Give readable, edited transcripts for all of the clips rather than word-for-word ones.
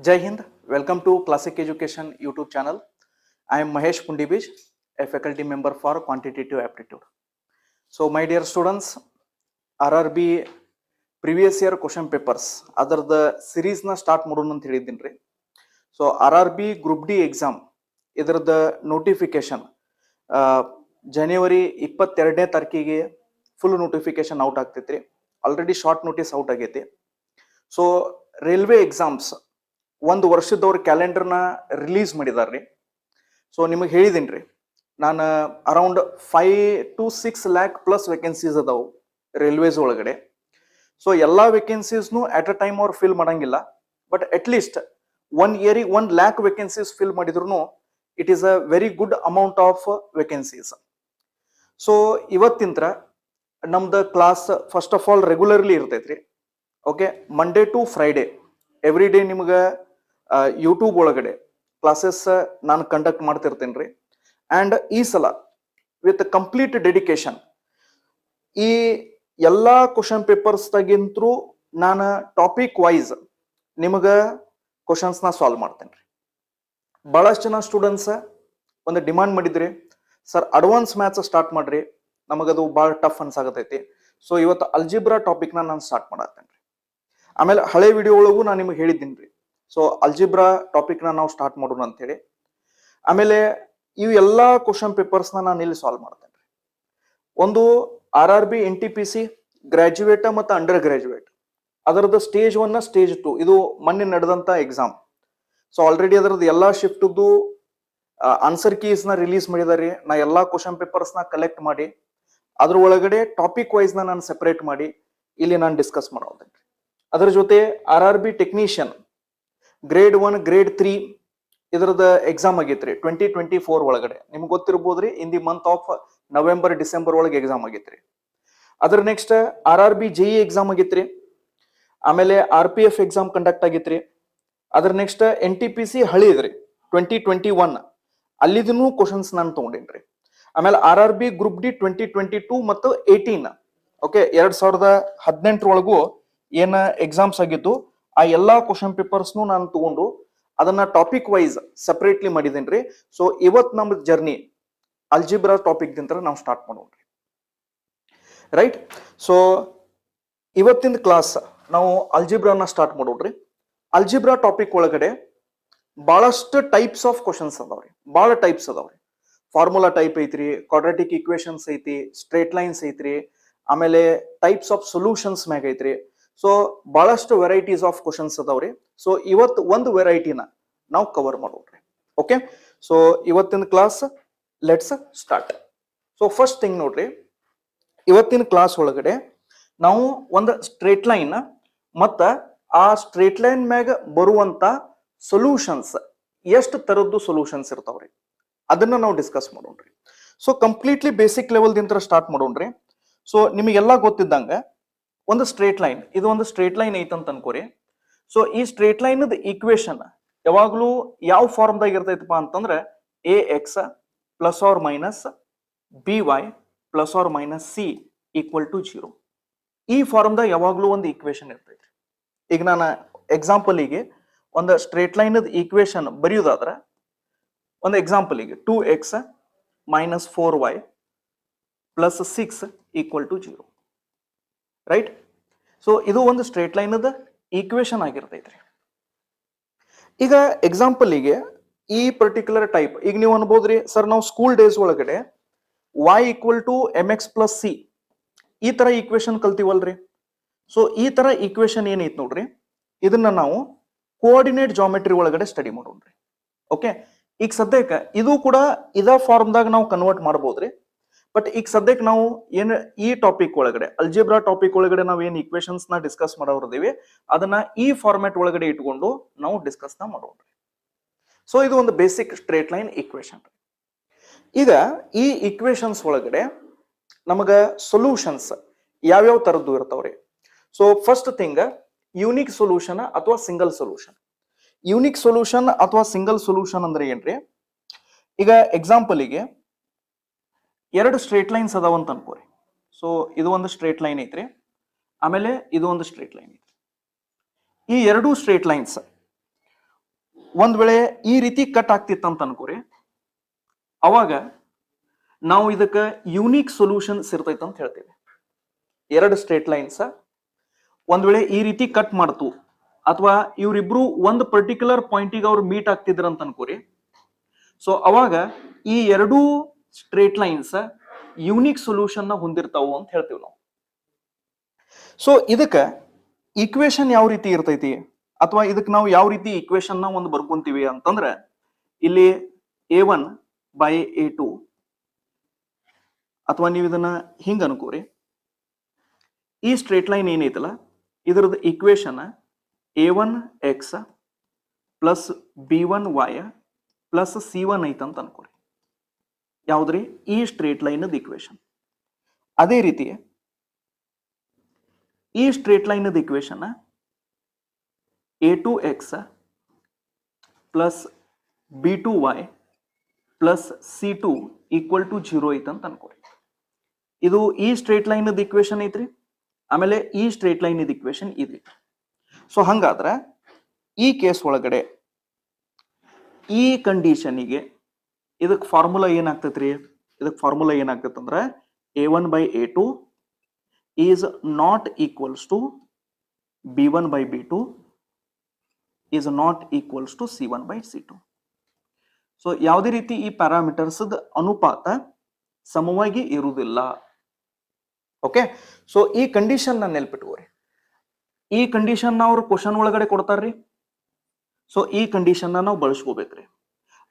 Jai Hind, welcome to Classic Education YouTube channel. I am Mahesh Pundibij, a faculty member for Quantitative Aptitude. So, my dear students, RRB previous year question papers, other the series na start ಮಾಡೋಣ ಅಂತ ಹೇಳಿದ್ದೀನಿ. So, RRB Group D exam, ಇದರದ notification ಜನವರಿ 22ನೇ ತಾರೀಕಿಗೆ full notification out ಆಗ್ತೈತ್ರಿ. Already short notice out ಆಗೈತಿ. So railway exams ಒಂದು ವರ್ಷದವ್ರ ಕ್ಯಾಲೆಂಡರ್ನ release ಮಾಡಿದಾರ್ರಿ. So ನಿಮಗೆ ಹೇಳಿದ್ದೀನಿ ರೀ, ನಾನು around 5 to 6 lakh plus vacancies ಅದಾವು ರೈಲ್ವೇಸ್ ಒಳಗಡೆ. ಸೊ ಎಲ್ಲ ವೇಕೆನ್ಸೀಸ್ನು ಅಟ್ ಅ ಟೈಮ್ ಅವ್ರು ಫಿಲ್ ಮಾಡಂಗಿಲ್ಲ, but at least 1 year 1 lakh vacancies fill ಮಾಡಿದ್ರು it is a very good amount of vacancies. So ಇವತ್ತಿಂತ್ರ ನಮ್ದು class first of all regularly ಇರ್ತೈತ್ರಿ. Okay, Monday to Friday every day ನಿಮ್ಗೆ YouTube ಒಳಗಡೆ classes ನಾನು conduct ಮಾಡ್ತಿರ್ತೇನೆ ರೀ. ಆ್ಯಂಡ್ ಈ ಸಲ ವಿತ್ ಕಂಪ್ಲೀಟ್ ಡೆಡಿಕೇಶನ್ ಈ ಎಲ್ಲ ಕ್ವಶನ್ ಪೇಪರ್ಸ್ದಾಗಿಂತರೂ ನಾನು ಟಾಪಿಕ್ ವೈಸ್ ನಿಮಗೆ ಕ್ವಶನ್ಸ್ನ ಸಾಲ್ವ್ ಮಾಡ್ತೇನೆ ರೀ. ಭಾಳಷ್ಟು ಜನ ಸ್ಟೂಡೆಂಟ್ಸ್ ಒಂದು ಡಿಮಾಂಡ್ ಮಾಡಿದ್ರಿ, ಸರ್ ಅಡ್ವಾನ್ಸ್ ಮ್ಯಾಥ್ಸ್ ಸ್ಟಾರ್ಟ್ ಮಾಡ್ರಿ, ನಮಗದು ಭಾಳ ಟಫ್ ಅನ್ಸಾಗತೈತಿ. ಸೊ ಇವತ್ತು ಅಲ್ಜಿಬ್ರಾ ಟಾಪಿಕ್ನ ನಾನು ಸ್ಟಾರ್ಟ್ ಮಾಡತ್ತೇನೆ ರೀ. ಆಮೇಲೆ ಹಳೆ ವಿಡಿಯೋ ಒಳಗೂ ನಾನು ನಿಮಗೆ ಹೇಳಿದ್ದೀನಿ ರೀ. ಸೊ ಅಲ್ಜಿಬ್ರಾ ಟಾಪಿಕ್ನ ನಾವು ಸ್ಟಾರ್ಟ್ ಮಾಡೋಣ ಅಂತೇಳಿ. ಆಮೇಲೆ ಇವು ಎಲ್ಲ ಕ್ವಶನ್ ಪೇಪರ್ಸ್ನ ನಾನು ಇಲ್ಲಿ ಸಾಲ್ವ್ ಮಾಡ್ತೇನೆ ರೀ. ಒಂದು RRB NTPC ಗ್ರಾಜ್ಯುಯೇಟ್ ಮತ್ತು ಅಂಡರ್ ಗ್ರಾಜ್ಯುಯೇಟ್ ಅದರದ್ದು ಸ್ಟೇಜ್ 1 ಸ್ಟೇಜ್ 2 ಇದು ಮೊನ್ನೆ ನಡೆದಂತ ಎಕ್ಸಾಮ್. ಸೊ ಆಲ್ರೆಡಿ ಅದರದ್ದು ಎಲ್ಲ ಶಿಫ್ಟ್ದು ಆನ್ಸರ್ ಕೀಸ್ನ ರಿಲೀಸ್ ಮಾಡಿದಾರೆ. ನಾ ಎಲ್ಲ ಕ್ವಶನ್ ಪೇಪರ್ಸ್ನ ಕಲೆಕ್ಟ್ ಮಾಡಿ ಅದ್ರ ಒಳಗಡೆ ಟಾಪಿಕ್ ವೈಸ್ನ ನಾನು ಸೆಪರೇಟ್ ಮಾಡಿ ಇಲ್ಲಿ ನಾನು ಡಿಸ್ಕಸ್ ಮಾಡೋದೇನೆ. ಅದರ ಜೊತೆ RRB ಟೆಕ್ನಿಷಿಯನ್ ಗ್ರೇಡ್ 1 ಗ್ರೇಡ್ 3 ಇದರದ ಎಕ್ಸಾಮ್ ಆಗೈತ್ರಿ 2024 ಒಳಗಡೆ. ನಿಮ್ಗೆ ಗೊತ್ತಿರ್ಬೋದ್ರಿ, in the month of November December ಒಳಗೆ ಎಕ್ಸಾಮ್ ಆಗೈತ್ರಿ. ಅದ್ರ ನೆಕ್ಸ್ಟ್ RRB JE ಎಕ್ಸಾಮ್ ಆಗೈತ್ರಿ. ಆಮೇಲೆ RPF ಎಕ್ಸಾಮ್ ಕಂಡಕ್ಟ್ ಆಗೈತ್ರಿ. ಅದ್ರ ನೆಕ್ಸ್ಟ್ NTPC ಹಳಿ ಇದ್ರಿ 2021 ಅಲ್ಲಿದೂ ಕ್ವಶನ್ಸ್ ನಾನು ತಗೊಂಡೇನ್ರಿ. ಆಮೇಲೆ RRB ಗ್ರೂಪ್ ಡಿ 2022 ಮತ್ತು 18 ಓಕೆ 2018 ಒಳಗೂ ಏನ ಎಕ್ಸಾಮ್ಸ್ ಆಗಿತ್ತು ಆ ಎಲ್ಲಾ ಕ್ವಶನ್ ಪೇಪರ್ಸ್ನು ನಾನು ತಗೊಂಡು ಅದನ್ನ ಟಾಪಿಕ್ ವೈಸ್ ಸಪರೇಟ್ಲಿ ಮಾಡಿದ್ದೇನ್ರಿ. ಸೊ ಇವತ್ತು ನಮ್ಮ ಜರ್ನಿ ಅಲ್ಜಿಬ್ರಾ ಟಾಪಿಕ್ ದಿಂತ ನಾವು ಸ್ಟಾರ್ಟ್ ಮಾಡೋಣ್ರಿ. ರೈಟ್, ಸೊ ಇವತ್ತಿನ ಕ್ಲಾಸ್ ನಾವು ಅಲ್ಜಿಬ್ರಾನ ಸ್ಟಾರ್ಟ್ ಮಾಡೋಣ್ರಿ. ಅಲ್ಜಿಬ್ರಾ ಟಾಪಿಕ್ ಒಳಗಡೆ ಬಹಳಷ್ಟು ಟೈಪ್ಸ್ ಆಫ್ ಕ್ವಶನ್ಸ್ ಅದಾವ್ರಿ, ಬಹಳ ಟೈಪ್ಸ್ ಅದಾವ್ರಿ. ಫಾರ್ಮುಲಾ ಟೈಪ್ ಐತ್ರಿ, ಕ್ವಾಡ್ರಾಟಿಕ್ ಈಕ್ವೇಶನ್ಸ್ ಐತಿ, ಸ್ಟ್ರೇಟ್ ಲೈನ್ಸ್ ಐತ್ರಿ, ಆಮೇಲೆ ಟೈಪ್ಸ್ ಆಫ್ ಸೊಲ್ಯೂಷನ್ಸ್ ಮ್ಯಾಗ ಐತ್ರಿ. ಸೊ ಬಹಳಷ್ಟು ವೆರೈಟೀಸ್ ಆಫ್ ಕ್ವಶನ್ಸ್ ಅದಾವ್ರಿ. ಸೊ ಇವತ್ತು ಒಂದು ವೆರೈಟಿನ ನಾವು ಕವರ್ ಮಾಡೋಣ್ರಿ. ಓಕೆ, ಸೊ ಇವತ್ತಿನ class let's start. So first thing ನೋಡ್ರಿ, ಇವತ್ತಿನ ಕ್ಲಾಸ್ ಒಳಗಡೆ ನಾವು ಒಂದು ಸ್ಟ್ರೇಟ್ ಲೈನ್ ಮತ್ತ ಆ ಸ್ಟ್ರೇಟ್ ಲೈನ್ ಮ್ಯಾಗ ಬರುವಂತ ಸೊಲ್ಯೂಷನ್ಸ್ ಎಷ್ಟು ತರದ್ದು ಸೊಲ್ಯೂಷನ್ಸ್ ಇರ್ತಾವ್ರಿ ಅದನ್ನ ನಾವು ಡಿಸ್ಕಸ್ ಮಾಡೋಣ್ರಿ. ಸೊ ಕಂಪ್ಲೀಟ್ಲಿ ಬೇಸಿಕ್ ಲೆವೆಲ್ ದಿಂದ ಸ್ಟಾರ್ಟ್ ಮಾಡೋಣ್ರಿ. ಸೊ ನಿಮಗೆಲ್ಲ ಗೊತ್ತಿದ್ದಂಗ ಒಂದು ಸ್ಟ್ರೇಟ್ ಲೈನ್, ಇದು ಒಂದು ಸ್ಟ್ರೇಟ್ ಲೈನ್ ಐತಂತ ಅನ್ಕೋರಿ. ಸೊ ಈ ಸ್ಟ್ರೇಟ್ ಲೈನ್ ಈಕ್ವೇಶನ್ ಯಾವಾಗ್ಲೂ ಯಾವ ಫಾರ್ಮ್ದಾಗ ಇರ್ತೈತಪ್ಪ ಅಂತಂದ್ರೆ AX plus or minus BY plus or minus C equal to 0. ಈ ಫಾರ್ಮ್ದಾಗ ಯಾವಾಗ್ಲೂ ಒಂದು ಈಕ್ವೇಶನ್ ಇರ್ತೈತಿ. ಈಗ ನಾನು ಎಕ್ಸಾಂಪಲಿಗೆ ಒಂದು ಸ್ಟ್ರೇಟ್ ಲೈನ್ ಈಕ್ವೇಶನ್ ಬರೆಯುವುದಾದ್ರೆ ಒಂದು ಎಕ್ಸಾಂಪಲಿಗೆ 2x minus 4y plus 6 equal to 0. Right, so ಇದು ಒಂದು ಸ್ಟ್ರೇಟ್ ಲೈನ್ ಈಕ್ವೇಶನ್ ಆಗಿರ್ತೈತ್ರಿ. ಈಗ ಎಕ್ಸಾಂಪಲಿಗೆ ಈ ಪರ್ಟಿಕ್ಯುಲರ್ ಟೈಪ್ ಈಗ ನೀವು ಅನ್ಬೋದ್ರಿ, ಸರ್ ನಾವು ಸ್ಕೂಲ್ ಡೇಸ್ ಒಳಗಡೆ y equal to mx plus c ಈ ತರ ಈಕ್ವೇಶನ್ ಕಲ್ತೀವಲ್ರಿ. ಸೊ ಈ ತರ ಈಕ್ವೇಶನ್ ಏನೈತಿ ನೋಡ್ರಿ, ಇದನ್ನ ನಾವು ಕೋಆರ್ಡಿನೇಟ್ ಜಾಮೆಟ್ರಿ ಒಳಗಡೆ ಸ್ಟಡಿ ಮಾಡೋಣ್ರಿ. ಓಕೆ, ಈಗ ಸದ್ಯಕ್ಕೆ ಇದು ಕೂಡ ಇದ ಫಾರ್ಮ್ದಾಗ ನಾವು ಕನ್ವರ್ಟ್ ಮಾಡ್ಬೋದ್ರಿ. ಬಟ್ ಈಗ ಸದ್ಯಕ್ಕೆ ನಾವು ಏನು ಈ ಟಾಪಿಕ್ ಒಳಗಡೆ ಅಲ್ಜಿಬ್ರಾ ಟಾಪಿಕ್ ಒಳಗಡೆ ನಾವು ಏನು ಈಕ್ವೇಶನ್ಸ್ ನ ಡಿಸ್ಕಸ್ ಮಾಡೋರ್ದೀವಿ ಅದನ್ನ ಈ ಫಾರ್ಮ್ಯಾಟ್ ಒಳಗಡೆ ಇಟ್ಕೊಂಡು ನಾವು ಡಿಸ್ಕಸ್ ನ ಮಾಡೋಣ್ರಿ. ಸೊ ಇದು ಒಂದು ಬೇಸಿಕ್ ಸ್ಟ್ರೇಟ್ ಲೈನ್ ಈಕ್ವೇಶನ್. ಈಗ ಈ ಈಕ್ವೇಶನ್ಸ್ ಒಳಗಡೆ ನಮಗ ಸೊಲ್ಯೂಷನ್ಸ್ ಯಾವ್ಯಾವ ತರದ್ದು ಇರ್ತಾವ್ರಿ. So first thing unique solution ಅಥವಾ ಸಿಂಗಲ್ ಸೊಲ್ಯೂಷನ್. ಯೂನಿಕ್ ಸೊಲ್ಯೂಷನ್ ಅಥವಾ ಸಿಂಗಲ್ ಸೊಲ್ಯೂಷನ್ ಅಂದ್ರೆ ಏನ್ರಿ, ಈಗ ಎಕ್ಸಾಂಪಲಿಗೆ ಎರಡು ಸ್ಟ್ರೇಟ್ ಲೈನ್ಸ್ ಅದಾವಂತ ಅನ್ಕೋರಿ. ಸೊ ಇದು ಒಂದು ಸ್ಟ್ರೇಟ್ ಲೈನ್ ಐತ್ರಿ, ಆಮೇಲೆ ಇದು ಒಂದು ಸ್ಟ್ರೇಟ್ ಲೈನ್ ಐತ್ರಿ. ಈ ಎರಡು ಸ್ಟ್ರೇಟ್ ಲೈನ್ಸ್ ಒಂದ್ ವೇಳೆ ಈ ರೀತಿ ಕಟ್ ಆಗ್ತಿತ್ತಂತ ಅನ್ಕೋರಿ, ಅವಾಗ ನಾವು ಇದಕ್ಕ ಯೂನಿಕ್ ಸೊಲ್ಯೂಷನ್ಸ್ ಇರ್ತೈತೆ ಅಂತ ಹೇಳ್ತೇವೆ. ಎರಡು ಸ್ಟ್ರೇಟ್ ಲೈನ್ಸ್ ಒಂದ್ ವೇಳೆ ಈ ರೀತಿ ಕಟ್ ಮಾಡ್ತು, ಅಥವಾ ಇವ್ರಿಬ್ರು ಒಂದು ಪರ್ಟಿಕ್ಯುಲರ್ ಪಾಯಿಂಟಿಗೆ ಅವ್ರು ಮೀಟ್ ಆಗ್ತಿದ್ರ ಅಂತ ಅನ್ಕೋರಿ. ಸೊ ಅವಾಗ ಈ ಎರಡೂ ಸ್ಟ್ರೇಟ್ ಲೈನ್ಸ್ ಯೂನಿಕ್ ಸೊಲ್ಯೂಷನ್ ನ ಹೊಂದಿರ್ತಾವು ಅಂತ ಹೇಳ್ತೀವಿ ನಾವು. ಸೊ ಇದಕ್ಕ ಈಕ್ವೇಶನ್ ಯಾವ ರೀತಿ ಇರ್ತೈತಿ, ಅಥವಾ ಇದಕ್ಕೆ ನಾವು ಯಾವ ರೀತಿ ಈಕ್ವೇಶನ್ ನ ಒಂದು ಬರ್ಕೊಂತೀವಿ ಅಂತಂದ್ರೆ, ಇಲ್ಲಿ A1 by A2, ಅಥವಾ ನೀವು ಇದನ್ನ ಹಿಂಗ ಅನ್ಕೋರಿ, ಈ ಸ್ಟ್ರೇಟ್ ಲೈನ್ ಏನೈತಲ್ಲ ಇದರದ equation A1x plus B1y plus C1 ಐತಂತ ಅನ್ಕೋರಿ. ಯಾವ್ದ್ರಿ? ಈ ಸ್ಟ್ರೇಟ್ ಲೈನ್ ಈಕ್ವೇಶನ್. ಅದೇ ರೀತಿ ಈ straight line equation A2x plus B2y plus C2 equal to 0 ಐತಂತ ಅನ್ಕೋರಿ. ಇದು ಈ ಸ್ಟ್ರೇಟ್ ಲೈನ್ ಈಕ್ವೇಶನ್ ಐತ್ರಿ. ಆಮೇಲೆ ಈ ಸ್ಟ್ರೇಟ್ ಲೈನ್ ಈಕ್ವೇಶನ್ ಇದೆ. ಸೊ ಹಂಗಾದ್ರೆ ಈ ಕೇಸ್ ಒಳಗಡೆ ಈ ಕಂಡೀಷನಿಗೆ ಇದಕ್ಕೆ ಫಾರ್ಮುಲಾ ಏನಾಗ್ತೈತ್ರಿ? ಇದಕ್ಕೆ formula ಏನಾಗ್ತೈತಂದ್ರ A1 by A2 is not equals to B1 by B2 is not equals to C1 by C2. So ಯಾವುದೇ ರೀತಿ ಈ ಪ್ಯಾರಾಮೀಟರ್ಸ್ ಅನುಪಾತ ಸಮವಾಗಿ ಇರುವುದಿಲ್ಲ. ಓಕೆ, ಸೊ ಈ ಕಂಡೀಷನ್ ನ ನೆನ್ಪಿಟ್ಕೋರಿ. ಈ ಕಂಡೀಷನ್ ಅವ್ರು ಕ್ವಶನ್ ಒಳಗಡೆ ಕೊಡ್ತಾರ್ರಿ. ಸೊ ಈ ಕಂಡೀಷನ್ ನಾವು ಬಳಸ್ಕೋಬೇಕ್ರಿ.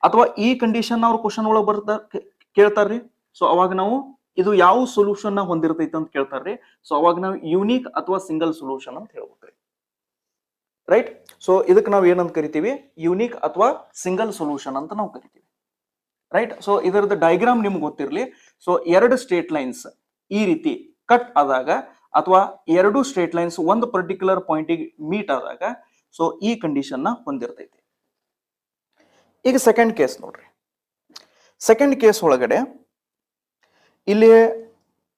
ಅಥವಾ ಈ ಕಂಡೀಷನ್ ಅವ್ರು ಕ್ವಶನ್ ಒಳಗೆ ಕೇಳ್ತಾರ್ರಿ. ಸೊ ಅವಾಗ ನಾವು ಇದು ಯಾವ ಸೊಲ್ಯೂಷನ್ ನ ಹೊಂದಿರ್ತೈತೆ ಅಂತ ಕೇಳ್ತಾರ್ರಿ. ಸೊ ಅವಾಗ ನಾವು ಯೂನಿಕ್ ಅಥವಾ ಸಿಂಗಲ್ ಸೊಲ್ಯೂಷನ್ ಅಂತ ಹೇಳ್ಬೇಕ್ರಿ. ರೈಟ್. ಸೊ ಇದಕ್ಕೆ ನಾವು ಏನಂತ ಕರಿತೀವಿ? ಯೂನಿಕ್ ಅಥವಾ ಸಿಂಗಲ್ ಸೊಲ್ಯೂಷನ್ ಅಂತ ನಾವು ಕರಿತೀವಿ. ರೈಟ್. ಸೊ ಇದರದ ಡಯಾಗ್ರಾಮ್ ನಿಮ್ಗೆ ಗೊತ್ತಿರಲಿ. ಸೊ ಎರಡು ಸ್ಟ್ರೇಟ್ ಲೈನ್ಸ್ ಈ ರೀತಿ ಕಟ್ ಆದಾಗ, ಅಥವಾ ಎರಡು ಸ್ಟ್ರೇಟ್ ಲೈನ್ಸ್ ಒಂದು ಪರ್ಟಿಕ್ಯುಲರ್ ಪಾಯಿಂಟಿಗೆ ಮೀಟ್ ಆದಾಗ, ಸೊ ಈ ಕಂಡೀಷನ್ ನ ಹೊಂದಿರ್ತೈತಿ. ಈಗ ಸೆಕೆಂಡ್ ಕೇಸ್ ನೋಡ್ರಿ. ಸೆಕೆಂಡ್ ಕೇಸ್ ಒಳಗಡೆ ಇಲ್ಲಿ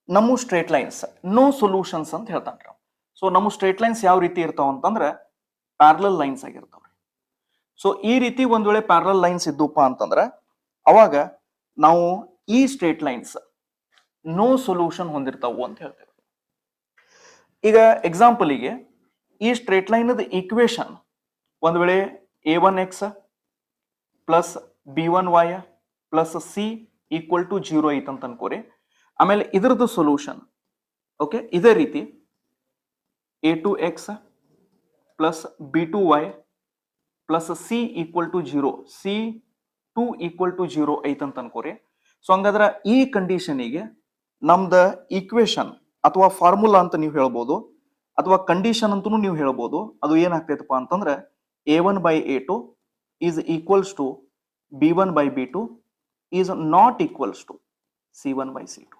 ನಮ್ಮ ಸ್ಟ್ರೇಟ್ ಲೈನ್ಸ್ ನೋ ಸೊಲ್ಯೂಷನ್ಸ್ ಅಂತ ಹೇಳ್ತಾನ್ರಿ. ಸೊ ನಮ್ಮ ಸ್ಟ್ರೇಟ್ ಲೈನ್ಸ್ ಯಾವ ರೀತಿ ಇರ್ತಾವ ಅಂತಂದ್ರೆ ಪ್ಯಾರಲಲ್ ಲೈನ್ಸ್ ಆಗಿರ್ತಾವ್ರಿ. ಸೊ ಈ ರೀತಿ ಒಂದ್ ವೇಳೆ ಪ್ಯಾರಲಲ್ ಲೈನ್ಸ್ ಇದ್ದಪ್ಪ ಅಂತಂದ್ರೆ ಅವಾಗ ನಾವು ಈ ಸ್ಟ್ರೇಟ್ ಲೈನ್ಸ್ ನೋ ಸೊಲ್ಯೂಷನ್ ಹೊಂದಿರ್ತಾವು ಅಂತ ಹೇಳ್ತೇವೆ. ಈಗ ಎಕ್ಸಾಂಪಲ್ಗೆ ಈ ಸ್ಟ್ರೇಟ್ ಲೈನ್ ಈಕ್ವೇಶನ್ ಒಂದ್ ವೇಳೆ A1x plus B1y plus C equal to 0 ಐತಂತ ಅನ್ಕೋರಿ. ಆಮೇಲೆ ಇದರದ್ದು ಸೊಲ್ಯೂಷನ್ ಓಕೆ ಇದೇ ರೀತಿ A2x plus B2y plus C equal to 0, C2 equal to 0 ಐತಂತ ಅನ್ಕೋರಿ. ಸೊ ಹಂಗಾದ್ರೆ ಈ ಕಂಡೀಷನಿಗೆ ನಮ್ದ ಈಕ್ವೇಶನ್ ಅಥವಾ ಫಾರ್ಮುಲಾ ಅಂತ ನೀವು ಹೇಳ್ಬೋದು, ಅಥವಾ ಕಂಡೀಷನ್ ಅಂತೂ ನೀವು ಹೇಳ್ಬೋದು. ಅದು ಏನಾಗ್ತೈತಪ್ಪ ಅಂತಂದ್ರೆ A1 by A2 is equals to B1 by B2 is not equals to C1 by C2.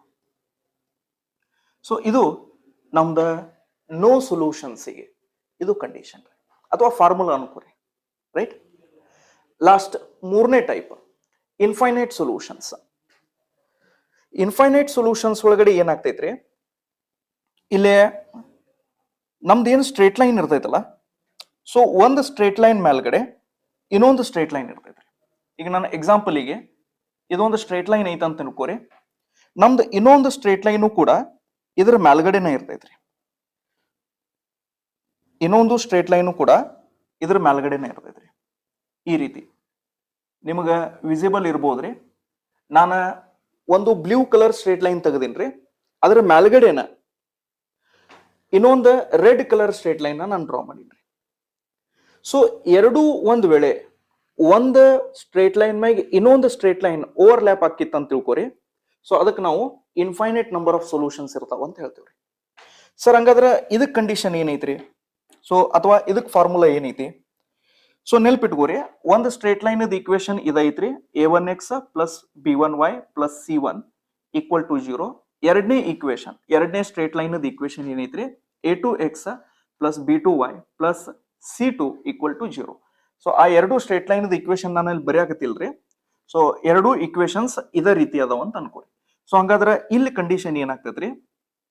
So ಇದು ನಮ್ದ ನೋ ಸೊಲ್ಯೂಷನ್ಸ್ಗೆ ಇದು ಕಂಡೀಷನ್ ಅಥವಾ ಫಾರ್ಮುಲಾ ಅನ್ಕೋರಿ. ರೈಟ್. ಲಾಸ್ಟ್ ಮೂರನೇ type infinite solutions. Infinite solutions ಒಳಗಡೆ ಏನಾಗ್ತೈತ್ರಿ, ಇಲ್ಲೇ ನಮ್ದು ಏನು ಸ್ಟ್ರೇಟ್ ಲೈನ್ ಇರ್ತೈತಲ್ಲ, ಸೊ ಒಂದು ಸ್ಟ್ರೇಟ್ ಲೈನ್ ಮೇಲ್ಗಡೆ ಇನ್ನೊಂದು ಸ್ಟ್ರೇಟ್ ಲೈನ್ ಇರ್ತೈತ್ರಿ. ಈಗ ನನ್ನ ಎಕ್ಸಾಂಪಲ್ಗೆ ಇದೊಂದು ಸ್ಟ್ರೇಟ್ ಲೈನ್ ಐತೆ ಅಂತ ಅನ್ಕೋರಿ. ನಮ್ದು ಇನ್ನೊಂದು ಸ್ಟ್ರೇಟ್ ಲೈನು ಕೂಡ ಇದ್ರ ಮೇಲ್ಗಡೆನೆ ಇರ್ತೈತ್ರಿ. ಇನ್ನೊಂದು ಸ್ಟ್ರೇಟ್ ಲೈನು ಕೂಡ ಇದ್ರ ಮೇಲ್ಗಡೆನೆ ಇರ್ತೈತ್ರಿ. ಈ ರೀತಿ ನಿಮಗ ವಿಸಿಬಲ್ ಇರ್ಬೋದ್ರಿ. ನಾನು ಒಂದು ಬ್ಲೂ ಕಲರ್ ಸ್ಟ್ರೇಟ್ ಲೈನ್ ತೆಗೆದಿನ್ರಿ, ಅದ್ರ ಮೇಲ್ಗಡೆನ ಇನ್ನೊಂದು ರೆಡ್ ಕಲರ್ ಸ್ಟ್ರೇಟ್ ಲೈನ್ ನಾನು ಡ್ರಾ ಮಾಡಿನ್ರಿ. ಸೊ ಎರಡೂ ಒಂದ್ ವೇಳೆ ಒಂದು ಸ್ಟ್ರೇಟ್ ಲೈನ್ ಮ್ಯಾಗ ಇನ್ನೊಂದು ಸ್ಟ್ರೇಟ್ ಲೈನ್ ಓವರ್ಲ್ಯಾಪ್ ಆಕಿತ್ತು ಅಂತ ತಿಳ್ಕೊರಿ. ಸೊ ಅದಕ್ಕೆ ನಾವು ಇನ್ಫೈನೈಟ್ ನಂಬರ್ ಆಫ್ ಸೊಲ್ಯೂಷನ್ಸ್ ಇರ್ತಾವ ಅಂತ ಹೇಳ್ತೀವ್ರಿ. ಸರ್ ಹಂಗಾದ್ರೆ ಇದಕ್ ಕಂಡೀಷನ್ ಏನೈತ್ರಿ? ಸೊ ಅಥವಾ ಇದಕ್ ಫಾರ್ಮುಲಾ ಏನೈತಿ? ಸೊ ನೆಲ್ಪಿಟ್ಕೋರಿ, ಒಂದು ಸ್ಟ್ರೇಟ್ ಲೈನ್ ಈಕ್ವೇಶನ್ ಇದೈತ್ರಿ, A1x plus B1y plus C1 equal to 0. ಎರಡನೇ ಈಕ್ವೇಶನ್, ಎರಡನೇ ಸ್ಟ್ರೇಟ್ ಲೈನ್ ಈಕ್ವೇಶನ್ ಏನೈತ್ರಿ, A2x plus B2y plus C2 equal to 0. So ಆ ಎರಡು ಸ್ಟ್ರೇಟ್ ಲೈನ್ ಈಕ್ವೇಶನ್ ನಾನು ಇಲ್ಲಿ ಬರೆಯಾಕತ್ತಿಲ್ರಿ. ಸೊ ಎರಡು ಈಕ್ವೇಶನ್ಸ್ ಇದೇ ರೀತಿ ಅದಾವ ಅಂತ ಅನ್ಕೋರಿ. ಸೊ ಹಂಗಾದ್ರೆ ಇಲ್ಲಿ condition ಏನಾಗ್ತೈತ್ರಿ,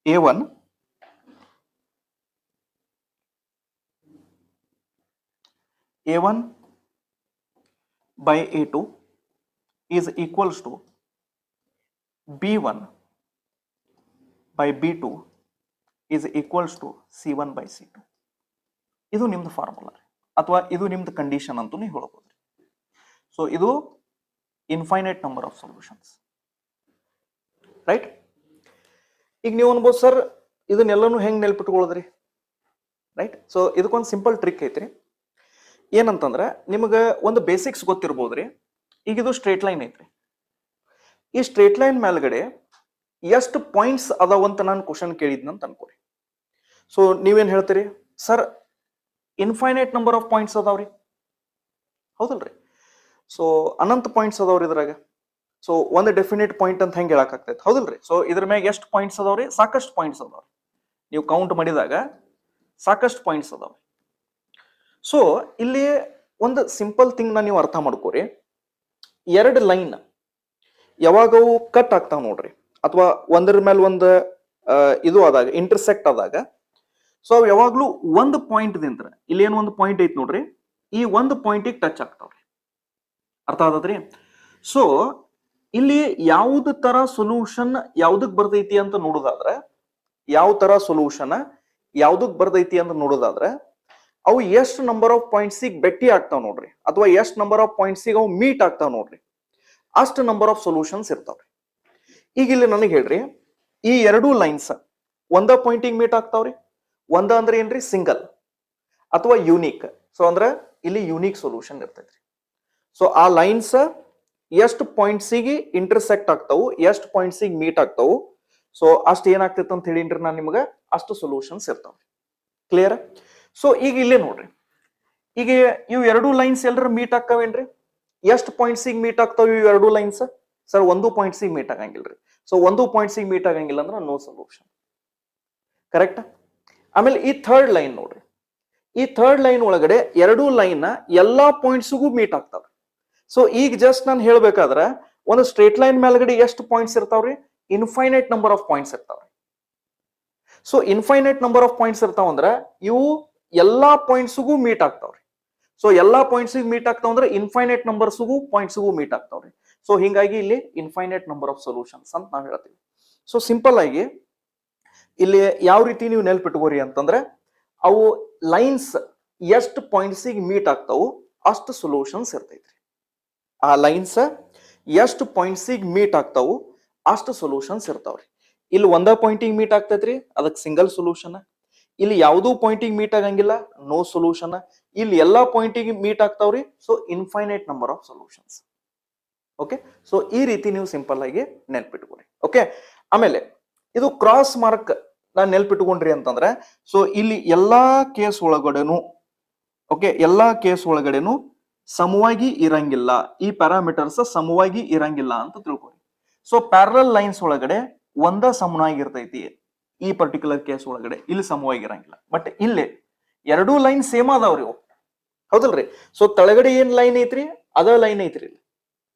A1 A1 by A2 is equals to B1 by B2 is equals to C1 by C2. ಇದು ನಿಮ್ದು ಫಾರ್ಮುಲಾ ಅಥವಾ ಇದು ನಿಮ್ದು ಕಂಡೀಷನ್ ಅಂತೂ ನೀವು ಹೇಳ್ಬೋದು. ಸೊ ಇದು infinite number of solutions, right? ಈಗ ನೀವು ಅನ್ಬೋದು ಸರ್ ಇದನ್ನೆಲ್ಲನೂ ಹೆಂಗ್ ನೆಲ್ಪಿಟ್ಕೊಳ್ಳೋದ್ರಿ, ರೈಟ್? ಸೊ ಇದಕ್ಕೊಂದು ಸಿಂಪಲ್ ಟ್ರಿಕ್ ಐತ್ರಿ. ಏನಂತಂದ್ರೆ ನಿಮಗೆ ಒಂದು ಬೇಸಿಕ್ಸ್ ಗೊತ್ತಿರ್ಬೋದ್ರಿ. ಈಗ ಇದು ಸ್ಟ್ರೇಟ್ ಲೈನ್ ಐತ್ರಿ. ಈ ಸ್ಟ್ರೇಟ್ ಲೈನ್ ಮೇಲ್ಗಡೆ ಎಷ್ಟು ಪಾಯಿಂಟ್ಸ್ ಅದಾವಂತ ನಾನು ಕ್ವಶನ್ ಕೇಳಿದ್ನಂತ ಅನ್ಕೋರಿ. ಸೊ ನೀವೇನ್ ಹೇಳ್ತೀರಿ, sir infinite number of points ಅದಾವ್ರಿ, ಹೌದಲ್ರಿ? ಸೊ ಅನಂತ ಪಾಯಿಂಟ್ಸ್ ಅದಾವ್ರಿ ಇದ್ರಾಗ. ಸೊ ಒಂದು ಡೆಫಿನೆಟ್ ಪಾಯಿಂಟ್ ಅಂತ ಹೆಂಗೆ ಹೇಳಕ್ ಆಗ್ತೈತೆ, ಹೌದಲ್ರಿ? ಸೊ ಇದ್ರ ಮ್ಯಾಗ ಎಷ್ಟು ಪಾಯಿಂಟ್ಸ್ ಅದಾವ್ರಿ? ಸಾಕಷ್ಟು ಪಾಯಿಂಟ್ಸ್ ಅದಾವ್ರಿ. ನೀವು ಕೌಂಟ್ ಮಾಡಿದಾಗ ಸಾಕಷ್ಟು ಪಾಯಿಂಟ್ಸ್ ಅದಾವ್ರಿ. ಸೊ ಇಲ್ಲಿ ಒಂದು ಸಿಂಪಲ್ ಥಿಂಗ್ ನ ನೀವು ಅರ್ಥ ಮಾಡ್ಕೋರಿ. ಎರಡು ಲೈನ್ ಯಾವಾಗವು ಕಟ್ ಆಗ್ತಾವ ನೋಡ್ರಿ, ಅಥವಾ ಒಂದ್ರ ಮೇಲೆ ಒಂದು ಇದು ಆದಾಗ ಇಂಟರ್ಸೆಕ್ಟ್ ಆದಾಗ, ಸೊ ಅವು ಯಾವಾಗ್ಲೂ ಒಂದು ಪಾಯಿಂಟ್ ದಿಂದ, ಇಲ್ಲಿ ಏನು ಒಂದು ಪಾಯಿಂಟ್ ಐತಿ ನೋಡ್ರಿ, ಈ ಒಂದು ಪಾಯಿಂಟಿಗೆ ಟಚ್ ಆಗ್ತಾವ್ರಿ. ಅರ್ಥ ಆದದ್ರಿ? ಸೊ ಇಲ್ಲಿ ಯಾವ್ದು ತರ ಸೊಲ್ಯೂಷನ್ ಯಾವ್ದಕ್ ಬರ್ತೈತಿ ಅಂತ ನೋಡೋದಾದ್ರೆ, ಯಾವ ತರ ಸೊಲ್ಯೂಷನ್ ಯಾವ್ದಕ್ ಬರ್ತೈತಿ ಅಂತ ನೋಡೋದಾದ್ರೆ, ಅವು ಎಷ್ಟು ನಂಬರ್ ಆಫ್ ಪಾಯಿಂಟ್ಸಿಗೆ ಭೇಟಿ ಆಗ್ತಾವ ನೋಡ್ರಿ, ಅಥವಾ ಎಷ್ಟು ನಂಬರ್ ಆಫ್ ಪಾಯಿಂಟ್ಸಿಗೆ ಅವು ಮೀಟ್ ಆಗ್ತಾವ ನೋಡ್ರಿ, ಅಷ್ಟು ನಂಬರ್ ಆಫ್ ಸೊಲ್ಯೂಷನ್ಸ್ ಇರ್ತಾವ್ರಿ. ಈಗ ಇಲ್ಲಿ ನನಗೆ ಹೇಳ್ರಿ, ಈ ಎರಡೂ ಲೈನ್ಸ್ ಒಂದ ಪಾಯಿಂಟಿಗೆ ಮೀಟ್ ಆಗ್ತಾವ್ರಿ. ಒಂದ ಅಂದ್ರೆ ಏನ್ರಿ? ಸಿಂಗಲ್ ಅಥವಾ ಯೂನಿಕ್. ಸೊ ಅಂದ್ರೆ ಇಲ್ಲಿ ಯೂನಿಕ್ ಸೊಲ್ಯೂಷನ್ ಇರ್ತೈತ್ರಿ. ಸೊ ಆ ಲೈನ್ಸ್ ಎಷ್ಟು ಪಾಯಿಂಟ್ಸಿಗೆ ಇಂಟರ್ಸೆಕ್ಟ್ ಆಗ್ತಾವು, ಎಷ್ಟು ಪಾಯಿಂಟ್ಸಿಗೆ ಮೀಟ್ ಆಗ್ತಾವು, ಸೊ ಅಷ್ಟು ಏನಾಗ್ತೈತೆ ಅಂತ ಹೇಳಿನ್ರಿ ನಾನು ನಿಮ್ಗೆ, ಅಷ್ಟು ಸೊಲ್ಯೂಷನ್ಸ್ ಇರ್ತಾವ್ರಿ. ಕ್ಲಿಯರ್? ಸೊ ಈಗ ಇಲ್ಲೇ ನೋಡ್ರಿ, ಈಗ ಇವು ಎರಡು ಲೈನ್ಸ್ ಎಲ್ಲರ ಮೀಟ್ ಆಗ್ತಾವೇನ್ರಿ? ಎಷ್ಟು ಪಾಯಿಂಟ್ಸಿಗೆ ಮೀಟ್ ಆಗ್ತಾವ ಇವು ಎರಡು ಲೈನ್ಸ್? ಸರ್ ಒಂದು ಪಾಯಿಂಟ್ಸಿಗೆ ಮೀಟ್ ಆಗಂಗಿಲ್ರಿ. ಸೊ ಒಂದು ಪಾಯಿಂಟ್ಸಿಗೆ ಮೀಟ್ ಆಗಂಗಿಲ್ಲ ಅಂದ್ರೆ ನೋ ಸೊಲ್ಯೂಷನ್. ಕರೆಕ್ಟ್? ಆಮೇಲೆ ಈ ಥರ್ಡ್ ಲೈನ್ ನೋಡ್ರಿ, ಈ ಥರ್ಡ್ ಲೈನ್ ಒಳಗಡೆ ಎರಡು ಲೈನ್ ಎಲ್ಲಾ ಪಾಯಿಂಟ್ಸ್ಗೂ ಮೀಟ್ ಆಗ್ತಾವ. ಸೊ ಈಗ ಜಸ್ಟ್ ನಾನು ಹೇಳ್ಬೇಕಾದ್ರೆ ಒಂದು ಸ್ಟ್ರೇಟ್ ಲೈನ್ ಮೇಲ್ಗಡೆ ಎಷ್ಟು ಪಾಯಿಂಟ್ಸ್ ಇರ್ತಾವ್ರಿ? ಇನ್ಫೈನೈಟ್ ನಂಬರ್ ಆಫ್ ಪಾಯಿಂಟ್ಸ್ ಇರ್ತಾವ್ರಿ. So infinite number of points ಇರ್ತಾವ ಅಂದ್ರೆ ಇವು ಎಲ್ಲಾ ಪಾಯಿಂಟ್ಸ್ಗೂ ಮೀಟ್ ಆಗ್ತಾವ್ರಿ. ಸೊ ಎಲ್ಲಾ ಪಾಯಿಂಟ್ಸ್ಗೆ ಮೀಟ್ ಆಗ್ತಾವ ಅಂದ್ರೆ ಇನ್ಫೈನೈಟ್ ನಂಬರ್ಸ್ಗೂ ಪಾಯಿಂಟ್ಸ್ಗೂ ಮೀಟ್ ಆಗ್ತಾವ್ರಿ. ಸೊ ಹಿಂಗಾಗಿ ಇಲ್ಲಿ ಇನ್ಫೈನೈಟ್ ನಂಬರ್ ಆಫ್ ಸೊಲ್ಯೂಷನ್ಸ್ ಅಂತ ನಾವು ಹೇಳ್ತೀವಿ. ಸೊ ಸಿಂಪಲ್ ಆಗಿ ಇಲ್ಲಿ ಯಾವ ರೀತಿ ನೀವು ನೆಲ್ಪಿಟ್ಕೋರಿ ಅಂತಂದ್ರೆ, ಅವು ಲೈನ್ಸ್ ಎಷ್ಟು ಪಾಯಿಂಟ್ಸಿಗೆ ಮೀಟ್ ಆಗ್ತಾವು ಅಷ್ಟು ಸೊಲ್ಯೂಷನ್ಸ್ ಇರ್ತೈತ್ರಿ. ಆ ಲೈನ್ಸ್ ಎಷ್ಟು ಪಾಯಿಂಟ್ಸಿಗೆ ಮೀಟ್ ಆಗ್ತಾವು ಅಷ್ಟು ಸೊಲ್ಯೂಷನ್ಸ್ ಇರ್ತಾವ್ರಿ. ಇಲ್ಲಿ ಒಂದ ಪಾಯಿಂಟಿಗೆ ಮೀಟ್ ಆಗ್ತೈತ್ರಿ, ಅದಕ್ಕೆ ಸಿಂಗಲ್ ಸೊಲ್ಯೂಷನ್. ಇಲ್ಲಿ ಯಾವುದೂ ಪಾಯಿಂಟಿಗೆ ಮೀಟ್ ಆಗಂಗಿಲ್ಲ, ನೋ ಸೊಲ್ಯೂಷನ್. ಇಲ್ಲಿ ಎಲ್ಲಾ ಪಾಯಿಂಟಿಗೆ ಮೀಟ್ ಆಗ್ತಾವ್ರಿ, so infinite number of solutions. Okay, so ಈ ರೀತಿ ನೀವು ಸಿಂಪಲ್ ಆಗಿ ನೆನ್ಪಿಟ್ಕೊರಿ. ಓಕೆ, ಆಮೇಲೆ ಇದು ಕ್ರಾಸ್ ಮಾರ್ಕ್ ನಾನು ನೆನ್ಪಿಟ್ಕೊಂಡ್ರಿ ಅಂತಂದ್ರೆ, ಸೊ ಇಲ್ಲಿ ಎಲ್ಲಾ ಕೇಸ್ ಒಳಗಡೆನು, ಓಕೆ, ಎಲ್ಲಾ ಕೇಸ್ ಒಳಗಡೆನು ಸಮವಾಗಿ ಇರಂಗಿಲ್ಲ, ಈ ಪ್ಯಾರಾಮೀಟರ್ಸ್ ಸಮವಾಗಿ ಇರಂಗಿಲ್ಲ ಅಂತ ತಿಳ್ಕೊರಿ. ಸೊ ಪ್ಯಾರಲಲ್ ಲೈನ್ಸ್ ಒಳಗಡೆ ಒಂದ ಸಮನಾಗಿರ್ತೈತಿ, ಈ ಪರ್ಟಿಕ್ಯುಲರ್ ಕೇಸ್ ಒಳಗಡೆ ಇಲ್ಲಿ ಸಮವಾಗಿ ಇರಂಗಿಲ್ಲ. ಬಟ್ ಇಲ್ಲಿ ಎರಡೂ ಲೈನ್ ಸೇಮ್ ಅದಾವ್ರಿ, ಹೌದಲ್ರಿ? ಸೊ ತಳಗಡೆ ಏನ್ ಲೈನ್ ಐತ್ರಿ, ಅದ ಲೈನ್ ಐತ್ರಿ ಇಲ್ಲಿ.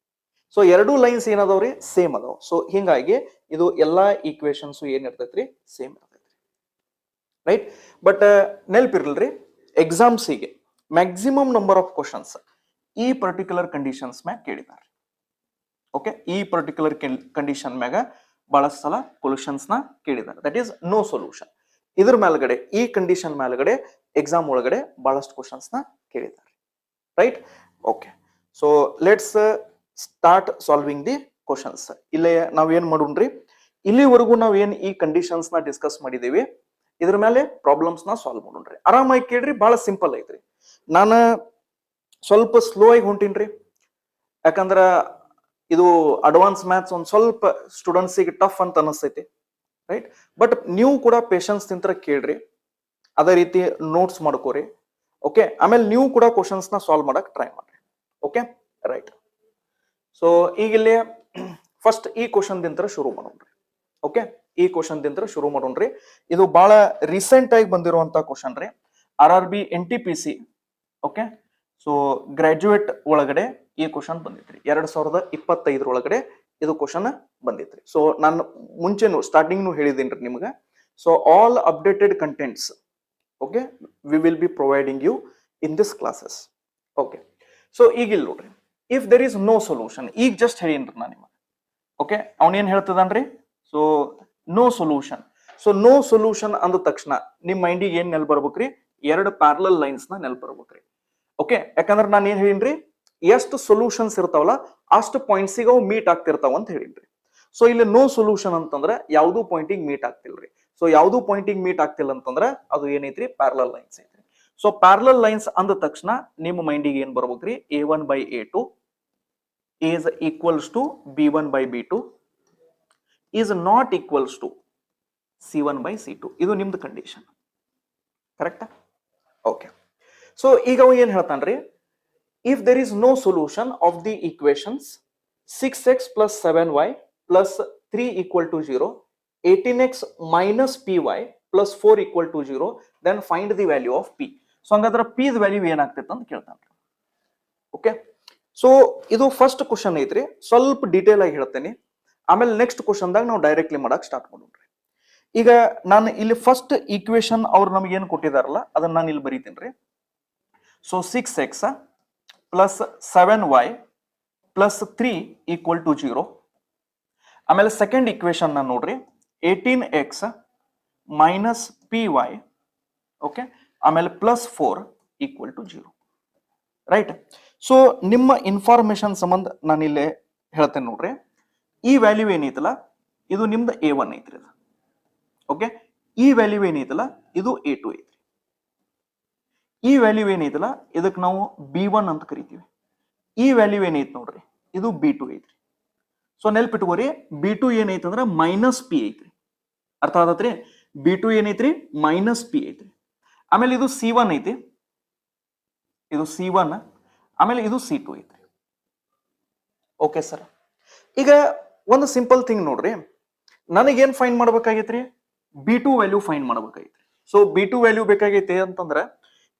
ಸೊ ಎರಡೂ ಲೈನ್ಸ್ ಏನದಾವ್ರಿ? ಸೇಮ್ ಅದಾವ. ಸೊ ಹಿಂಗಾಗಿ ಇದು ಎಲ್ಲಾ ಈಕ್ವೇಶನ್ಸ್ ಏನ್ ಇರ್ತೈತ್ರಿ? ಸೇಮ್ ಇರ್ತೈತ್ರಿ, ರೈಟ್? ಬಟ್ ನೆಲ್ಪಿರ್ಲ್ರಿ, ಎಕ್ಸಾಮ್ಸಿಗೆ ಮ್ಯಾಕ್ಸಿಮಮ್ ನಂಬರ್ ಆಫ್ ಕ್ವಶನ್ಸ್ ಈ ಪರ್ಟಿಕ್ಯುಲರ್ ಕಂಡೀಷನ್ಸ್ ಮ್ಯಾಗ ಕೇಳಿದಾರೆ. ಓಕೆ, ಈ ಪರ್ಟಿಕ್ಯುಲರ್ ಕಂಡೀಷನ್ ಮ್ಯಾಗ ಬಹಳಷ್ಟು ಸಲ ಸೊಲ್ಯೂಷನ್ಸ್ ನ ಕೇಳಿದ್ದಾರೆ, ದಟ್ ಈಸ್ ನೋ ಸೊಲ್ಯೂಷನ್. ಇದ್ರ ಮೇಲ್ಗಡೆ, ಈ ಕಂಡೀಷನ್ ಮೇಲ್ಗಡೆ ಎಕ್ಸಾಮ್ ಒಳಗಡೆ ಬಹಳಷ್ಟು ಕ್ವಶನ್ಸ್ ನ ಕೇಳಿದ್ದಾರೆ, right? Okay, so let's start solving the questions. ಇಲ್ಲೇ ನಾವ್ ಏನ್ ಮಾಡೋಣ್ರಿ, ಇಲ್ಲಿವರೆಗೂ ನಾವ್ ಏನ್ ಈ ಕಂಡೀಷನ್ಸ್ ನ ಡಿಸ್ಕಸ್ ಮಾಡಿದೀವಿ, ಇದ್ರ ಮೇಲೆ ಪ್ರಾಬ್ಲಮ್ಸ್ ನ ಸಾಲ್ವ್ ಮಾಡೋಣ್ರಿ. ಆರಾಮಾಗಿ ಕೇಳ್ರಿ, ಬಹಳ ಸಿಂಪಲ್ ಐತ್ರಿ. ನಾನು ಸ್ವಲ್ಪ ಸ್ಲೋ ಆಗಿ ಹೊಂಟೀನ್ರಿ, ಯಾಕಂದ್ರ ಇದು ಅಡ್ವಾನ್ಸ್ ಮ್ಯಾಥ್ಸ್ ಒಂದ್ ಸ್ವಲ್ಪ ಸ್ಟೂಡೆಂಟ್ಸಿಗೆ ಟಫ್ ಅಂತ ಅನಿಸ್ತೈತಿ, ರೈಟ್? ಬಟ್ ನೀವು ಕೂಡ ಪೇಶನ್ಸ್ ತಿಂತರ ಕೇಳ್ರಿ, ಅದೇ ರೀತಿ ನೋಟ್ಸ್ ಮಾಡ್ಕೋರಿ. ಓಕೆ, ಆಮೇಲೆ ನೀವು ಕೂಡ ಕ್ವಶನ್ಸ್ ನ ಸಾಲ್ವ್ ಮಾಡಕ್ ಟ್ರೈ ಮಾಡ್ರಿ. Okay, right? ಸೊ ಈಗ ಇಲ್ಲಿ ಫಸ್ಟ್ ಈ ಕ್ವಶನ್ ದಿಂತ್ರ ಶುರು ಮಾಡೋಣ್ರಿ. ಓಕೆ, ಈ ಕ್ವಶನ್ ದಿಂತ್ರ ಶುರು ಮಾಡೋಣ್ರಿ. ಇದು ಬಹಳ ರೀಸೆಂಟ್ ಆಗಿ ಬಂದಿರುವಂತ ಕ್ವಶನ್ ರೀ, RRB NTPC. Okay, so graduate ಒಳಗಡೆ ಈ ಕ್ವಶನ್ ಬಂದಿತ್ರಿ, 2025 ಒಳಗಡೆ ಇದು ಕ್ವಶನ್ ಬಂದಿತ್ರಿ. ಸೊ ನಾನು ಮುಂಚೆನು ಸ್ಟಾರ್ಟಿಂಗ್ ಹೇಳಿದೀನಿ ನಿಮ್ಗೆ. So all updated contents, okay, we will be providing you in this classes. Okay, so ಈಗ ಇಲ್ಲಿ ನೋಡ್ರಿ, if there is no solution, ಈಗ ಜಸ್ಟ್ ಹೇಳಿನ್ರಿ ನಾನು ನಿಮಗೆ. ಓಕೆ, ಅವನೇನ್ ಹೇಳ್ತದನ್ರಿ? So no solution. So no solution ಅಂದ ತಕ್ಷಣ ನಿಮ್ ಮೈಂಡಿಗೆ ಏನ್ ನೆಲ್ ಬರ್ಬೇಕ್ರಿ? ಎರಡು ಪ್ಯಾರಲಲ್ ಲೈನ್ಸ್ ನ ನೆಲ್ ಬರ್ಬೇಕ್ರಿ. ಓಕೆ, ಯಾಕಂದ್ರೆ ನಾನು ಏನ್ ಹೇಳಿನ್ರಿ, ಎಷ್ಟು ಸೊಲ್ಯೂಷನ್ಸ್ ಇರ್ತಾವಲ್ಲ ಅಷ್ಟು ಪಾಯಿಂಟ್ಸಿಗೆ ಅವು ಮೀಟ್ ಆಗ್ತಿರ್ತಾವ ಅಂತ ಹೇಳಿನ್ರಿ. ಸೊ ಇಲ್ಲಿ ನೋ ಸೊಲ್ಯೂಷನ್ ಅಂತಂದ್ರೆ ಯಾವ್ದು ಪಾಯಿಂಟಿಗೆ ಮೀಟ್ ಆಗ್ತಿಲ್ರಿ. ಸೊ ಯಾವ್ದು ಪಾಯಿಂಟಿಗೆ ಮೀಟ್ ಆಗ್ತಿಲ್ಲ ಅಂತಂದ್ರೆ ಅದು ಏನೈತ್ರಿ? ಪ್ಯಾರಲಲ್ ಲೈನ್ಸ್ ಐತ್ರಿ. ಸೊ ಪ್ಯಾರಲಲ್ ಲೈನ್ಸ್ ಅಂದ ತಕ್ಷಣ ನಿಮ್ಮ ಮೈಂಡಿಗೆ ಏನ್ ಬರ್ಬೇಕ್ರಿ? A1/A2 is equals to B1/B2 is not equals to C1/C2. ಇದು ನಿಮ್ದು ಕಂಡೀಷನ್, ಕರೆಕ್ಟಾ? ಓಕೆ, ಸೊ ಈಗ ಅವ ಏನ್ ಹೇಳ್ತಾನ್ರಿ? If there is no solution of the equations 6x plus 7y plus 3 equal to 0, 18x minus py plus 4 equal to 0, then find the value of p. So ಹಂಗಾದ್ರೆ p the value ಏನಾಗ್ತೈತೆ ಅಂತ ಕೇಳ್ತಾನ್ರಿ. Okay, so ಇದು first question ಐತ್ರಿ. ಸ್ವಲ್ಪ detail ಆಗಿ ಹೇಳ್ತೇನೆ, ಆಮೇಲೆ next ಕ್ವಶನ್ದಾಗ ನಾವು ಡೈರೆಕ್ಟ್ಲಿ ಮಾಡಕ್ ಸ್ಟಾರ್ಟ್ ಮಾಡೋಣ್ರಿ. ಈಗ ನಾನು ಇಲ್ಲಿ ಫಸ್ಟ್ ಈಕ್ವೇಶನ್ ಅವ್ರು ನಮಗೆ ಏನು ಕೊಟ್ಟಿದಾರಲ್ಲ ಅದನ್ನ ನಾನು ಇಲ್ಲಿ ಬರೀತೀನಿ ರೀ. So 6x plus 7y plus 3 equal to 0. ಆಮೇಲೆ ಸೆಕೆಂಡ್ ಈಕ್ವೇಶನ್ ನಾನು ನೋಡ್ರಿ, 18x minus P Y, okay, ಆಮೇಲೆ plus 4 equal to 0. Right. So ನಿಮ್ಮ ಇನ್ಫಾರ್ಮೇಶನ್ ಸಂಬಂಧ ನಾನು ಇಲ್ಲೇ ಹೇಳ್ತೇನೆ ನೋಡ್ರಿ. ಈ ವ್ಯಾಲ್ಯೂ ಏನೈತಲ್ಲ ಇದು ನಿಮ್ದು A1 ಐತ್ರಿ. ಓಕೆ, ಈ ವ್ಯಾಲ್ಯೂ ಏನೈತಲ್ಲ ಇದು A2 ಐತ್ರಿ. ಈ ವ್ಯಾಲ್ಯೂ ಏನೈತಲ್ಲ ಇದಕ್ಕೆ ನಾವು B1 ಅಂತ ಕರಿತೀವಿ. ಈ ವ್ಯಾಲ್ಯೂ ಏನೈತಿ ನೋಡ್ರಿ ಇದು B2 ಐತ್ರಿ. ಸೊ ನೆಲ್ಪಿಟ್ಕೋರಿ, B2 ಏನೈತಂದ್ರ ಮೈನಸ್ ಪಿ ಐತ್ರಿ. ಅರ್ಥ ಆಗತ್ರಿ? B2 ಏನೈತ್ರಿ? ಮೈನಸ್ ಪಿ ಐತ್ರಿ. ಆಮೇಲೆ ಇದು C1 ಐತಿ, ಇದು C1, ಆಮೇಲೆ ಇದು C2 ಐತ್ರಿ. ಓಕೆ ಸರ್, ಈಗ ಒಂದು ಸಿಂಪಲ್ ಥಿಂಗ್ ನೋಡ್ರಿ, ನನಗೇನ್ ಫೈಂಡ್ ಮಾಡ್ಬೇಕಾಗೈತ್ರಿ? B2 ವ್ಯಾಲ್ಯೂ ಫೈಂಡ್ ಮಾಡ್ಬೇಕಾಗೈತ್ರಿ. ಸೊ B2 ವ್ಯಾಲ್ಯೂ ಬೇಕಾಗೈತೆ ಅಂತಂದ್ರ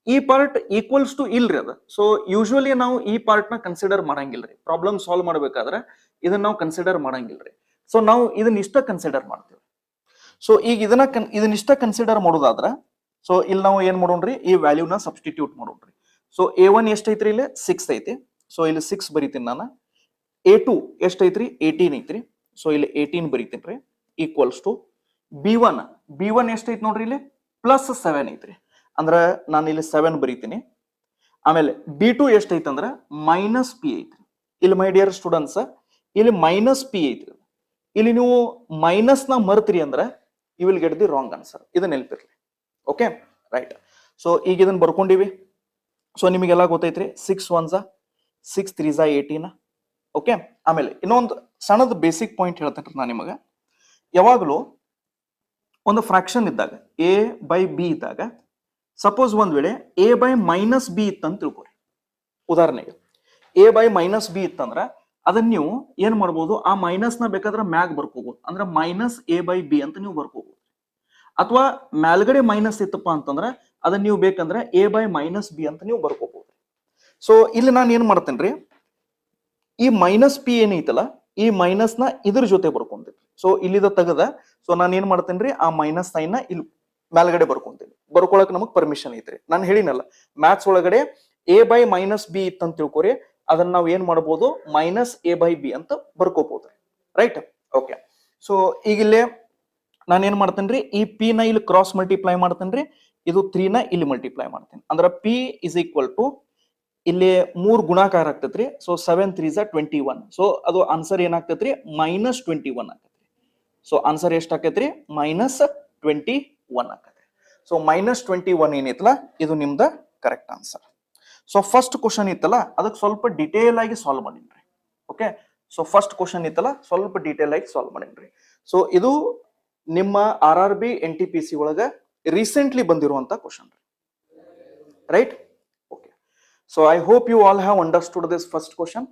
ಈ ಪಾರ್ಟ್ ಈಕ್ವಲ್ಸ್ ಟು ಇಲ್ರಿ ಅದ. ಸೊ ಯೂಶುವಲಿ ನಾವು ಈ ಪಾರ್ಟ್ ನ ಕನ್ಸಿಡರ್ ಮಾಡಂಗಿಲ್ರಿ. ಪ್ರಾಬ್ಲಮ್ ಸಾಲ್ವ್ ಮಾಡ್ಬೇಕಾದ್ರೆ ಇದನ್ನ ನಾವು ಕನ್ಸಿಡರ್ ಮಾಡಂಗಿಲ್ರಿ. ಸೊ ನಾವು ಇದನ್ನ ಇಷ್ಟ ಕನ್ಸಿಡರ್ ಮಾಡ್ತೀವಿ. ಸೊ ಈಗ ಇದನ್ನಿಷ್ಟ ಕನ್ಸಿಡರ್ ಮಾಡೋದಾದ್ರ ಸೊ ಇಲ್ಲಿ ನಾವು ಏನ್ ಮಾಡೋಣ್ರಿ? ಈ ವ್ಯಾಲ್ಯೂನ ಸಬ್ಸ್ಟಿಟ್ಯೂಟ್ ಮಾಡೋಣ್ರಿ. ಸೊ A1 ಎಷ್ಟೈತ್ರಿ? ಇಲ್ಲಿ 6 ಐತಿ. ಸೊ ಇಲ್ಲಿ 6 ಬರೀತೀನಿ ನಾನು. A2 ಎಷ್ಟೈತ್ರಿ? 18 ಐತ್ರಿ. ಸೊ ಇಲ್ಲಿ 18 ಬರೀತೀನಿ ರೀ. ಈಕ್ವಲ್ಸ್ ಟು B1 ಎಷ್ಟೈತಿ ನೋಡ್ರಿ? ಇಲ್ಲಿ ಪ್ಲಸ್ 7 ಐತ್ರಿ. ಅಂದ್ರ ನಾನು ಇಲ್ಲಿ 7 ಬರೀತೀನಿ. ಆಮೇಲೆ B2 ಎಷ್ಟೈತಿ ಅಂದ್ರ ಮೈನಸ್ ಪಿ ಐತ್ರಿ. ಇಲ್ಲಿ ಮೈ ಡಿಯರ್ ಸ್ಟೂಡೆಂಟ್ಸ್, ಇಲ್ಲಿ ಮೈನಸ್ ಪಿ ಐತ್ರಿ. ಇಲ್ಲಿ ನೀವು ಮೈನಸ್ ನ ಮರ್ತ್ರಿ ಅಂದ್ರ you will get the wrong answer. ಇದನ್ನ ನೆನಪಿರ್ಲಿ. Okay, right. ಸೊ ಈಗ ಇದನ್ನ ಬರ್ಕೊಂಡಿವಿ. ಸೊ ನಿಮಗೆಲ್ಲ ಗೊತ್ತೈತ್ರಿ, 6 1 6 3 18. ಓಕೆ, ಆಮೇಲೆ ಇನ್ನೊಂದು ಸಣ್ಣದ ಬೇಸಿಕ್ ಪಾಯಿಂಟ್ ಹೇಳ್ತೇನೆ ನಾನು ನಿಮಗೆ. ಯಾವಾಗಲೂ ಒಂದು ಫ್ರಾಕ್ಷನ್ ಇದ್ದಾಗ A/B ಇದ್ದಾಗ ಸಪೋಸ್ ಒಂದ್ ವೇಳೆ A/-B ಇತ್ತಂತ ತಿಳ್ಕೊರಿ. ಉದಾಹರಣೆಗೆ A/-B ಇತ್ತಂದ್ರ ಅದನ್ನ ನೀವು ಏನ್ ಮಾಡ್ಬೋದು? ಆ ಮೈನಸ್ ನ ಬೇಕಾದ್ರೆ ಮ್ಯಾಗ್ ಬರ್ಕೋಬಹುದು. ಅಂದ್ರೆ ಮೈನಸ್ A/B ಅಂತ ನೀವು ಬರ್ಕೋಬಹುದು. ಅಥವಾ ಮೇಲ್ಗಡೆ ಮೈನಸ್ ಇತ್ತಪ್ಪ ಅಂತಂದ್ರ ಅದನ್ನ ನೀವು ಬೇಕಂದ್ರೆ A/-B ಅಂತ ನೀವು ಬರ್ಕೋಬಹುದು. ಸೊ ಇಲ್ಲಿ ನಾನು ಏನ್ ಮಾಡ್ತೇನ್ರಿ, ಈ ಮೈನಸ್ ಪಿ ಏನೈತಲ್ಲ ಈ ಮೈನಸ್ ನ ಇದ್ರ ಜೊತೆ ಬರ್ಕೊಂತೀನಿ. ಸೊ ಇಲ್ಲಿದ ತೆಗದ ಸೊ ನಾನು ಏನ್ ಮಾಡ್ತೇನ್ರಿ, ಆ ಮೈನಸ್ ಸೈನ್ ನ ಇಲ್ಲಿ ಮೇಲ್ಗಡೆ ಬರ್ಕೊಂತೀನಿ. ಬರ್ಕೊಳಕ್ ನಮಗ್ ಪರ್ಮಿಷನ್ ಐತ್ರಿ. ನಾನು ಹೇಳಿನಲ್ಲ, ಮ್ಯಾಥ್ಸ್ ಒಳಗಡೆ A/-B ಇತ್ತಂತ ತಿಳ್ಕೊರಿ, ಅದನ್ನ ನಾವು ಏನ್ ಮಾಡಬಹುದು? ಮೈನಸ್ A/B ಅಂತ ಬರ್ಕೋಬಹುದು. ರೈಟ್. ಓಕೆ, ಸೊ ಈಗ ಇಲ್ಲೇ ನಾನು ಏನ್ ಮಾಡ್ತೇನ್ರಿ, ಈ ಪಿ ನ ಇಲ್ಲಿ ಕ್ರಾಸ್ ಮಲ್ಟಿಪ್ಲೈ ಮಾಡ್ತೇನ್ರಿ, ಇದು 3 ನ ಇಲ್ಲಿ ಮಲ್ಟಿಪ್ಲೈ ಮಾಡ್ತೇನೆ. ಅಂದ್ರ P ಇಸ್ ಈಕ್ವಲ್ ಟು ಇಲ್ಲಿ 3 ಗುಣಾಕಾರ ಆಗ್ತೈತ್ರಿ. ಸೊ 7 3 21. ಸೊ ಅದು ಆನ್ಸರ್ ಏನಾಗ್ತೈತ್ರಿ? ಮೈನಸ್ 21 ಆಗ್ತೈತ್ರಿ. ಸೊ ಆನ್ಸರ್ ಎಷ್ಟ್ ಆಕೈತ್ರಿ? ಮೈನಸ್ 21 ಆಕೈತ್ರಿ. ಸೊ ಮೈನಸ್ 21 ಏನೈತಲ್ಲ ಇದು ನಿಮ್ದ correct answer. So first question ಇತ್ತಲ್ಲ ಅದಕ್ಕೆ ಸ್ವಲ್ಪ ಡಿಟೇಲ್ ಆಗಿ ಸಾಲ್ವ್ ಮಾಡಿನ್ರಿ. ಓಕೆ, ಸೊ ಫಸ್ಟ್ ಕ್ವಶನ್ ಇತ್ತಲ್ಲ ಸ್ವಲ್ಪ ಡಿಟೇಲ್ ಆಗಿ ಸಾಲ್ವ್ ಮಾಡಿನ್ರಿ. ಸೊ ಇದು ನಿಮ್ಮ RRB NTPC ಒಳಗ ರೀಸೆಂಟ್ಲಿ ಬಂದಿರುವಂತ ಕ್ವಶನ್ ರೀ. Right. Okay, so I hope you all have understood this first question.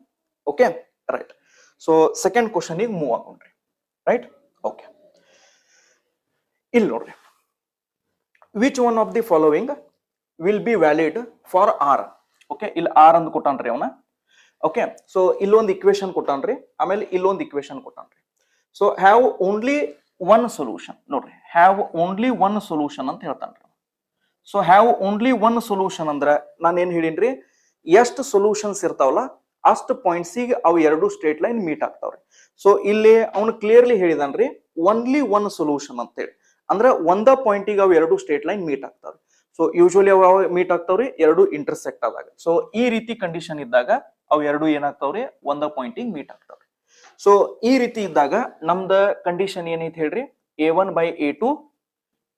Okay, right. So second question ಈಗ ಮೂವ್ ಆಗೋಣ್ರಿ. ರೈಟ್. ಓಕೆ, ಇಲ್ಲಿ ನೋಡ್ರಿ, which one of the following will be valid for R. Okay, ಇಲ್ಲಿ R ಅಂತ ಕೊಟ್ಟಾನ್ರಿ ಅವನ. Okay, so ಇಲ್ಲೊಂದು equation ಕೊಟ್ಟಾನ್ರಿ, ಆಮೇಲೆ ಇಲ್ಲೊಂದು ಇಕ್ವೇಶನ್ ಕೊಟ್ಟಾನ್ರಿ. So have only one solution. ನೋಡ್ರಿ, ಹ್ಯಾವ್ ಓನ್ಲಿ ಒನ್ ಸೊಲ್ಯೂಷನ್ ಅಂತ ಹೇಳ್ತಾನ್ರಿ. So have only one solution ಅಂದ್ರ ನಾನು ಏನ್ ಹೇಳಿನ್ರಿ, ಎಷ್ಟು ಸೊಲ್ಯೂಷನ್ಸ್ ಇರ್ತಾವಲ್ಲ ಅಷ್ಟು ಪಾಯಿಂಟ್ಸಿಗೆ ಅವು ಎರಡು ಸ್ಟ್ರೇಟ್ ಲೈನ್ ಮೀಟ್ ಆಗ್ತಾವ್ರಿ. ಸೊ ಇಲ್ಲಿ ಅವನು ಕ್ಲಿಯರ್ಲಿ ಹೇಳಿದಾನ್ರಿ ಒನ್ಲಿ ಒನ್ ಸೊಲ್ಯೂಷನ್ ಅಂತೇಳಿ, ಅಂದ್ರೆ ಒಂದ ಪಾಯಿಂಟಿಗೆ ಅವು ಎರಡು ಸ್ಟ್ರೇಟ್ ಲೈನ್ ಮೀಟ್ ಆಗ್ತಾವ್ರಿ. ಸೊ ಯೂಶುವಲಿ ಅವು ಮೀಟ್ ಆಗ್ತಾವ್ರಿ ಎರಡು ಇಂಟರ್ಸೆಕ್ಟ್ ಆದಾಗ. ಸೊ ಈ ರೀತಿ ಕಂಡೀಷನ್ ಇದ್ದಾಗ ಅವು ಎರಡು ಏನಾಗ್ತಾವ್ರಿ ಒಂದ ಪಾಯಿಂಟಿಗೆ ಮೀಟ್ ಆಗ್ತಾವ್ರಿ. ಸೊ ಈ ರೀತಿ ಇದ್ದಾಗ ನಮ್ದ ಕಂಡೀಷನ್ ಏನೈತಿ ಹೇಳ್ರಿ, a1/a2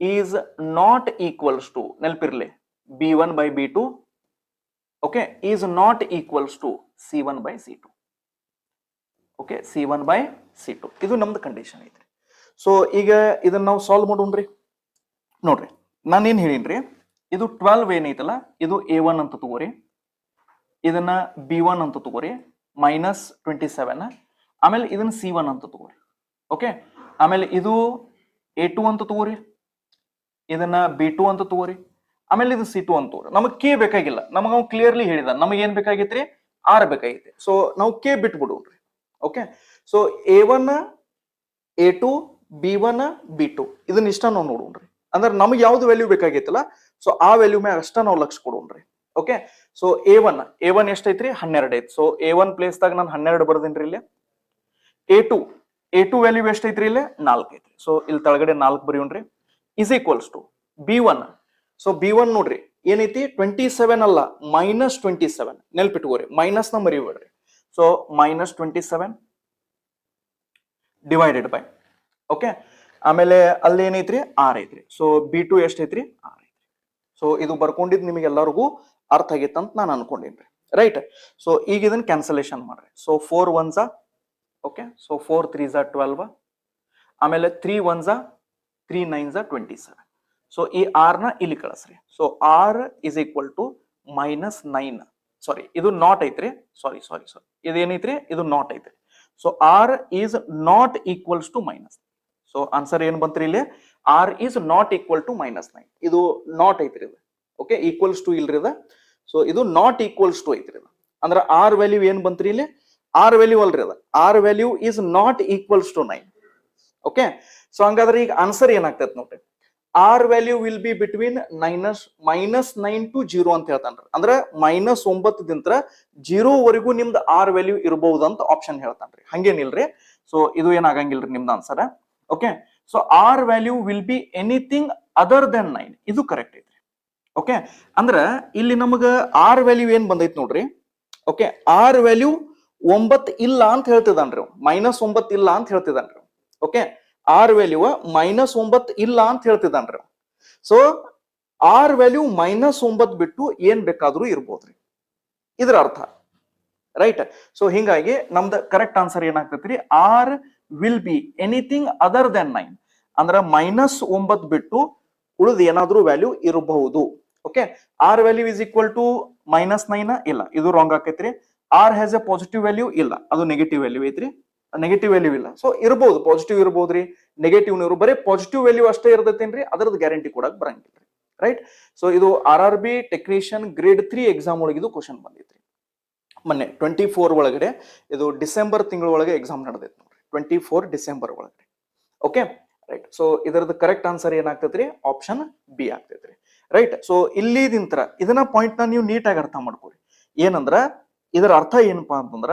is not equals to, ನೆನಪಿರ್ಲಿ b1/b2 okay is not equals to c1/c2. Okay c1/c2 ಇದು ನಮ್ದು ಕಂಡೀಷನ್ ಐತ್ರಿ. ಸೊ ಈಗ ಇದನ್ನ ನಾವು ಸಾಲ್ವ್ ಮಾಡೋಣ್ರಿ. ನೋಡ್ರಿ ನಾನೇನ್ ಹೇಳಿನ್ರಿ, ಇದು 12 ಏನೈತಲ್ಲ ಇದು a1 ಅಂತ ತಗೋರಿ, ಇದನ್ನ b1 ಅಂತ ತಗೋರಿ -27, ಆಮೇಲೆ ಇದನ್ನ c1 ಅಂತ ತಗೋರಿ. ಓಕೆ ಆಮೇಲೆ ಇದು a2 ಅಂತ ತಗೋರಿ, ಇದನ್ನ b2 ಅಂತ ತಗೋರಿ, ಆಮೇಲೆ ಇದು c2 ಅಂತ ತಗೋರಿ. ನಮಗ್ ಕೆ ಬೇಕಾಗಿಲ್ಲ, ನಮಗ ಅವ್ನು ಕ್ಲಿಯರ್ಲಿ ಹೇಳಿದ ನಮಗ್ ಏನ್ ಬೇಕಾಗೈತ್ರಿ r ಬೇಕಾಗೈತಿ. ಸೊ ನಾವು K ಬಿಟ್ಬಿಡೋಣ್ರಿ. Okay so a1 a2 b1 b2 ಇದನ್ನ ಇಷ್ಟ ನಾವು ನೋಡೋಣ್ರಿ. ಅಂದ್ರೆ ನಮ್ಗೆ ಯಾವ್ದು ವ್ಯಾಲ್ಯೂ ಬೇಕಾಗೈತಲ್ಲ ಸೊ ಆ ವ್ಯಾಲ್ಯೂ ಮ್ಯಾಗ ಅಷ್ಟ ನಾವು ಲಕ್ಷ ಕೊಡೋಣ್ರಿ. ಓಕೆ ಸೊ a1 ಎಷ್ಟೈತ್ರಿ 12 ಐತಿ. ಸೊ a1 ಪ್ಲೇಸ್ ದಾಗ ನಾನು 12 ಬರ್ದೇನ್ರಿ ಇಲ್ಲಿ. a2 ವ್ಯಾಲ್ಯೂ ಎಷ್ಟೈತ್ರಿ ಇಲ್ಲಿ 4 ಐತ್ರಿ. ಸೊ ಇಲ್ಲಿ ತಳಗಡೆ 4 ಬರೆಯೋಣ್ರಿ is equals to b1. So b1 ನೋಡ್ರಿ ಏನೈತಿ 27 ಅಲ್ಲ -27, ನೆನ್ಪಿಟ್ಕೋರಿ ಮೈನಸ್ ನ ಮರಿಬೇಡ್ರಿ. ಸೊ -27 ಡಿವೈಡೆಡ್ ಬೈ ಓಕೆ ಆಮೇಲೆ ಅಲ್ಲಿ ಏನೈತ್ರಿ 6 ಐತ್ರಿ. ಸೊ b2 ಎಷ್ಟೈತ್ರಿ 6 ಐತ್ರಿ. ಸೊ ಇದು ಬರ್ಕೊಂಡಿದ್ ನಿಮಗೆ ಎಲ್ಲರಿಗೂ ಅರ್ಥ ಆಗೈತೆ ಅಂತ ನಾನು ಅನ್ಕೊಂಡಿನ್ರಿ, ರೈಟ್. ಸೊ ಈಗ ಇದನ್ನ ಕ್ಯಾನ್ಸಲೇಷನ್ ಮಾಡ್ರಿ. So 4 1s okay so 4 3s 12, ಆಮೇಲೆ 3 1s 3 9s 27. ಸೊ ಈ r ನ ಇಲ್ಲಿ ಕಳಿಸ್ರಿ. So r is equal to -9, sorry ಇದು ನಾಟ್ ಐತ್ರಿ, ಸಾರಿ ಇದೇನೈತ್ರಿ ಇದು ನಾಟ್ ಐತ್ರಿ. So r is not equals to minus. So answer ಏನ್ ಬಂತ್ರಿ ಇಲ್ಲಿ r is not equal to -9. ಇದು ನಾಟ್ ಐತ್ರಿ ಇದು. ಓಕೆ ಈಕ್ವಲ್ಸ್ ಟು ಇಲ್ರಿ ಇದು. ಸೊ ಇದು ನಾಟ್ ಈಕ್ವಲ್ಸ್ ಟು ಐತ್ರಿ ಇದು. ಅಂದ್ರೆ r ವ್ಯಾಲ್ಯೂ ಏನ್ ಬಂತ್ರಿ ಇಲ್ಲಿ r ವ್ಯಾಲ್ಯೂ ಅಲ್ರಿ ಅದು, r value is not equals to 9. Okay so ಹಂಗಾದ್ರೆ ಈಗ ಆನ್ಸರ್ ಏನಾಗ್ತೈತೆ ನೋಡ್ರಿ, r value will be between -9 to 0 ಅಂತ ಹೇಳ್ತಾನ್ರಿ. ಅಂದ್ರೆ -9 ದಿಂತ್ರ 0 ವರೆಗೂ ನಿಮ್ದು r ವ್ಯಾಲ್ಯೂ ಇರಬಹುದು ಅಂತ ಆಪ್ಷನ್ ಹೇಳ್ತಾನ್ರಿ. ಹಂಗೇನಿಲ್ರಿ. ಸೊ ಇದು ಏನಾಗಂಗಿಲ್ರಿ ನಿಮ್ದು answer. Okay so r value will be anything other than 9. ಇದು ಕರೆಕ್ಟ್ ಐತ್ರಿ. ಓಕೆ ಅಂದ್ರ ಇಲ್ಲಿ ನಮಗ r ವ್ಯಾಲ್ಯೂ ಏನ್ ಬಂದೈತಿ ನೋಡ್ರಿ. ಓಕೆ r ವ್ಯಾಲ್ಯೂ 9 ಇಲ್ಲ ಅಂತ ಹೇಳ್ತಿದಾನ್ರಿ, -9 ಇಲ್ಲ ಅಂತ ಹೇಳ್ತಿದಾನ್ರಿ. ಓಕೆ r ವ್ಯಾಲ್ಯೂ -9 ಇಲ್ಲ ಅಂತ ಹೇಳ್ತಿದ್ದಾನ್ರಿ. ಸೊ r ವ್ಯಾಲ್ಯೂ -9 ಬಿಟ್ಟು ಏನ್ ಬೇಕಾದ್ರೂ ಇರ್ಬೋದ್ರಿ, ಇದ್ರ ಅರ್ಥ, ರೈಟ್. ಸೊ ಹಿಂಗಾಗಿ ನಮ್ದು ಕರೆಕ್ಟ್ ಆನ್ಸರ್ ಏನಾಗ್ತೈತ್ರಿ, r will be anything other than 9. ಅಂದ್ರ -9 ಬಿಟ್ಟು ಉಳಿದ ಏನಾದ್ರೂ ವ್ಯಾಲ್ಯೂ ಇರಬಹುದು. Okay r value is equal to -9 ಇಲ್ಲ, ಇದು ರಾಂಗ್ ಆಕೈತ್ರಿ. r has a positive value ಇಲ್ಲ, ಅದು ನೆಗೆಟಿವ್ ವ್ಯಾಲ್ಯೂ ಐತ್ರಿ. ನೆಗೆಟಿವ್ ವ್ಯಾಲ್ಯೂ ಇಲ್ಲ. ಸೊ ಇರಬಹುದು, ಪಾಸಿಟಿವ್ ಇರಬಹುದ್ರಿ, ನೆಗೆಟಿವ್ ಬರೀ ಪಾಸಿಟಿವ್ ವ್ಯಾಲ್ಯೂ ಅಷ್ಟೇ ಇರ್ತೈತೇನ್ರಿ, ಅದ್ರದ್ದು ಗ್ಯಾರಂಟಿ ಕೊಡಕ್ ಬರಂಗಿಲ್ರಿ, ರೈಟ್. ಸೊ ಇದು RRB ಟೆಕ್ನಿಷಿಯನ್ ಗ್ರೇಡ್ 3 ಎಕ್ಸಾಮ್ ಒಳಗೆ ಇದು ಕ್ವಶನ್ ಬಂದಿತ್ರಿ ಮೊನ್ನೆ 24 ಒಳಗಡೆ. ಇದು ಡಿಸೆಂಬರ್ ತಿಂಗಳ ಒಳಗೆ ಎಕ್ಸಾಮ್ ನಡೆದೈತಿ ನೋಡ್ರಿ, 24 ಡಿಸೆಂಬರ್ ಒಳಗಡೆ. Okay right. ಸೊ ಇದರದ್ದು ಕರೆಕ್ಟ್ ಆನ್ಸರ್ ಏನಾಗ್ತೈತ್ರಿ, ಆಪ್ಷನ್ ಬಿ ಆಗ್ತೈತ್ರಿ, ರೈಟ್. ಸೊ ಇಲ್ಲಿದಿಂತ್ರ ಇದನ್ನ ಪಾಯಿಂಟ್ ನ ನೀವು ನೀಟಾಗಿ ಅರ್ಥ ಮಾಡ್ಕೊರಿ. ಏನಂದ್ರ ಇದರ ಅರ್ಥ ಏನಪ್ಪಾ ಅಂತಂದ್ರ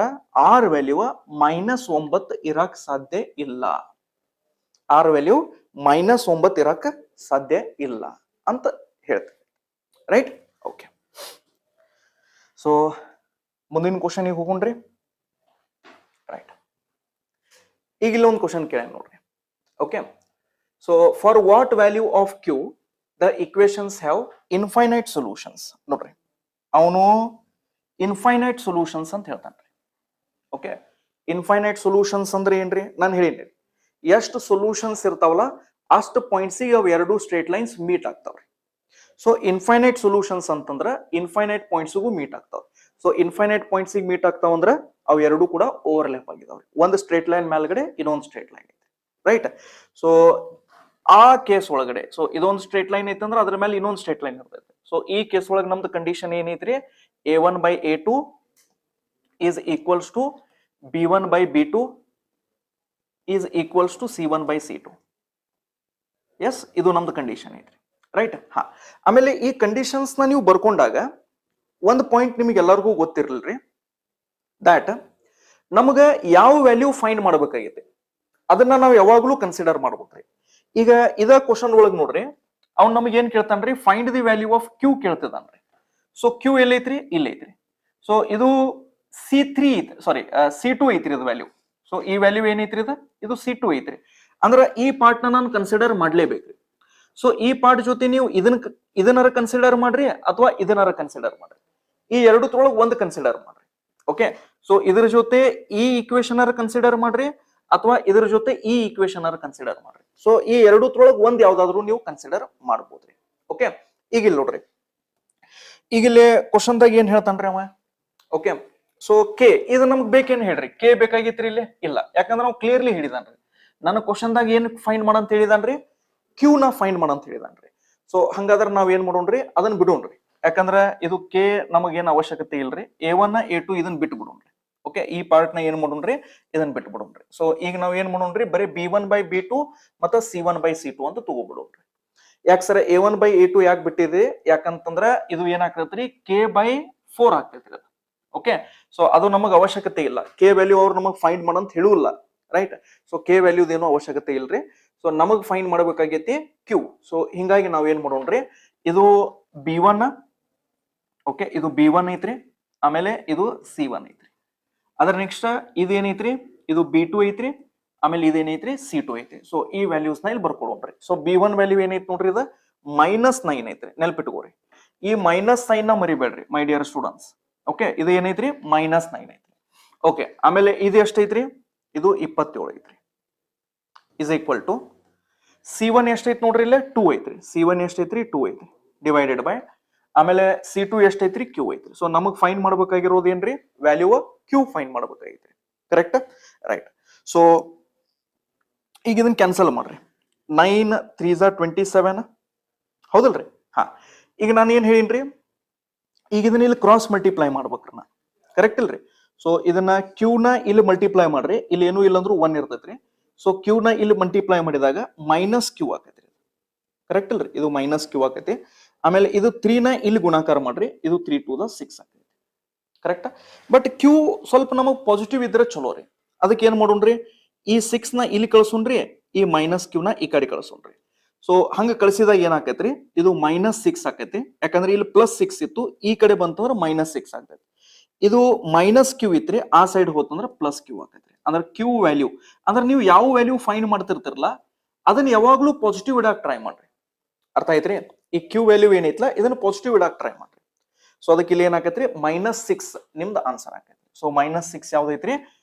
r ವ್ಯಾಲ್ಯೂ -9 ಇರಕ್ ಸಾಧ್ಯ ಇಲ್ಲ, r ವ್ಯಾಲ್ಯೂ -9 ಇರಕ್ ಸಾಧ್ಯ ಇಲ್ಲ ಅಂತ ಹೇಳ್ತೀವಿ, ರೈಟ್. ಓಕೆ ಸೊ ಮುಂದಿನ ಕ್ವಶನ್ ಈಗ ಹೋಗೋಣ್ರಿ, ರೈಟ್. ಈಗ ಇಲ್ಲ ಒಂದು ಕ್ವಶನ್ ಕೇಳ ನೋಡ್ರಿ. Okay so for what value of q the equations have infinite solutions. ನೋಡ್ರಿ ಅವನು ಇನ್ಫೈನೈಟ್ ಸೊಲ್ಯೂಷನ್ಸ್ ಅಂತ ಹೇಳ್ತಾನ್ರಿ. ಓಕೆ ಇನ್ಫೈನೈಟ್ ಸೊಲ್ಯೂಷನ್ಸ್ ಅಂದ್ರೆ ಏನ್ರಿ, ನಾನು ಹೇಳಿನಿ ಎಷ್ಟು ಸೊಲ್ಯೂಷನ್ಸ್ ಇರ್ತಾವಲ್ಲ ಅಷ್ಟು ಪಾಯಿಂಟ್ಸಿಗೆ ಅವು ಎರಡು ಸ್ಟ್ರೇಟ್ ಲೈನ್ಸ್ ಮೀಟ್ ಆಗ್ತಾವ್ರಿ. ಸೊ ಇನ್ಫೈನೈಟ್ ಸೊಲ್ಯೂಷನ್ಸ್ ಅಂತಂದ್ರ ಇನ್ಫೈನೈಟ್ ಪಾಯಿಂಟ್ಸ್ಗೂ ಮೀಟ್ ಆಗ್ತಾವ. ಸೊ ಇನ್ಫೈನೈಟ್ ಪಾಯಿಂಟ್ಸಿಗೆ ಮೀಟ್ ಆಗ್ತಾವ ಅಂದ್ರ ಅವು ಎರಡು ಕೂಡ ಓವರ್ಲ್ಯಾಪ್ ಆಗಿದಾವ್ರಿ. ಒಂದು ಸ್ಟ್ರೇಟ್ ಲೈನ್ ಮೇಲ್ಗಡೆ ಇನ್ನೊಂದು ಸ್ಟ್ರೇಟ್ ಲೈನ್ ಐತಿ, ರೈಟ್. ಸೊ ಆ ಕೇಸ್ ಒಳಗಡೆ ಸೊ ಇದೊಂದು ಸ್ಟ್ರೇಟ್ ಲೈನ್ ಐತಂದ್ರ ಅದ್ರ ಮೇಲೆ ಇನ್ನೊಂದು ಸ್ಟ್ರೇಟ್ ಲೈನ್ ಇರ್ತೈತಿ. ಸೊ ಈ ಕೇಸ್ ಒಳಗೆ ನಮ್ದು ಕಂಡೀಷನ್ ಏನೈತ್ರಿ, a1/a2 is equals to b1/b2 is equals to c1/c2. Yes ಇದು ನಮ್ದು ಕಂಡೀಷನ್ ಐತ್ರಿ, ರೈಟ್. ಹಾ ಆಮೇಲೆ ಈ ಕಂಡೀಷನ್ಸ್ ನ ನೀವು ಬರ್ಕೊಂಡಾಗ ಒಂದು ಪಾಯಿಂಟ್ ನಿಮಗೆ ಎಲ್ಲರಿಗೂ ಗೊತ್ತಿರ್ಲಿಲ್ರಿ, ದ್ಯಾಟ್ ನಮಗ ಯಾವ ವ್ಯಾಲ್ಯೂ ಫೈಂಡ್ ಮಾಡ್ಬೇಕಾಗೈತಿ ಅದನ್ನ ನಾವು ಯಾವಾಗ್ಲೂ ಕನ್ಸಿಡರ್ ಮಾಡ್ಬೇಕ್ರಿ. ಈಗ ಇದ ಕ್ವಶನ್ ಒಳಗ್ ನೋಡ್ರಿ ಅವ್ನ್ ನಮಗ್ ಏನ್ ಕೇಳ್ತಾನ್ರಿ, find the value of Q ಕೇಳ್ತಿದಾನ್ರಿ. ಸೊ ಕ್ಯೂ ಎಲ್ಲೈತ್ರಿ, ಇಲ್ಲ ಐತ್ರಿ. ಸೊ ಇದು C3 ಐತಿ, ಸಾರಿ C2 ಐತ್ರಿ ಇದು ವ್ಯಾಲ್ಯೂ. ಸೊ ಈ ವ್ಯಾಲ್ಯೂ ಏನೈತ್ರಿ, ಇದು C2 ಐತ್ರಿ. ಅಂದ್ರ ಈ ಪಾರ್ಟ್ ನ ನಾನು ಕನ್ಸಿಡರ್ ಮಾಡ್ಲೇಬೇಕ್ರಿ. ಸೊ ಈ ಪಾರ್ಟ್ ಜೊತೆ ನೀವು ಇದನ್ನಾರ ಕನ್ಸಿಡರ್ ಮಾಡ್ರಿ ಅಥವಾ ಇದನ್ನಾರ ಕನ್ಸಿಡರ್ ಮಾಡ್ರಿ, ಈ ಎರಡು ತೊಳಗ್ ಒಂದು ಕನ್ಸಿಡರ್ ಮಾಡ್ರಿ. ಓಕೆ, ಸೊ ಇದ್ರ ಜೊತೆ ಈ ಈಕ್ವೇಶನ್ ಕನ್ಸಿಡರ್ ಮಾಡ್ರಿ ಅಥವಾ ಇದ್ರ ಜೊತೆ ಈ ಈಕ್ವೇಶನ್ ಕನ್ಸಿಡರ್ ಮಾಡ್ರಿ. ಸೊ ಈ ಎರಡು ತೊಳಗ್ ಒಂದ್ ಯಾವ್ದಾದ್ರು ನೀವು ಕನ್ಸಿಡರ್ ಮಾಡ್ಬೋದ್ರಿ. ಓಕೆ, ಈಗ ಇಲ್ಲಿ ನೋಡ್ರಿ, ಈಗ ಇಲ್ಲಿ ಕ್ವಶನ್ದಾಗ ಏನ್ ಹೇಳ್ತಾನ್ರಿ ಅವ. ಓಕೆ, ಸೊ ಕೆ ಇದು ನಮ್ಗೆ ಬೇಕೇನ್ ಹೇಳ್ರಿ, ಕೆ ಬೇಕಾಗಿತ್ರಿ ಇಲ್ಲಿ ಇಲ್ಲ, ಯಾಕಂದ್ರೆ ನಾವು ಕ್ಲಿಯರ್ಲಿ ಹೇಳಿದಾನ್ರಿ ನಾನು ಕ್ವಶನ್ದಾಗ ಏನ್ ಫೈಂಡ್ ಮಾಡಂತ ಹೇಳಿದಾನ್ರಿ, ಕ್ಯೂ ನ ಫೈಂಡ್ ಮಾಡಂತ ಹೇಳಿದಾನ್ರಿ. ಸೊ ಹಂಗಾದ್ರೆ ನಾವ್ ಏನ್ ಮಾಡೋಣ್ರಿ, ಅದನ್ನ ಬಿಡೋಣ್ರಿ. ಯಾಕಂದ್ರ ಇದು ಕೆ ನಮಗೇನ್ ಅವಶ್ಯಕತೆ ಇಲ್ರಿ, A1 A2 ಇದನ್ನ ಬಿಟ್ಟು ಬಿಡೋಣ್ರಿ. ಓಕೆ, ಈ ಪಾರ್ಟ್ ನ ಏನ್ ಮಾಡೋಣ್ರಿ, ಇದನ್ನ ಬಿಟ್ಟು ಬಿಡೋಣ್ರಿ. ಸೊ ಈಗ ನಾವ್ ಏನ್ ಮಾಡೋಣ್ರಿ, ಬರೀ B1/B2 ಮತ್ತ C1/C2 ಅಂತ ತಗೋಬಿಡೋಣ್ರಿ. ಯಾಕೆ ಸರ್ A1/A2 ಯಾಕೆ ಬಿಟ್ಟಿದ್ರಿ, ಯಾಕಂತಂದ್ರ ಇದು ಏನಾಗ್ತೈತ್ರಿ, K/4 ಆಗ್ತೈತ್ರಿ. ಓಕೆ, ಸೊ ಅದು ನಮಗ್ ಅವಶ್ಯಕತೆ ಇಲ್ಲ, ಕೆ ವ್ಯಾಲ್ಯೂ ಅವ್ರು ನಮಗ್ ಫೈಂಡ್ ಮಾಡಂತ ಹೇಳುಲ್ಲ, ರೈಟ್. ಸೊ ಕೆ ವ್ಯಾಲ್ಯೂದ್ ಏನೋ ಅವಶ್ಯಕತೆ ಇಲ್ರಿ. ಸೊ ನಮಗ್ ಫೈಂಡ್ ಮಾಡ್ಬೇಕಾಗೈತಿ ಕ್ಯೂ. ಸೊ ಹಿಂಗಾಗಿ ನಾವ್ ಏನ್ ಮಾಡೋಣ್ರಿ, ಇದು B1, ಓಕೆ ಇದು B1 ಐತ್ರಿ, ಆಮೇಲೆ ಇದು C1 ಐತ್ರಿ. ಅದ್ರ ನೆಕ್ಸ್ಟ್ ಇದೇನೈತ್ರಿ, ಇದು B2 ಐತ್ರಿ, ಆಮೇಲೆ ಇದೇನೈತ್ರಿ C2 ಐತ್ರಿ. ಸೊ ಈ ವ್ಯಾಲ್ಯೂಸ್ ನ ಇಲ್ಲಿ ಬರ್ಕೊಡೋಣ್ರಿ. ಸೊ B1 ವ್ಯಾಲ್ಯೂ ಏನೈತಿ ನೋಡ್ರಿ, ಇದು -9 ಐತ್ರಿ, ನೆನ್ಪಿಟ್ಕೋರಿ. ಈ ಮೈನಸ್ ಸೈನ್ ನ ಮರಿಬೇಡ್ರಿ ಮೈ ಡಿಯರ್ ಸ್ಟೂಡೆಂಟ್ಸ್. ಓಕೆ, ಇದು ಏನೈತ್ರಿ, -9 ಐತ್ರಿ. ಓಕೆ, ಆಮೇಲೆ ಇದು ಎಷ್ಟೈತ್ರಿ, ಇದು 27 ಐತ್ರಿ. ಇಸ್ ಈಕ್ವಲ್ ಟು C1 ಎಷ್ಟೈತಿ ನೋಡ್ರಿ, ಇಲ್ಲೇ 2 ಐತ್ರಿ. C1 ಎಷ್ಟೈತ್ರಿ, 2 ಐತ್ರಿ, ಡಿವೈಡೆಡ್ ಬೈ ಆಮೇಲೆ C2 ಎಷ್ಟೈತ್ರಿ, Q ಐತ್ರಿ. ಸೊ ನಮಗ್ ಫೈಂಡ್ ಮಾಡ್ಬೇಕಾಗಿರೋದು ಏನ್ರಿ, ವ್ಯಾಲ್ಯೂ Q ಫೈಂಡ್ ಮಾಡ್ಬೇಕಾಗೈತ್ರಿ. Correct, right. ಸೊ ಈಗ ಇದನ್ನ ಕ್ಯಾನ್ಸಲ್ ಮಾಡ್ರಿ. 9 3 27 ಹೌದಲ್ರಿ. ಹಾ, ಈಗ ನಾನು ಏನ್ ಹೇಳಿನ್ರಿ, ಈಗ ಇದನ್ನ ಇಲ್ಲಿ ಕ್ರಾಸ್ ಮಲ್ಟಿಪ್ಲೈ ಮಾಡ್ಬೇಕ್ರಿ ನಾ, ಕರೆಕ್ಟ್ ಇಲ್ರಿ. ಸೊ ಇದನ್ನ ಕ್ಯೂ ನ ಇಲ್ಲಿ ಮಲ್ಟಿಪ್ಲೈ ಮಾಡ್ರಿ, ಇಲ್ಲಿ ಏನು ಇಲ್ಲ ಅಂದ್ರೂ 1 ಇರ್ತೈತ್ರಿ. ಸೊ ಕ್ಯೂ ನ ಇಲ್ಲಿ ಮಲ್ಟಿಪ್ಲೈ ಮಾಡಿದಾಗ -Q ಆಕೈತ್ರಿ, ಕರೆಕ್ಟ್ ಇಲ್ರಿ. ಇದು -Q ಆಕೈತಿ. ಆಮೇಲೆ ಇದು 3 ನ ಇಲ್ಲಿ ಗುಣಾಕಾರ ಮಾಡ್ರಿ, ಇದು 3 2 6 ಆಕೈತಿ, ಕರೆಕ್ಟ್. ಬಟ್ ಕ್ಯೂ ಸ್ವಲ್ಪ ನಮಗ್ ಪಾಸಿಟಿವ್ ಇದ್ರೆ ಚಲೋ ರೀ. ಅದಕ್ಕೆ ಏನ್ ಮಾಡೋಣ್ರಿ, ಈ 6 ನ ಇಲ್ಲಿ ಕಳ್ಸೋಣ್ರಿ, ಈ -Q ನ ಈ ಕಡೆ ಕಳ್ಸೋಣ್ರಿ. ಸೊ ಹಂಗ ಕಳಿಸಿದಾಗ ಏನಾಕೈತ್ರಿ, ಇದು -6 ಆಕೈತಿ. ಯಾಕಂದ್ರೆ ಇಲ್ಲಿ +6 ಇತ್ತು, ಈ ಕಡೆ ಬಂತಂದ್ರ -6 ಆಗ್ತೈತಿ. ಇದು -Q ಇತ್ರಿ, ಆ ಸೈಡ್ ಹೋತಂದ್ರ +Q ಆಕೈತ್ರಿ. ಅಂದ್ರೆ Q ವ್ಯಾಲ್ಯೂ ಅಂದ್ರೆ ನೀವು ಯಾವ ವ್ಯಾಲ್ಯೂ ಫೈಂಡ್ ಮಾಡ್ತಿರ್ತಿರಲ್ಲ ಅದನ್ನ ಯಾವಾಗ್ಲೂ ಪಾಸಿಟಿವ್ ಇಡಾಕ್ ಟ್ರೈ ಮಾಡ್ರಿ. ಅರ್ಥ ಆಯ್ತ್ರಿ. ಈ Q ವ್ಯಾಲ್ಯೂ ಏನೈತ್ಲ ಇದನ್ನ ಪಾಸಿಟಿವ್ ಇಡಾಕ್ ಟ್ರೈ ಮಾಡ್ರಿ. ಸೊ ಅದಕ್ಕೆ ಇಲ್ಲಿ ಏನಾಕೈತ್ರಿ, -6 ನಿಮ್ದು ಆನ್ಸರ್ ಆಕೈತ್ರಿ. ಸೊ -6 ಯಾವ್ದೈತ್ರಿ,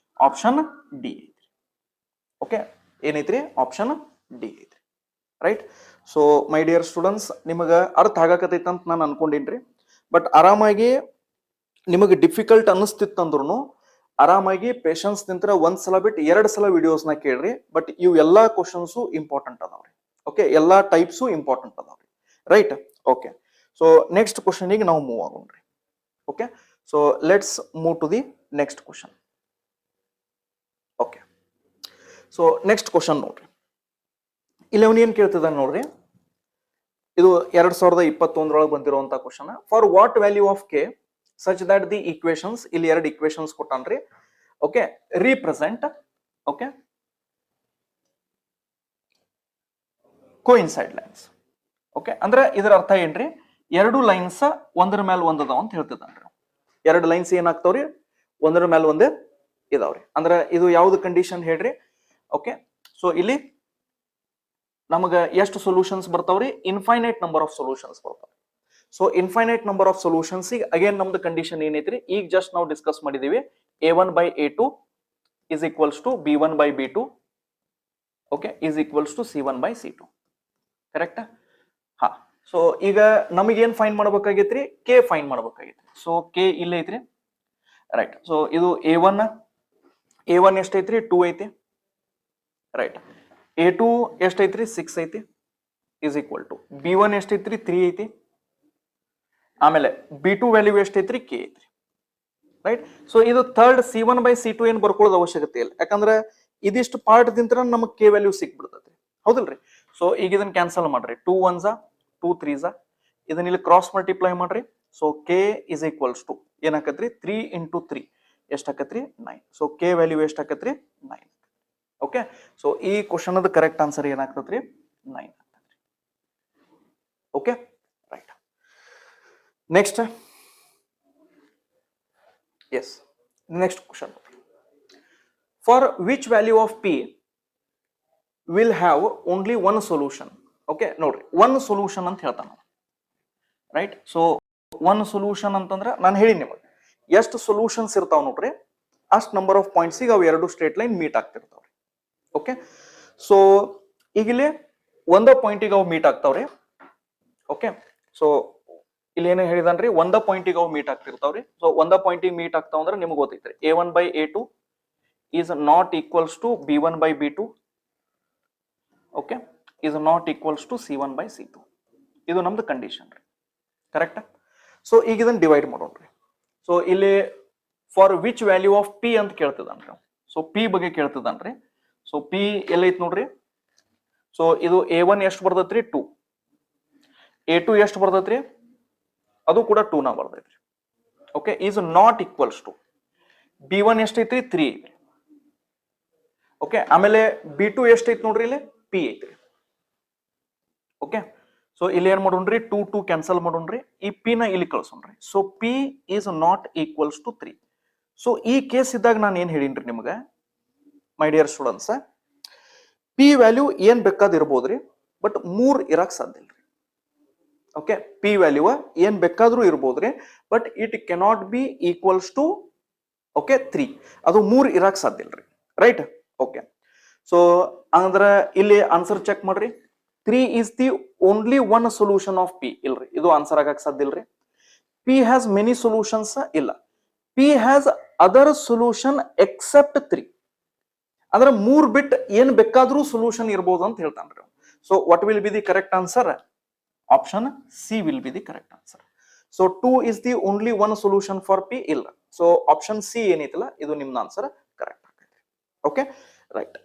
ಆಪ್ಷನ್ ಡಿ ಐತ್ರಿ. ಓಕೆ, ಏನೈತ್ರಿ, ಆಪ್ಷನ್ ಡಿ ಐತ್ರಿ, right. So my dear students, ನಿಮಗ ಅರ್ಥ ಆಗಾಕತೈತ ಅಂತ ನಾನು ಅನ್ಕೊಂಡಿನ್ರಿ. ಬಟ್ ಆರಾಮಾಗಿ ನಿಮಗೆ ಡಿಫಿಕಲ್ಟ್ ಅನ್ನಿಸ್ತಿತ್ತಂದ್ರೂ ಆರಾಮಾಗಿ ಪೇಶನ್ಸ್ ನಿಂತ್ರ ಒಂದ್ಸಲ ಬಿಟ್ಟು 2 ಸಲ ವಿಡಿಯೋಸ್ ನ ಕೇಳ್ರಿ. ಬಟ್ ಇವು ಎಲ್ಲಾ ಕ್ವಶನ್ಸು ಇಂಪಾರ್ಟೆಂಟ್ ಅದಾವ್ರಿ. ಓಕೆ, ಎಲ್ಲಾ ಟೈಪ್ಸು ಇಂಪಾರ್ಟೆಂಟ್ ಅದಾವ್ರಿ, right. Okay, so next question ಗೆ ನಾವು ಮೂವ್ ಆಗೋಣ್ರಿ. Okay, so let's move to the next question. Okay, so next question ನೋಡ್ರಿ, ಇಲ್ಲಿ ಅವನು ಏನ್ ಕೇಳ್ತಿದ್ದಾನೆ ನೋಡ್ರಿ. ಇದು 2021 ಬಂದಿರುವಂತ question. For what value of K such that the equations, ಇಲ್ಲಿ 2 ಈಕ್ವೇಶನ್ಸ್ ಕೊಟ್ಟಾನ್ರಿ. Okay, represent okay coincide lines. Okay, ಅಂದ್ರೆ ಇದರ ಅರ್ಥ ಏನ್ರಿ, 2 ಲೈನ್ಸ್ ಒಂದ್ರ ಮೇಲೆ ಒಂದ್ ಅದಾವ ಅಂತ ಹೇಳ್ತಿದ್ದಾನ್ರಿ. 2 ಲೈನ್ಸ್ ಏನಾಗ್ತಾವ್ರಿ, ಒಂದ್ರ ಮೇಲೆ ಒಂದೇ ಇದಾವ್ರಿ. ಅಂದ್ರೆ ಇದು ಯಾವ್ದು ಕಂಡೀಷನ್ ಹೇಳ್ರಿ. ಓಕೆ, ಸೊ ಇಲ್ಲಿ ನಮಗ ಎಷ್ಟು ಸೊಲ್ಯೂಷನ್ಸ್ ಬರ್ತಾವ್ರಿ, ಇನ್ಫೈನೈಟ್ ನಂಬರ್ ಆಫ್ ಸೊಲ್ಯೂಷನ್ಸ್ ಬರ್ತಾವ. So infinite number of solutions again ನಮ್ದು ಕಂಡೀಷನ್ ಏನೈತ್ರಿ, ಈಗ ಜಸ್ಟ್ ನಾವು ಡಿಸ್ಕಸ್ ಮಾಡಿದೀವಿ. A1/A2 is equals to B1/B2 okay is equals to C1/C2, correct. ಹಾ, ಸೊ ಈಗ ನಮಗೇನ್ ಫೈಂಡ್ ಮಾಡ್ಬೇಕಾಗೈತ್ರಿ, ಕೆ ಫೈಂಡ್ ಮಾಡ್ಬೇಕಾಗೈತ್ರಿ. ಸೊ ಕೆ ಇಲ್ಲ ಐತ್ರಿ, ರೈಟ್. ಸೊ ಇದು A1 ಎಷ್ಟೈತ್ರಿ, 2 ಐತಿ, ರೈಟ್. A2 ಎಷ್ಟೈತ್ರಿ, 6 ಐತಿ, is equal to B1 ಎಷ್ಟೈತ್ರಿ, 3 ಐತಿ. ಆಮೇಲೆ B2 ವ್ಯಾಲ್ಯೂ ಎಷ್ಟೈತ್ರಿ, ಕೆ ಐತ್ರಿ, ರೈಟ್. ಸೊ ಇದು ಥರ್ಡ್ C1/C2 ಏನ್ ಬರ್ಕೊಳ್ಳೋದು ಅವಶ್ಯಕತೆ ಇಲ್ಲ, ಯಾಕಂದ್ರೆ ಇದಿಷ್ಟು ಪಾರ್ಟ್ ದಿಂತ್ರ ನಮಗ್ ಕೆ ವ್ಯಾಲ್ಯೂ ಸಿಕ್ಬಿಡ್ತೈತಿ, ಹೌದಲ್ರಿ. ಸೊ ಈಗ ಇದನ್ನ ಕ್ಯಾನ್ಸಲ್ ಮಾಡ್ರಿ, 2 1s 2 3s, ಇದನ್ನ ಇಲ್ಲಿ ಕ್ರಾಸ್ ಮಲ್ಟಿಪ್ಲೈ ಮಾಡ್ರಿ. So K is equals to ಏನಾಕತ್ರಿ, 3 × 3 ಎಷ್ಟಾಕತ್ರಿ 9. ಸೊ ಕೆ ವ್ಯಾಲ್ಯೂ ಎಷ್ಟಾಕತ್ರಿ 9. ಓಕೆ, ಸೊ ಈ ಕ್ವಶನ್ ಅದ ಕರೆಕ್ಟ್ ಆನ್ಸರ್ ಏನಾಗ್ತದ್ರಿ 9. Okay, right. Next, yes, next question. For which value of P will have only one solution. Okay, ನೋಡ್ರಿ, one solution ಅಂತ ಹೇಳ್ತಾನ, right. So one solution ಅಂತಂದ್ರೆ ನಾನು ಹೇಳಿ ನಿಮಗೆ ಎಷ್ಟು ಸೊಲ್ಯೂಷನ್ಸ್ ಇರ್ತಾವ ನೋಡ್ರಿ, ಅಷ್ಟು ನಂಬರ್ ಆಫ್ ಪಾಯಿಂಟ್ಸಿಗೆ ಅವು ಎರಡು ಸ್ಟ್ರೇಟ್ ಲೈನ್ ಮೀಟ್ ಆಗ್ತಿರ್ತಾವ್ರಿ. ಓಕೆ, ಸೊ ಈಗಿಲ್ಲಿ ಒಂದ ಪಾಯಿಂಟಿಗೆ ಅವು ಮೀಟ್ ಆಗ್ತಾವ್ರಿ. ಓಕೆ, ಸೊ ಇಲ್ಲಿ ಏನೇ ಹೇಳಿದನ್ರಿ, ಒಂದ ಪಾಯಿಂಟಿಗೆ ಅವು ಮೀಟ್ ಆಗ್ತಿರ್ತಾವ್ರಿ. ಸೊ ಒಂದ ಪಾಯಿಂಟಿಗೆ ಮೀಟ್ ಆಗ್ತಾವ ಅಂದ್ರೆ ನಿಮ್ಗೆ ಗೊತ್ತೈತ್ರಿ, a1/a2 is not equals to b1/b2. Okay, is not equals to c1/c2. ಇದು ನಮ್ದು ಕಂಡೀಷನ್ ರೀ, ಕರೆಕ್ಟ್. ಸೊ ಈಗ ಇದನ್ನ ಡಿವೈಡ್ ಮಾಡೋಣ್ರಿ. ಸೊ ಇಲ್ಲಿ for which value of P ಅಂತ ಕೇಳ್ತದನ್ರಿ. ಸೊ ಪಿ ಬಗ್ಗೆ ಕೇಳ್ತದನ್ರಿ. ಸೊ ಪಿ ಎಲ್ಲೈತ್ ನೋಡ್ರಿ. ಸೊ ಇದು a1 ಎಷ್ಟು ಬರ್ತೈತ್ರಿ 2, a2 ಎಷ್ಟು ಬರ್ತೈತ್ರಿ, ಅದು ಕೂಡ 2 ನ ಬರ್ತೈತ್ರಿ. Okay, is not equals to b1 ಎಷ್ಟೈತ್ರಿ 3 ಐತ್ರಿ. ಓಕೆ, ಆಮೇಲೆ b2 ಎಷ್ಟೈತ್ ನೋಡ್ರಿ, ಇಲ್ಲಿ p ಐತ್ರಿ. ಓಕೆ, ಸೊ ಇಲ್ಲಿ ಏನ್ ಮಾಡೋಣ್ರಿ, 2 2 ಕ್ಯಾನ್ಸಲ್ ಮಾಡೋಣ್ರಿ, ಈ ಪಿ ನ ಇಲ್ಲಿ ಕಳ್ಸೋಣ್ರಿ. So P is not equals to 3. So ಈ ಕೇಸ್ ಇದ್ದಾಗ ನಾನು ಏನ್ ಹೇಳಿನ್ರಿ ನಿಮ್ಗೆ, my dear students, P value ಏನ್ ಬೇಕಾದ್ ಇರ್ಬೋದ್ರಿ, ಬಟ್ 3 ಇರಕ್ ಸಾಧ್ಯ ಇಲ್ರಿ. ಓಕೆ, ಪಿ ವ್ಯಾಲ್ಯೂ ಏನ್ ಬೇಕಾದ್ರೂ ಇರ್ಬೋದ್ರಿ, but it cannot be equals to 3. ಅದು 3 ಇರಕ್ ಸಾಧ್ಯ ಇಲ್ರಿ, ರೈಟ್. ಓಕೆ, ಸೊ ಅಂದ್ರೆ ಇಲ್ಲಿ ಆನ್ಸರ್ ಚೆಕ್ ಮಾಡ್ರಿ. 3 is the only one solution of P. ಇಲ್ರಿ, ಇದು ಆನ್ಸರ್ ಆಗಕ್ ಸಾಧ್ಯ ಇಲ್ರಿ. ಪಿ ಹ್ಯಾಸ್ ಮೆನಿ ಸೊಲ್ಯೂಷನ್ಸ್ ಇಲ್ಲ, P has other solution except 3. ಅಂದ್ರೆ 3 ಬಿಟ್ ಏನ್ ಬೇಕಾದ್ರೂ ಸೊಲ್ಯೂಷನ್ ಇರ್ಬೋದು ಅಂತ ಹೇಳ್ತಾನ್ರಿ. So what will be the correct answer? Option C will be the correct answer. So 2 is the only one solution for P ಇಲ್ಲ. So option C ಏನೈತಲ್ಲ, ಇದು ನಿಮ್ನ ಆನ್ಸರ್ ಕರೆಕ್ಟ್ ಆಗೈತೆ. Okay, right.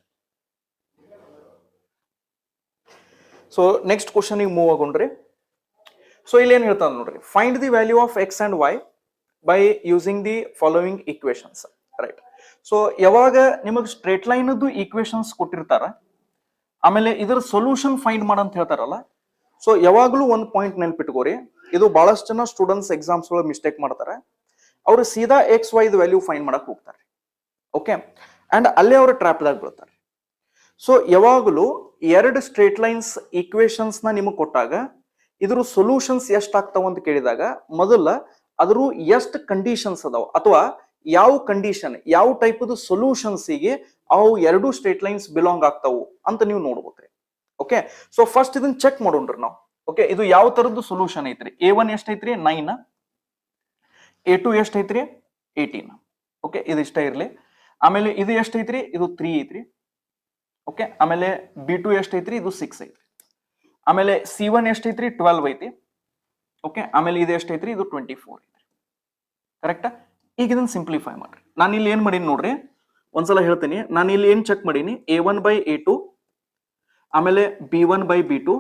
So next question move ಆಗೋಣ್ರಿ. So ಇಲ್ಲಿ ಏನ್ ಹೇಳ್ತಾನೆ ನೋಡ್ರಿ, find the value of X and Y by using the following equations, right. So ಯಾವಾಗ ನಿಮಗೆ ಸ್ಟ್ರೇಟ್ ಲೈನ್ ಈಕ್ವೇಶನ್ಸ್ ಕೊಟ್ಟಿರ್ತಾರ, ಆಮೇಲೆ ಇದರ ಸೊಲ್ಯೂಷನ್ ಫೈಂಡ್ ಮಾಡಂತ ಹೇಳ್ತಾರಲ್ಲ, ಸೊ ಯಾವಾಗ್ಲೂ ಒಂದು ಪಾಯಿಂಟ್ ನೆನ್ಪಿಟ್ಕೋರಿ, ಇದು ಬಹಳಷ್ಟು ಜನ ಸ್ಟೂಡೆಂಟ್ಸ್ ಎಕ್ಸಾಮ್ಸ್ ಒಳಗೆ ಮಿಸ್ಟೇಕ್ ಮಾಡ್ತಾರೆ. ಅವರು ಸೀದಾ ಎಕ್ಸ್ ವೈ ವ್ಯಾಲ್ಯೂ ಫೈಂಡ್ ಮಾಡಕ್ ಹೋಗ್ತಾರೆ. ಓಕೆ, ಅಂಡ್ ಅಲ್ಲೇ ಅವರು ಟ್ರ್ಯಾಪ್ ದಾಗ ಬೀಳ್ತಾರೆ. ಸೊ ಯಾವಾಗಲೂ ಎರಡು ಸ್ಟ್ರೇಟ್ ಲೈನ್ಸ್ ಈಕ್ವೇಶನ್ಸ್ ನ ನಿಮಗೆ ಕೊಟ್ಟಾಗ ಇದ್ರ ಸೊಲ್ಯೂಷನ್ಸ್ ಎಷ್ಟು ಆಗ್ತಾವ ಅಂತ ಕೇಳಿದಾಗ, ಮೊದಲ ಅದ್ರ ಎಷ್ಟು ಕಂಡೀಷನ್ಸ್ ಅದಾವ, ಅಥವಾ ಯಾವ ಕಂಡೀಷನ್, ಯಾವ ಟೈಪ್ ಸೊಲ್ಯೂಷನ್ಸ್ ಗೆ ಅವು ಎರಡು ಸ್ಟ್ರೇಟ್ ಲೈನ್ಸ್ ಬಿಲಾಂಗ್ ಆಗ್ತಾವು ಅಂತ ನೀವು ನೋಡ್ಬೇಕ್ರಿ. ಓಕೆ, ಸೊ ಫಸ್ಟ್ ಇದನ್ನ ಚೆಕ್ ಮಾಡೋಣ್ರಿ ನಾವು. ಓಕೆ, ಇದು ಯಾವ ತರದ್ದು ಸೊಲ್ಯೂಷನ್ ಐತ್ರಿ. a1 ಎಷ್ಟೈತ್ರಿ 9, a2 ಎಷ್ಟೈತ್ರಿ 18. ಓಕೆ, ಇದು ಇಷ್ಟ ಇರ್ಲಿ. ಆಮೇಲೆ ಇದು ಎಷ್ಟೈತ್ರಿ, ಇದು 3 ಐತ್ರಿ. ಓಕೆ, ಆಮೇಲೆ b2 ಎಷ್ಟೈತ್ರಿ, ಇದು 6 ಐತ್ರಿ. ಆಮೇಲೆ c1 ಎಷ್ಟೈತ್ರಿ 12 ಐತಿ. ಓಕೆ, ಆಮೇಲೆ ಇದು ಎಷ್ಟೈತ್ರಿ, ಇದು 24 ಐತ್ರಿ. ಕರೆಕ್ಟಾ? ಈಗ ಇದನ್ನ ಸಿಂಪ್ಲಿಫೈ ಮಾಡ್ರಿ. ನಾನು ಇಲ್ಲಿ ಏನ್ ಮಾಡೀನಿ ನೋಡ್ರಿ, ಒಂದ್ಸಲ ಹೇಳ್ತೀನಿ. ನಾನು ಇಲ್ಲಿ ಏನ್ ಚೆಕ್ ಮಾಡೀನಿ, a1/a2, ಆಮೇಲೆ b1/b2,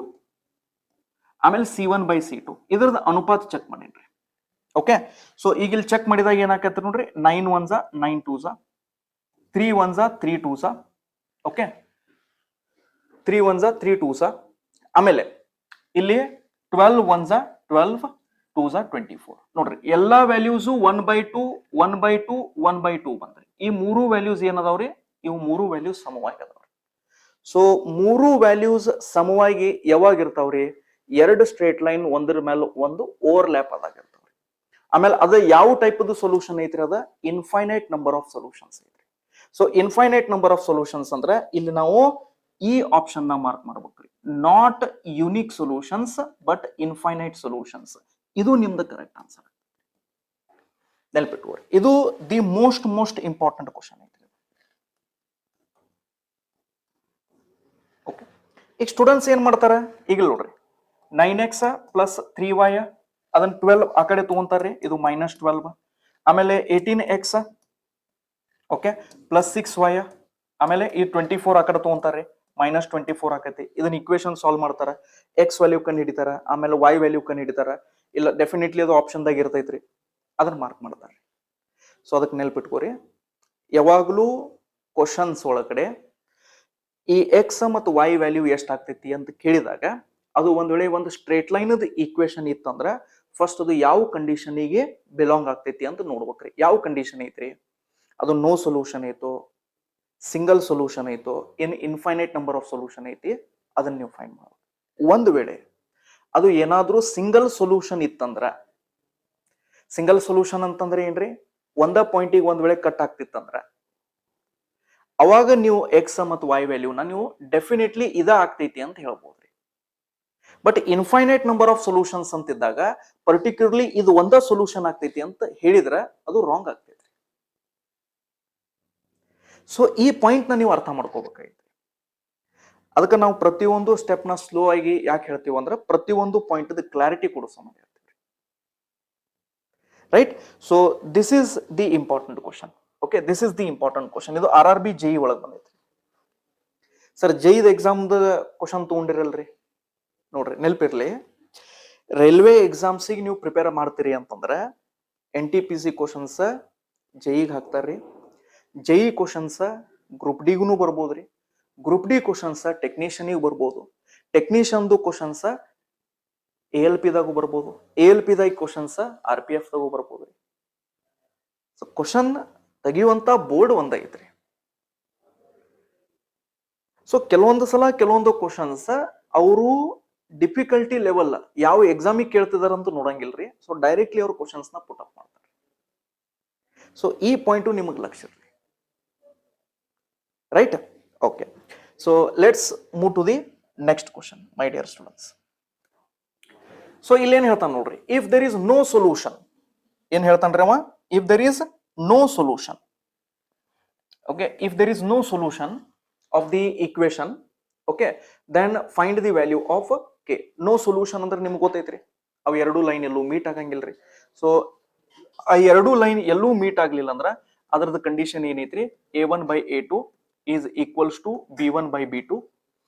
ಆಮೇಲೆ c1/c2 ಇದ್ರದ್ದು ಅನುಪಾತ ಚೆಕ್ ಮಾಡೀನಿ. ಓಕೆ, ಸೊ ಈಗ ಇಲ್ಲಿ ಚೆಕ್ ಮಾಡಿದಾಗ ಏನಾಕೈತಿ ನೋಡ್ರಿ, 9 1s 9 2s, 3 1s 3 2s. Okay, 3 1s 3 2s. ಆಮೇಲೆ ಇಲ್ಲಿ 12 1s 12 2s 24. ನೋಡ್ರಿ, ಎಲ್ಲಾ ವ್ಯಾಲ್ಯೂಸ್ 1/2 1/2 1/2 ಬಂದ್ರಿ. ಈ ಮೂರು ವ್ಯಾಲ್ಯೂಸ್ ಏನದಾವ್ರಿ, ಇವು ಮೂರು ವ್ಯಾಲ್ಯೂಸ್ ಸಮವಾಗಿ ಅದಾವ್ರಿ. ಸೊ ಮೂರು ವ್ಯಾಲ್ಯೂಸ್ ಸಮವಾಗಿ ಯಾವಾಗ ಇರ್ತಾವ್ರಿ, ಎರಡು ಸ್ಟ್ರೇಟ್ ಲೈನ್ ಒಂದ್ರ ಮೇಲೆ ಒಂದು ಓವರ್ಲ್ಯಾಪ್ ಆದಾಗ ಇರ್ತಾವ್ರಿ. ಆಮೇಲೆ ಅದ ಯಾವ ಟೈಪ್ ಸೊಲ್ಯೂಷನ್ ಐತ್ರಿ, ಅದ ಇನ್ಫೈನೈಟ್ ನಂಬರ್ ಆಫ್ ಸೊಲ್ಯೂಷನ್ಸ್ ಐತ್ರಿ. So infinite number of solutions ಅಂದ್ರೆ ಇಲ್ಲಿ ನಾವು ಈ ಆಪ್ಷನ್ ನ ಮಾರ್ಕ್ ಮಾಡ್ಬೇಕ್ರಿ. Not unique solutions but infinite solutions. ಇದು ನಿಮ್ದು ಕರೆಕ್ಟ್ ಆನ್ಸರ್. ನೆನಪಿಟ್ಕೋರಿ, ಇದು ದಿ ಮೋಸ್ಟ್ ಇಂಪಾರ್ಟೆಂಟ್ ಕ್ವಶನ್ ಐತ್ರಿ. ಓಕೆ, ಈಗ ಸ್ಟೂಡೆಂಟ್ಸ್ ಏನ್ ಮಾಡ್ತಾರ, ಈಗ ನೋಡ್ರಿ, 9x ಪ್ಲಸ್ 3y ಅದನ್ನ 12 ಆ ಕಡೆ ತಗೊಂತಾರ್ರಿ, ಇದು -12. ಆಮೇಲೆ 18x ಓಕೆ ಪ್ಲಸ್ 6y, ಆಮೇಲೆ ಈ 24 ಆ ಕಡೆ ತಗೊಂತಾರ್ರಿ, -24 ಆಕೈತಿ. ಇದನ್ನ ಇಕ್ವೇಶನ್ ಸಾಲ್ವ್ ಮಾಡ್ತಾರ, ಎಕ್ಸ್ ವ್ಯಾಲ್ಯೂ ಕಂಡು ಹಿಡಿತಾರ, ಆಮೇಲೆ ವೈ ವ್ಯಾಲ್ಯೂ ಕಂಡು ಹಿಡಿತಾರ. ಇಲ್ಲ ಡೆಫಿನೆಟ್ಲಿ ಅದು ಆಪ್ಷನ್ ದಾಗ ಇರ್ತೈತ್ರಿ, ಅದನ್ನ ಮಾರ್ಕ್ ಮಾಡ್ತಾರೆ. ಸೊ ಅದಕ್ಕೆ ನೆನಪಿಟ್ಕೋರಿ, ಯಾವಾಗಲೂ ಕ್ವಶನ್ಸ್ ಒಳಗಡೆ ಈ ಎಕ್ಸ್ ಮತ್ತು ವೈ ವ್ಯಾಲ್ಯೂ ಎಷ್ಟಾಗ್ತೈತಿ ಅಂತ ಕೇಳಿದಾಗ ಅದು ಒಂದ್ ವೇಳೆ ಒಂದು ಸ್ಟ್ರೇಟ್ ಲೈನ್ ಈಕ್ವೇಶನ್ ಇತ್ತಂದ್ರ ಫಸ್ಟ್ ಅದು ಯಾವ ಕಂಡೀಷನಿಗೆ ಬಿಲಾಂಗ್ ಆಗ್ತೈತಿ ಅಂತ ನೋಡ್ಬೇಕ್ರಿ. ಯಾವ ಕಂಡೀಷನ್ ಐತ್ರಿ, ಅದು ನೋ ಸೊಲ್ಯೂಷನ್ ಐತೋ, ಸಿಂಗಲ್ ಸೊಲ್ಯೂಷನ್ ಐತೋ, ಇನ್ಫೈನೈಟ್ ನಂಬರ್ ಆಫ್ ಸೊಲ್ಯೂಷನ್ ಐತಿ, ಅದನ್ನ ನೀವು ಫೈಂಡ್ ಮಾಡ್ಬೇಕು. ಒಂದ್ ವೇಳೆ ಅದು ಏನಾದ್ರೂ ಸಿಂಗಲ್ ಸೊಲ್ಯೂಷನ್ ಇತ್ತಂದ್ರ, ಸಿಂಗಲ್ ಸೊಲ್ಯೂಷನ್ ಅಂತಂದ್ರೆ ಏನ್ರಿ, ಒಂದ ಪಾಯಿಂಟಿಗೆ ಒಂದ್ ವೇಳೆ ಕಟ್ ಆಗ್ತಿತ್ತಂದ್ರ ಅವಾಗ ನೀವು ಎಕ್ಸ್ ಮತ್ತು ವೈ ವ್ಯಾಲ್ಯೂನ ನೀವು ಡೆಫಿನೆಟ್ಲಿ ಇದ ಆಗ್ತೈತಿ ಅಂತ ಹೇಳ್ಬೋದ್ರಿ. But infinite number of solutions ಅಂತಿದ್ದಾಗ ಪರ್ಟಿಕ್ಯುಲರ್ಲಿ ಇದು ಒಂದ ಸೊಲ್ಯೂಷನ್ ಆಗ್ತೈತಿ ಅಂತ ಹೇಳಿದ್ರೆ ಅದು ರಾಂಗ್ ಆಗ್ತೈತಿ. ಸೊ ಈ ಪಾಯಿಂಟ್ ನ ನೀವು ಅರ್ಥ ಮಾಡ್ಕೋಬೇಕಾಯ್ತು. ಅದಕ್ಕೆ ನಾವು ಪ್ರತಿಯೊಂದು ಸ್ಟೆಪ್ ನ ಸ್ಲೋ ಆಗಿ ಯಾಕೆ ಹೇಳ್ತೀವಿ ಅಂದ್ರೆ ಪ್ರತಿಯೊಂದು ಪಾಯಿಂಟ್ ಕ್ಲಾರಿಟಿ ಕೊಡೋ ಸಂಬಂಧ ಹೇಳ್ತೀವಿ. Right. So this is the important question. Okay, this is the important question. ಇದು RRB JEE ಒಳಗೆ ಬಂದೈತಿ. ಸರ್ JEE ಎಕ್ಸಾಮ್ದ ಕ್ವಶನ್ ತಗೊಂಡಿರಲ್ರಿ, ನೋಡ್ರಿ ನೆನಪಿರ್ಲಿ, ರೈಲ್ವೆ ಎಕ್ಸಾಮ್ಸಿಗೆ ನೀವು ಪ್ರಿಪೇರ್ ಮಾಡ್ತೀರಿ ಅಂತಂದ್ರೆ NTPC ಕ್ವಶನ್ಸ್ JEE ಹಾಕ್ತಾರ್ರಿ. JEE ಕ್ವಶನ್ಸ್ ಗ್ರೂಪ್ ಡಿಗೂ ಬರ್ಬೋದ್ರಿ. ಗ್ರೂಪ್ ಡಿ ಕ್ವಶನ್ಸ್ ಟೆಕ್ನಿಷಿಯನ್ಗೆ ಬರ್ಬೋದು. ಟೆಕ್ನಿಷಿಯನ್ದು ಕ್ವಶನ್ಸ್ ALP ದಾಗೂ ಬರ್ಬೋದು. ALP ದಾಗ ಕ್ವಶನ್ಸ್ RPF ದಾಗೂ ಬರ್ಬೋದ್ರಿ. ಸೊ ಕ್ವಶನ್ ತೆಗಿಯುವಂತ ಬೋರ್ಡ್ ಒಂದೈತ್ರಿ. ಸೊ ಕೆಲವೊಂದು ಸಲ ಕೆಲವೊಂದು ಕ್ವಶನ್ಸ್ ಅವರು ಡಿಫಿಕಲ್ಟಿ ಲೆವೆಲ್ ಯಾವ ಎಕ್ಸಾಮಿಗೆ ಕೇಳ್ತಿದಾರ ಅಂತ ನೋಡಂಗಿಲ್ರಿ. ಸೊ ಡೈರೆಕ್ಟ್ಲಿ ಅವ್ರ ಕ್ವಶನ್ಸ್ ನ ಪುಟ್ ಅಪ್ ಮಾಡ್ತಾರೆ. ಸೊ ಈ ಪಾಯಿಂಟು ನಿಮಗೆ ಲಕ್ಷ್ಯ ಇರ್ಲಿ. Right. Okay, so let's move to the next question my dear students. So ಇಲ್ಲೇನ್ ಹೇಳ್ತಾನೆ ನೋಡ್ರಿ, if there is no solution, ಏನ್ ಹೇಳ್ತಾನ್ರಿ ಅವ, if there is no solution. Okay, if there is no solution of the equation, okay, then find the value of k. No solution ಅಂದ್ರೆ ನಿಮ್ಗೆ ಗೊತ್ತೈತ್ರಿ, ಅವು ಎರಡು ಲೈನ್ ಎಲ್ಲೂ ಮೀಟ್ ಆಗಂಗಿಲ್ರಿ. ಸೊ ಆ ಎರಡು ಲೈನ್ ಎಲ್ಲೂ ಮೀಟ್ ಆಗ್ಲಿಲ್ಲ ಅಂದ್ರ ಅದರದ ಕಂಡೀಷನ್ ಏನೈತ್ರಿ, A1/A2 is equals to B1/B2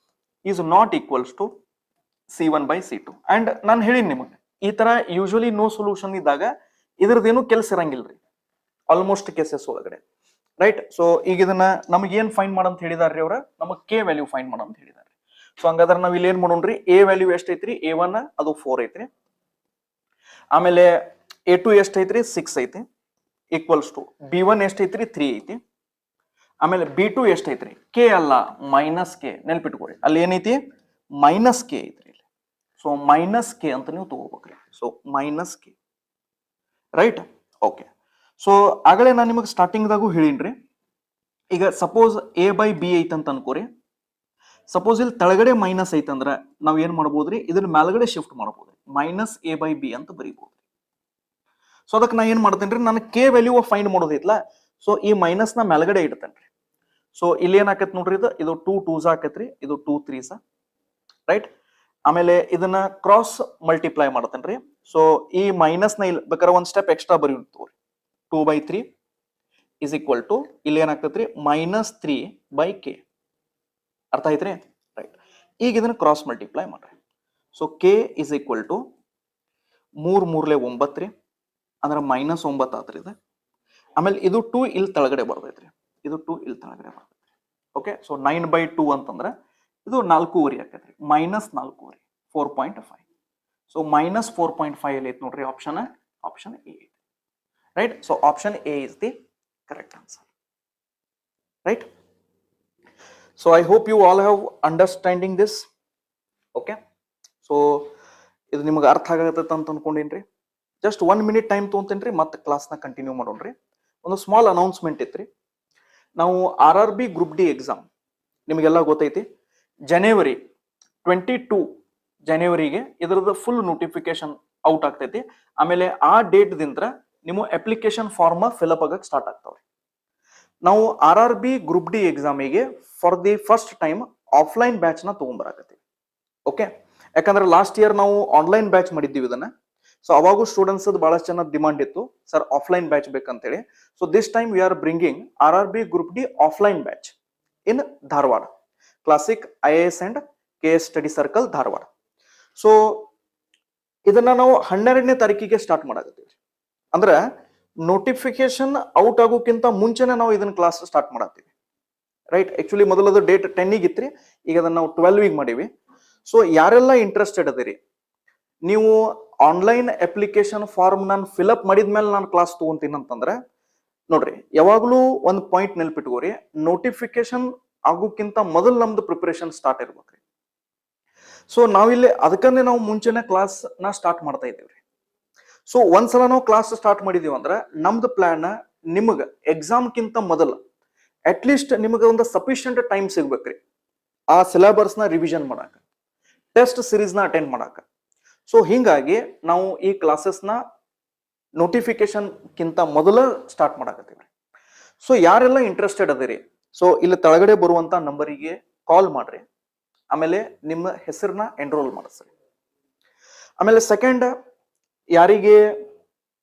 is not equals to C1/C2. And ನಾನು ಹೇಳಿನಿ ನಿಮಗೆ, ಈ ತರ ಯೂಶುವಲಿ ನೋ ಸೊಲ್ಯೂಷನ್ ಇದ್ದಾಗ ಇದ್ರದ್ದೇನು ಕೆಲಸ ಇರಂಗಿಲ್ರಿ ಆಲ್ಮೋಸ್ಟ್ ಕೇಸಸ್ ಒಳಗಡೆ. ರೈಟ್. ಸೊ ಈಗ ಇದನ್ನ ನಮಗೆ ಏನ್ ಫೈಂಡ್ ಮಾಡಂತ ಹೇಳಿದಾರ್ರಿ ಅವ್ರ, ನಮಗ್ ಕೆ ವ್ಯಾಲ್ಯೂ ಫೈಂಡ್ ಮಾಡಂತ ಹೇಳಿದಾರೆ. ಸೊ ಹಂಗಾದ್ರೆ ನಾವ್ ಇಲ್ಲಿ ಏನ್ ಮಾಡೋಣ್ರಿ, ಎ ವ್ಯಾಲ್ಯೂ ಎಷ್ಟ ಐತ್ರಿ, A1 ಅದು 4 ಐತ್ರಿ. ಆಮೇಲೆ A2 ಎಷ್ಟ ಐತ್ರಿ, 6 ಐತಿ, ಈಕ್ವಲ್ಸ್ ಟು B1 ಎಷ್ಟ ಐತ್ರಿ, 3 ಐತಿ. ಆಮೇಲೆ B2 ಎಷ್ಟ ಐತ್ರಿ, ಕೆ ಅಲ್ಲ ಮೈನಸ್ ಕೆ, ನೆನ್ಪಿಟ್ಕೋರಿ ಅಲ್ಲಿ ಏನೈತಿ ಮೈನಸ್ ಕೆ ಐತ್ರಿ. ಸೊ ಮೈನಸ್ ಕೆ ಅಂತ ನೀವು ತಗೋಬೇಕ್ರಿ. So minus K. Right. Okay. So ಆಗಲೇ ನಾನು ನಿಮಗೆ ಸ್ಟಾರ್ಟಿಂಗ್ದಾಗೂ ಹೇಳಿನ್ರಿ, ಈಗ ಸಪೋಸ್ A/B ಐತಂತ ಅನ್ಕೋರಿ. ಸಪೋಸ್ ಇಲ್ಲಿ ತೆಳಗಡೆ ಮೈನಸ್ ಐತಂದ್ರ ನಾವ್ ಏನ್ ಮಾಡ್ಬೋದ್ರಿ, ಇದನ್ನ ಮೇಲ್ಗಡೆ ಶಿಫ್ಟ್ ಮಾಡ್ಬೋದ್ರಿ, -A/B ಅಂತ ಬರೀಬಹುದು. ಸೊ ಅದಕ್ಕೆ ನಾ ಏನ್ ಮಾಡ್ತೇನ್ರಿ, ನಾನು ಕೆ ವ್ಯಾಲ್ಯೂ ಫೈಂಡ್ ಮಾಡೋದೈತ್ಲ, ಸೊ ಈ ಮೈನಸ್ ನ ಮೇಲ್ಗಡೆ ಇಡ್ತೇನ್ರಿ. ಸೊ ಇಲ್ಲಿ ಏನ್ ಆಕತ್ ನೋಡ್ರಿ, ಇದು 2 2s ಆಕತ್ರಿ, ಇದು 2 3s. ರೈಟ್. ಆಮೇಲೆ ಇದನ್ನ ಕ್ರಾಸ್ ಮಲ್ಟಿಪ್ಲೈ ಮಾಡ್ತೇನ್ರಿ. ಸೊ ಈ ಮೈನಸ್ ನ ಇಲ್ಲಿ ಬೇಕಾದ್ರೆ ಒಂದ್ step extra ಬರೀತವ್ರಿ, 2/3 is equal to ಇಲ್ಲಿ ಏನಾಗ್ತೈತ್ರಿ -3/k. ಅರ್ಥ ಆಯ್ತ್ರಿ. ರೈಟ್. ಈಗ ಇದನ್ನ ಕ್ರಾಸ್ ಮಲ್ಟಿಪ್ಲೈ ಮಾಡ್ರಿ. So k is equal to 3 3 9 ರೀ, ಅಂದ್ರೆ -9 ಆತ್ರಿ ಇದು. ಆಮೇಲೆ ಇದು 2 ಇಲ್ಲಿ ತೆಳಗಡೆ ಬರ್ತೈತ್ರಿ, ಇದು 2 ಇಲ್ಲಿ ತೆಳಗಡೆ ಬರ್ತೈತ್ರಿ. ಓಕೆ. ಸೊ 9/2 ಅಂತಂದ್ರೆ ಇದು 4.5 ಆಕೈತ್ರಿ, -4.5 4.5. ಸೊ -4.5 ಇಲ್ಲಿ ಐತ್ ನೋಡ್ರಿ option A. Right. So option A is the correct answer. Right. So I hope you all have understanding this. Okay. So ಇದು ನಿಮಗೆ ಅರ್ಥ ಆಗತ್ತೆ ಅಂತ ಅನ್ಕೊಂಡಿನ್ರಿ. ಜಸ್ಟ್ 1 minute ಟೈಮ್ ತೊಗೊಂತೇನ್ರಿ, ಮತ್ತೆ ಕ್ಲಾಸ್ನ ಕಂಟಿನ್ಯೂ ಮಾಡೋಣ್ರಿ. ಒಂದು ಸ್ಮಾಲ್ ಅನೌನ್ಸ್ಮೆಂಟ್ ಇತ್ರಿ. ನಾವು RRB ಗ್ರೂಪ್ ಡಿ ಎಕ್ಸಾಮ್ ನಿಮಗೆಲ್ಲ ಗೊತ್ತೈತಿ, ಜನವರಿ 22 ಜನವರಿಗೆ ಇದರದ ಫುಲ್ ನೋಟಿಫಿಕೇಶನ್ ಔಟ್ ಆಗ್ತೈತಿ. ಆಮೇಲೆ ಆ ಡೇಟ್ ದಿಂದ ನಿಮ್ಮ ಅಪ್ಲಿಕೇಶನ್ ಫಾರ್ಮ್ ಫಿಲ್ಅಪ್ ಆಗಕ್ಕೆ ಸ್ಟಾರ್ಟ್ ಆಗ್ತಾವ್ರಿ. ನಾವು RRB ಗ್ರೂಪ್ ಡಿ ಎಕ್ಸಾಮಿಗೆ for the first time offline batch ನ ತಗೊಂಡ್ಬರಾಕತ್ತೀವಿ. ಓಕೆ. ಯಾಕಂದ್ರೆ ಲಾಸ್ಟ್ ಇಯರ್ ನಾವು ಆನ್ಲೈನ್ ಬ್ಯಾಚ್ ಮಾಡಿದ್ದೀವಿ ಇದನ್ನ. ಸೊ ಅವಾಗೂ ಸ್ಟೂಡೆಂಟ್ಸ್ ಬಹಳಷ್ಟು ಜನ ಡಿಮಾಂಡ್ ಇತ್ತು, ಸರ್ ಆಫ್ಲೈನ್ ಬ್ಯಾಚ್ ಬೇಕಂತೇಳಿ. So this time we are bringing RRB group D offline batch in Dharwad, classic IAS and KS study circle Dharwad. So ಇದನ್ನ ನಾವು 12ನೇ ತಾರೀಕಿಗೆ ಸ್ಟಾರ್ಟ್ ಮಾಡಾಕತ್ತೀವಿ. ಅಂದ್ರ ನೋಟಿಫಿಕೇಶನ್ ಔಟ್ ಆಗೋಕ್ಕಿಂತ ಮುಂಚೆನೆ ನಾವು ಇದನ್ನ ಕ್ಲಾಸ್ ಸ್ಟಾರ್ಟ್ ಮಾಡತ್ತೀವಿ, ರೈಟ್. ಆಕ್ಚುಲಿ ಮೊದಲದು ಡೇಟ್ 10 ಇತ್ರಿ, ಈಗ ಅದನ್ನ ನಾವು 12 ಮಾಡೀವಿ. ಸೊ ಯಾರೆಲ್ಲ ಇಂಟ್ರೆಸ್ಟೆಡ್ ಅದಿರಿ, ನೀವು ಆನ್ಲೈನ್ ಅಪ್ಲಿಕೇಶನ್ ಫಾರ್ಮ್ ನಾನು ಫಿಲ್ಅಪ್ ಮಾಡಿದ್ಮೇಲೆ ನಾನು ಕ್ಲಾಸ್ ತಗೊಂತೀನಿ ಅಂತಂದ್ರೆ ನೋಡ್ರಿ, ಯಾವಾಗ್ಲೂ ಒಂದು ಪಾಯಿಂಟ್ ನೆನ್ಪಿಟ್ಕೋರಿ, ನೋಟಿಫಿಕೇಶನ್ ಆಗೋಕ್ಕಿಂತ ಮೊದಲು ನಮ್ದು ಪ್ರಿಪರೇಷನ್ ಸ್ಟಾರ್ಟ್ ಇರ್ಬೇಕ್ರಿ. ಸೊ ನಾವಿಲ್ಲಿ ಅದಕ್ಕನ್ನೇ ನಾವು ಮುಂಚೆನೆ ಕ್ಲಾಸ್ ನ ಸ್ಟಾರ್ಟ್ ಮಾಡ್ತಾ ಇದ್ದೀವ್ರಿ. ಸೊ ಒಂದ್ಸಲ ನಾವು ಕ್ಲಾಸ್ ಸ್ಟಾರ್ಟ್ ಮಾಡಿದೀವಿ ಅಂದ್ರೆ ನಮ್ದು ಪ್ಲಾನ್ ನಿಮಗ ಎಕ್ಸಾಮ್ಗಿಂತ ಮೊದಲು ಅಟ್ ಲೀಸ್ಟ್ ನಿಮಗೆ ಒಂದು ಸಫಿಶಿಯಂಟ್ ಟೈಮ್ ಸಿಗ್ಬೇಕ್ರಿ ಆ ಸಿಲೆಬಸ್ ನ ರಿವಿಷನ್ ಮಾಡಾಕ, ಟೆಸ್ಟ್ ಸಿರೀಸ್ ನ ಅಟೆಂಡ್ ಮಾಡಾಕ. ಸೊ ಹಿಂಗಾಗಿ ನಾವು ಈ ಕ್ಲಾಸಸ್ ನ ನೋಟಿಫಿಕೇಶನ್ ಕಿಂತ ಮೊದಲ ಸ್ಟಾರ್ಟ್ ಮಾಡಾಕತ್ತೀವಿ. ಸೊ ಯಾರೆಲ್ಲ ಇಂಟ್ರೆಸ್ಟೆಡ್ ಅದಿರಿ, ಸೊ ಇಲ್ಲಿ ತೆಳಗಡೆ ಬರುವಂತ ನಂಬರಿಗೆ ಕಾಲ್ ಮಾಡ್ರಿ, ಆಮೇಲೆ ನಿಮ್ಮ ಹೆಸರನ್ನ ಎನ್ರೋಲ್ ಮಾಡಿಸ್ರಿ. ಆಮೇಲೆ ಸೆಕೆಂಡ್, ಯಾರಿಗೆ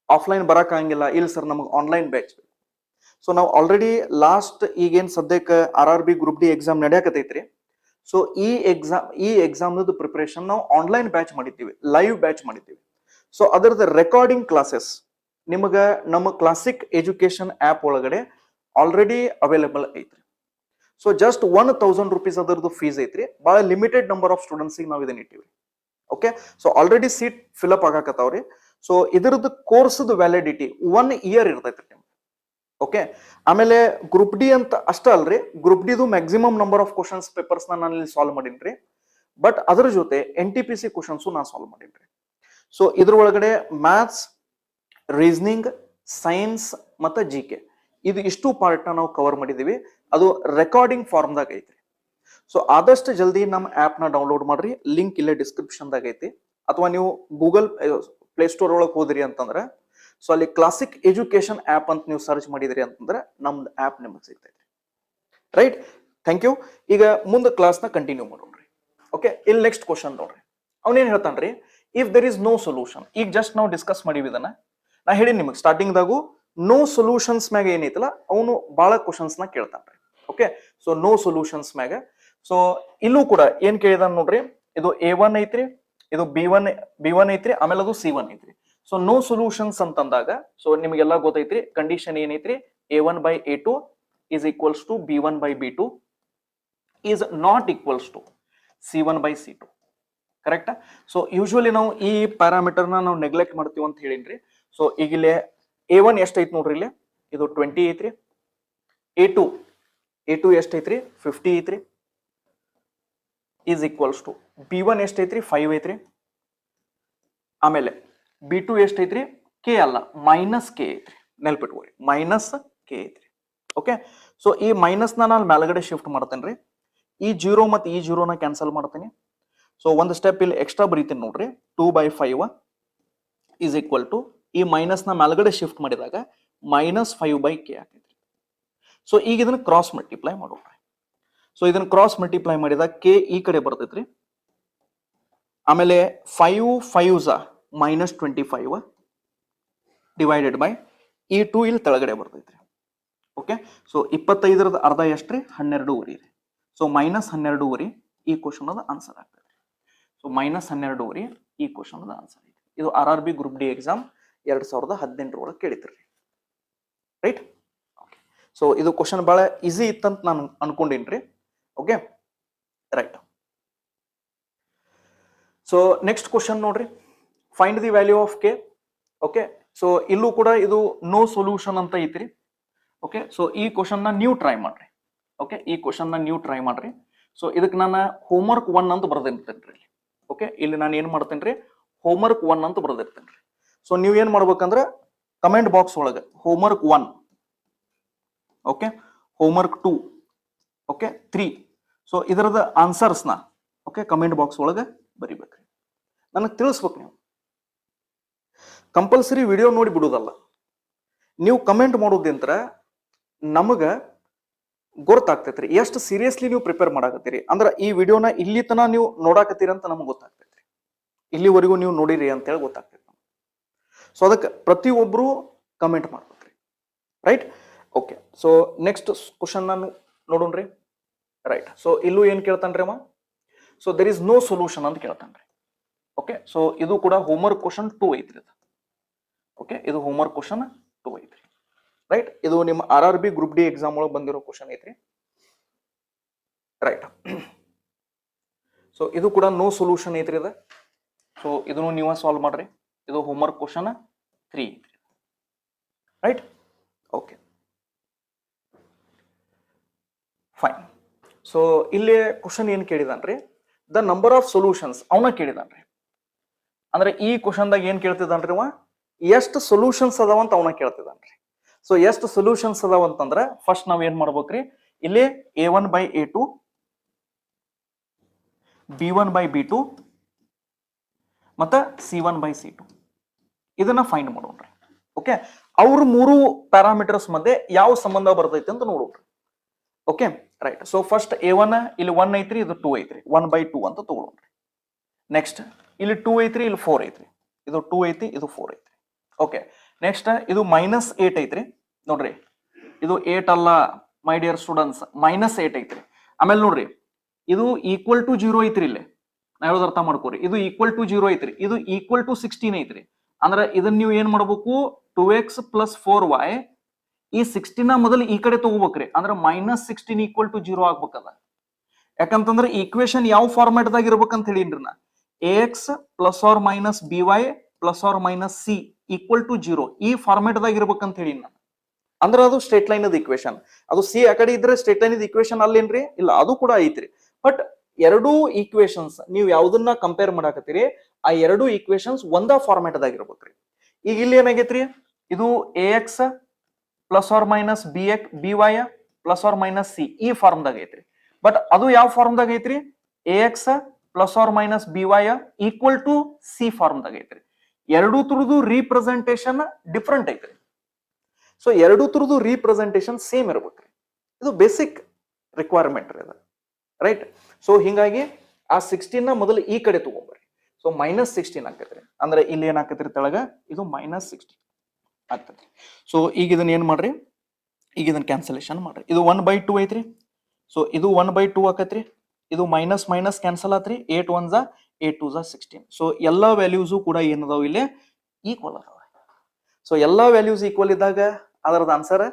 ಆಫ್ಲೈನ್ ಬರಕ್ ಆಗಂಗಿಲ್ಲ, ಇಲ್ಲ ಸರ್ ನಮಗೆ ಆನ್ಲೈನ್ ಬ್ಯಾಚ್. ಸೊ ನಾವು ಆಲ್ರೆಡಿ ಲಾಸ್ಟ್ ಈಗೇನ್ ಸದ್ಯಕ್ಕೆ RRB ಗ್ರೂಪ್ ಡಿ ಎಕ್ಸಾಮ್ ನಡೆಯಕತೈತ್ರಿ. ಸೊ ಈ ಎಕ್ಸಾಮ್ ಪ್ರಿಪರೇಷನ್ ನಾವು ಆನ್ಲೈನ್ ಬ್ಯಾಚ್ ಮಾಡಿದ್ದೀವಿ, ಲೈವ್ ಬ್ಯಾಚ್ ಮಾಡಿದ್ದೀವಿ. ಸೊ ಅದರದ ರೆಕಾರ್ಡಿಂಗ್ ಕ್ಲಾಸಸ್ ನಿಮಗ ನಮ್ಮ ಕ್ಲಾಸಿಕ್ ಎಜುಕೇಶನ್ ಆಪ್ ಒಳಗಡೆ ಆಲ್ರೆಡಿ ಅವೈಲೇಬಲ್ ಐತ್ರಿ. ಸೊ ಜಸ್ಟ್ 1000 ರೂಪೀಸ್ ಅದರದ್ದು ಫೀಸ್ ಐತ್ರಿ. ಬಹಳ ಲಿಮಿಟೆಡ್ ನಂಬರ್ ಆಫ್ ಸ್ಟೂಡೆಂಟ್ಸ್ ನಾವು ಇದನ್ನ ಇಟ್ಟಿವ್ರಿ. Okay, so already seat fill up ಆಗಾಕತ್ತಾವ್ರಿ. ಸೊ ಇದರದ್ದು ಕೋರ್ಸ್ ವ್ಯಾಲಿಡಿಟಿ 1 ಇಯರ್ ಇರ್ತೈತ್ರಿ ನಿಮ್ಗೆ. ಓಕೆ, ಆಮೇಲೆ ಗ್ರೂಪ್ ಡಿ ಅಂತ ಅಷ್ಟ ಅಲ್ರಿ, ಗ್ರೂಪ್ ಡಿದು maximum number of questions papers ನಾನು ಇಲ್ಲಿ ಸಾಲ್ವ್ ಮಾಡೀನ್ರಿ. ಬಟ್ ಅದ್ರ ಜೊತೆ NTPC ಕ್ವಶನ್ಸು ನಾನು ಸಾಲ್ವ್ ಮಾಡೀನ್ರಿ. ಸೊ ಇದ್ರ ಒಳಗಡೆ ಮ್ಯಾಥ್ಸ್, ರೀಸನಿಂಗ್, ಸೈನ್ಸ್ ಮತ್ತೆ GK ಇದು ಇಷ್ಟು ಪಾರ್ಟ್ ನಾವು ಕವರ್ ಮಾಡಿದೀವಿ. ಅದು ರೆಕಾರ್ಡಿಂಗ್ ಫಾರ್ಮ್ದಾಗ ಐತ್ರಿ. ಸೊ ಆದಷ್ಟು ಜಲ್ದಿ ನಮ್ಮ ಆಪ್ ನ ಡೌನ್ಲೋಡ್ ಮಾಡ್ರಿ, ಲಿಂಕ್ ಇಲ್ಲೇ ಡಿಸ್ಕ್ರಿಪ್ಷನ್ ದಾಗ ಐತಿ. ಅಥವಾ ನೀವು ಗೂಗಲ್ ಪ್ಲೇ ಸ್ಟೋರ್ ಒಳಗೆ ಹೋದ್ರಿ ಅಂತಂದ್ರೆ ಸೊ ಅಲ್ಲಿ ಕ್ಲಾಸಿಕ್ ಎಜುಕೇಶನ್ ಆಪ್ ಅಂತ ನೀವು ಸರ್ಚ್ ಮಾಡಿದ್ರಿ ಅಂತಂದ್ರೆ ನಮ್ದು ಆಪ್ ನಿಮಗೆ ಸಿಗ್ತೈತಿ, ರೈಟ್. Thank you. ಈಗ ಮುಂದೆ ಕ್ಲಾಸ್ ನ ಕಂಟಿನ್ಯೂ ಮಾಡೋಣ್ರಿ. ಓಕೆ, ಇಲ್ಲಿ ನೆಕ್ಸ್ಟ್ ಕ್ವಶನ್ ನೋಡ್ರಿ. ಅವನೇನ್ ಹೇಳ್ತಾನ್ರಿ, if there is no solution. ಈಗ ಜಸ್ಟ್ ನಾವು ಡಿಸ್ಕಸ್ ಮಾಡಿವಿ ಇದನ್ನ, ನಾ ಹೇಳಿ ನಿಮಗೆ ಸ್ಟಾರ್ಟಿಂಗ್ ದಾಗು ನೋ ಸೊಲ್ಯೂಷನ್ಸ್ ಮ್ಯಾಗ ಏನೈತಲ್ಲ ಅವನು ಬಹಳ ಕ್ವಶನ್ಸ್ ನ ಕೇಳ್ತಾನ್ರಿ. ಓಕೆ, ಸೊ ನೋ ಸೊಲ್ಯೂಷನ್ಸ್ ಮ್ಯಾಗ ಸೊ ಇಲ್ಲೂ ಕೂಡ ಏನ್ ಕೇಳಿದಾನ ನೋಡ್ರಿ, ಇದು A1 ಐತ್ರಿ, ಇದು B1 ಐತ್ರಿ, ಆಮೇಲೆ ಅದು C1 ಐತ್ರಿ. ಸೊ ನೋ ಸೊಲ್ಯೂಷನ್ಸ್ ಅಂತಂದಾಗ ಸೊ ನಿಮಗೆಲ್ಲ ಗೊತ್ತೈತ್ರಿ ಕಂಡೀಷನ್ ಏನೈತ್ರಿ, A1/A2 is equals to B1/B2 is not equals to C1/C2. Correct. So usually ನಾವು ಈ ಪ್ಯಾರಾಮೀಟರ್ ನಾವು ನೆಗ್ಲೆಕ್ಟ್ ಮಾಡ್ತೀವಿ ಅಂತ ಹೇಳಿನ್ರಿ. ಸೊ ಈಗ ಇಲ್ಲಿ A1 ಎಷ್ಟೈತಿ ನೋಡ್ರಿ, ಇಲ್ಲಿ ಇದು 20 ಐತ್ರಿ. A2 ಎಷ್ಟೈತ್ರಿ, 50 ಐತ್ರಿ, is equals to B1 ಎಷ್ಟೈತ್ರಿ, 5 ಐತ್ರಿ. ಆಮೇಲೆ B2 ಎಷ್ಟೈತ್ರಿ, K ಅಲ್ಲ -K ಐತ್ರಿ, ನೆಲ್ಪಿಟ್ಕೋರಿ -K ಐತ್ರಿ. ಓಕೆ, ಸೊ ಈ ಮೈನಸ್ ನಾನು ಮೇಲ್ಗಡೆ ಶಿಫ್ಟ್ ಮಾಡ್ತೇನ್ರಿ. ಈ 0 ಮತ್ತು ಈ 0 ನ ಕ್ಯಾನ್ಸಲ್ ಮಾಡ್ತೀನಿ. ಸೊ ಒಂದು ಸ್ಟೆಪ್ ಇಲ್ಲಿ ಎಕ್ಸ್ಟ್ರಾ ಬರೀತೀನಿ ನೋಡ್ರಿ, 2/5 is equal to ಈ ಮೈನಸ್ ನ ಮೇಲ್ಗಡೆ ಶಿಫ್ಟ್ ಮಾಡಿದಾಗ -5/K ಆಗ್ತೈತ್ರಿ. ಸೊ ಈಗ ಇದನ್ನ ಕ್ರಾಸ್ ಮಲ್ಟಿಪ್ಲೈ ಮಾಡೋಣ. ಸೊ ಇದನ್ನ ಕ್ರಾಸ್ ಮಲ್ಟಿಪ್ಲೈ ಮಾಡಿದಾಗ K ಈ ಕಡೆ ಬರ್ತೈತ್ರಿ. ಆಮೇಲೆ 5 5s -25 ಡಿವೈಡೆಡ್ ಬೈ ಈ 2 ಇಲ್ಲಿ ತೆಳಗಡೆ ಬರ್ತೈತ್ರಿ. ಓಕೆ, ಸೊ 25ರದ ಅರ್ಧ ಎಷ್ಟ್ರಿ, 12.5 ರೀ. ಸೊ -12.5 ಈ ಕ್ವಶನ್ ಅದ ಆನ್ಸರ್ ಆಗ್ತೈತಿ. ಸೊ -12.5 ಈ ಕ್ವಶನ್ ಅದ ಆನ್ಸರ್ ಐತಿ. ಇದು RRB ಗ್ರೂಪ್ ಡಿ ಎಕ್ಸಾಮ್ 2018 ಒಳಗೆ ಕೇಳಿದ್ರಿ, ರೈಟ್. ಓಕೆ, ಸೊ ಇದು ಕ್ವಶನ್ ಬಹಳ ಈಸಿ ಇತ್ತಂತ ನಾನು ಅನ್ಕೊಂಡಿನ್ರಿ. Okay, right. So next question ನೋಡ್ರಿ, find the value of K. Okay, so ಇಲ್ಲೂ ಕೂಡ ಇದು ನೋ ಸೊಲ್ಯೂಷನ್ ಅಂತ ಐತ್ರಿ. ಓಕೆ, ಸೊ ಈ ಕ್ವಶನ್ ನ ನೀವು ಟ್ರೈ ಮಾಡ್ರಿ. ಓಕೆ, ಈ ಕ್ವಶನ್ ನ ನೀವು ಟ್ರೈ ಮಾಡ್ರಿ. ಸೊ ಇದಕ್ಕೆ ನಾನು ಹೋಮ್ವರ್ಕ್ 1 ಅಂತ ಬರ್ದಿರ್ತೇನ್ರಿ. ಓಕೆ, ಇಲ್ಲಿ ನಾನು ಏನ್ ಮಾಡ್ತೇನ್ರಿ, ಹೋಮ್ವರ್ಕ್ 1 ಅಂತ ಬರ್ದಿರ್ತೇನ್ರಿ. ಸೊ ನೀವು ಏನ್ ಮಾಡ್ಬೇಕಂದ್ರೆ ಕಮೆಂಟ್ ಬಾಕ್ಸ್ ಒಳಗೆ homework 1, okay, homework 2, okay, 3. So ಇದರದ ಆನ್ಸರ್ಸ್ ನ ಓಕೆ ಕಮೆಂಟ್ ಬಾಕ್ಸ್ ಒಳಗೆ ಬರಿಬೇಕ್ರಿ. ನನಗೆ ತಿಳಿಸ್ಬೇಕು. ನೀವು ಕಂಪಲ್ಸರಿ ವಿಡಿಯೋ ನೋಡಿ ಬಿಡುದಲ್ಲ, ನೀವು ಕಮೆಂಟ್ ಮಾಡೋದಿಂತ್ರ ನಮಗ ಗೊತ್ತಾಗ್ತೈತ್ರಿ ಎಷ್ಟು ಸೀರಿಯಸ್ಲಿ ನೀವು ಪ್ರಿಪೇರ್ ಮಾಡಾಕತ್ತೀರಿ. ಅಂದ್ರೆ ಈ ವಿಡಿಯೋನ ಇಲ್ಲಿ ತನ ನೀವು ನೋಡಾಕತ್ತೀರಿ ಅಂತ ನಮ್ಗೆ ಗೊತ್ತಾಗ್ತೈತ್ರಿ, ಇಲ್ಲಿವರೆಗೂ ನೀವು ನೋಡಿರಿ ಅಂತ ಹೇಳಿ ಗೊತ್ತಾಗ್ತೈತಿ. ಸೊ ಅದಕ್ಕೆ ಪ್ರತಿಯೊಬ್ರು ಕಮೆಂಟ್ ಮಾಡ್ಬೇಕ್ರಿ, right. Okay, so next question ನಾನು ನೋಡೋಣ್ರಿ, ರೈಟ್. ಸೊ ಇಲ್ಲೂ ಏನ್ ಕೇಳ್ತಾನ್ರಿ ಅಮ್ಮ, so there is no solution ಅಂತ ಕೇಳ್ತಾನ್ರಿ. ಓಕೆ, ಸೊ ಇದು ಕೂಡ ಹೋಮ್ವರ್ಕ್ ಕ್ವಶನ್ 2 ಐತ್ರಿ. ಓಕೆ, ಇದು ಹೋಮ್ವರ್ಕ್ ಕ್ವಶನ್ 2 ಐತ್ರಿ. ರೈಟ್, ಇದು ನಿಮ್ಮ RRB ಗ್ರೂಪ್ ಡಿ ಎಕ್ಸಾಮ್ ಒಳಗೆ ಬಂದಿರೋ ಕ್ವಶನ್ ಐತ್ರಿ. ರೈಟ್, ಸೊ ಇದು ಕೂಡ ನೋ ಸೊಲ್ಯೂಷನ್ ಐತ್ರಿ ಇದು. ಸೊ ಇದನ್ನು ನೀವು ಸಾಲ್ವ್ ಮಾಡ್ರಿ. ಇದು ಹೋಮ್ವರ್ಕ್ ಕ್ವಶನ್ 3 ಐತ್ರಿ. Right, okay fine. ಸೊ ಇಲ್ಲಿ ಕ್ವಶನ್ ಏನ್ ಕೇಳಿದಾನ್ರಿ, ದ ನಂಬರ್ ಆಫ್ ಸೊಲ್ಯೂಷನ್ಸ್ ಅವನ ಕೇಳಿದಾನ್ರಿ. ಅಂದ್ರೆ ಈ ಕ್ವಶನ್ದಾಗ ಏನ್ ಕೇಳ್ತಿದ್ದಾನ್ರಿ ಅವ, ಎಷ್ಟು ಸೊಲ್ಯೂಷನ್ಸ್ ಅದಾವಂತ ಅವನ ಕೇಳ್ತಿದ್ದಾನ್ರಿ. ಸೊ ಎಷ್ಟು ಸೊಲ್ಯೂಷನ್ಸ್ ಅದಾವಂತಂದ್ರ ಫಸ್ಟ್ ನಾವ್ ಏನ್ ಮಾಡ್ಬೇಕ್ರಿ, ಇಲ್ಲಿ A1/A2 B1/B2 ಮತ್ತ C1/C2 ಇದನ್ನ ಫೈಂಡ್ ಮಾಡೋಣ್ರಿ. ಓಕೆ, ಅವ್ರ ಮೂರು ಪ್ಯಾರಾಮೀಟರ್ಸ್ ಮಧ್ಯೆ ಯಾವ ಸಂಬಂಧ ಬರ್ತೈತಿ ಅಂತ ನೋಡೋಣ್ರಿ. Okay right, so first A1 ಇಲ್ಲಿ 1 ಐತ್ರಿ, ಇದು 2 ಐತ್ರಿ, 1/2 ಅಂತ ತಗೊಳ್ರಿ. ನೆಕ್ಸ್ಟ್ ಇಲ್ಲಿ 2 ಐತ್ರಿ, ಇಲ್ಲಿ 4 ಐತ್ರಿ, ಇದು 2 ಐತಿ, ಇದು 4 ಐತ್ರಿ. ಓಕೆ, ನೆಕ್ಸ್ಟ್ ಇದು -8 ಐತ್ರಿ. ನೋಡ್ರಿ, ಇದು 8 ಅಲ್ಲ ಮೈ ಡಿಯರ್ ಸ್ಟೂಡೆಂಟ್ಸ್, -8 ಐತ್ರಿ. ಆಮೇಲೆ ನೋಡ್ರಿ, ಇದು ಈಕ್ವಲ್ ಟು 0 ಐತ್ರಿ. ಇಲ್ಲಿ ನಾ ಹೇಳೋದು ಅರ್ಥ ಮಾಡ್ಕೋರಿ, ಇದು ಈಕ್ವಲ್ ಟು 0 ಐತ್ರಿ, ಇದು ಈಕ್ವಲ್ ಟು 16 ಐತ್ರಿ. ಅಂದ್ರೆ ಇದನ್ನ ನೀವು ಏನ್ ಮಾಡ್ಬೇಕು, 2x + 4y ಈ 16 ಮೊದಲು ಈ ಕಡೆ ತಗೋಬೇಕ್ರಿ. ಅಂದ್ರೆ -16 = 0 ಆಗ್ಬೇಕದ. ಯಾಕಂತಂದ್ರೆ ಈಕ್ವೇಶನ್ ಯಾವ ಫಾರ್ಮ್ಯಾಟ್ ದಾಗ ಇರ್ಬೇಕಂತ ಹೇಳಿನ್ರಿ ನಾ, ax ± by ± c = 0 ಈ ಫಾರ್ಮ್ಯಾಟ್ ದಾಗ ಇರ್ಬೇಕಂತ ಹೇಳಿ ನಾನು. ಅಂದ್ರೆ ಅದು ಸ್ಟ್ರೇಟ್ ಲೈನ್ ಅದ ಇಕ್ವೇಶನ್. ಅದು ಸಿ ಆ ಕಡೆ ಇದ್ರೆ ಸ್ಟ್ರೇಟ್ ಲೈನ್ ಇಕ್ವೇಶನ್ ಅಲ್ಲೇನ್ರಿ, ಇಲ್ಲ ಅದು ಕೂಡ ಐತ್ರಿ. ಬಟ್ ಎರಡೂ ಈಕ್ವೇಶನ್ಸ್ ನೀವು ಯಾವ್ದನ್ನ ಕಂಪೇರ್ ಮಾಡಾಕತ್ತೀರಿ, ಆ ಎರಡೂ ಈಕ್ವೇಶನ್ಸ್ ಒಂದ ಫಾರ್ಮ್ಯಾಟ್ ದಾಗ ಇರ್ಬೇಕ್ರಿ. ಈಗ ಇಲ್ಲಿ ಏನಾಗೈತ್ರಿ, ಇದು ax ± by ± c ಈ ಫಾರ್ಮ್ ದಾಗ ಐತ್ರಿ. ಬಟ್ ಅದು ಯಾವ ಫಾರ್ಮ್ ದಾಗ ಐತ್ರಿ, ax ± by = c ಫಾರ್ಮ್ ದಾಗ ಐತ್ರಿ. ಎರಡೂ ತರದ್ದು ರೀಪ್ರೆಸೆಂಟೇಶನ್ ಡಿಫ್ರೆಂಟ್ ಐತ್ರಿ. ಸೊ ಎರಡೂ ತರದ್ದು ರೀಪ್ರೆಸೆಂಟೇಶನ್ ಸೇಮ್ ಇರ್ಬೇಕ್ರಿ. ಇದು ಬೇಸಿಕ್ ರಿಕ್ವೈರ್ಮೆಂಟ್ ರೀ ಅದು. ರೈಟ್, ಸೊ ಹಿಂಗಾಗಿ ಆ 16 ಮೊದಲು ಈ ಕಡೆ ತಗೊಂಡ್ಬರ್ರಿ. ಸೊ -16 ಆಗ್ತೈತ್ರಿ. ಅಂದ್ರೆ ಇಲ್ಲಿ ಏನ್ ಆಕೈತ್ರಿ ತೆಳಗ, ಇದು -16 ಆಗ್ತೈತ್ರಿ. ಸೊ ಈಗ ಇದನ್ನ ಏನ್ ಮಾಡ್ರಿ, ಈಗ ಇದನ್ನ ಕ್ಯಾನ್ಸಲೇಷನ್ ಮಾಡ್ರಿ. ಇದು 1/2 ಐತ್ರಿ. ಸೊ ಇದು 1/2 ಆಕೈತ್ರಿ. ಇದು ಮೈನಸ್ ಕ್ಯಾನ್ಸಲ್ ಆತ್ರಿ. 8 1 8 2 16. ಸೊ ಎಲ್ಲಾ ವ್ಯಾಲ್ಯೂಸು ಕೂಡ ಏನದಾವ ಇಲ್ಲಿ ಈಕ್ವಲ್ ಅದಾವ. ಸೊ ಎಲ್ಲಾ ವ್ಯಾಲ್ಯೂಸ್ ಈಕ್ವಲ್ ಇದ್ದಾಗ ಅದರದ answer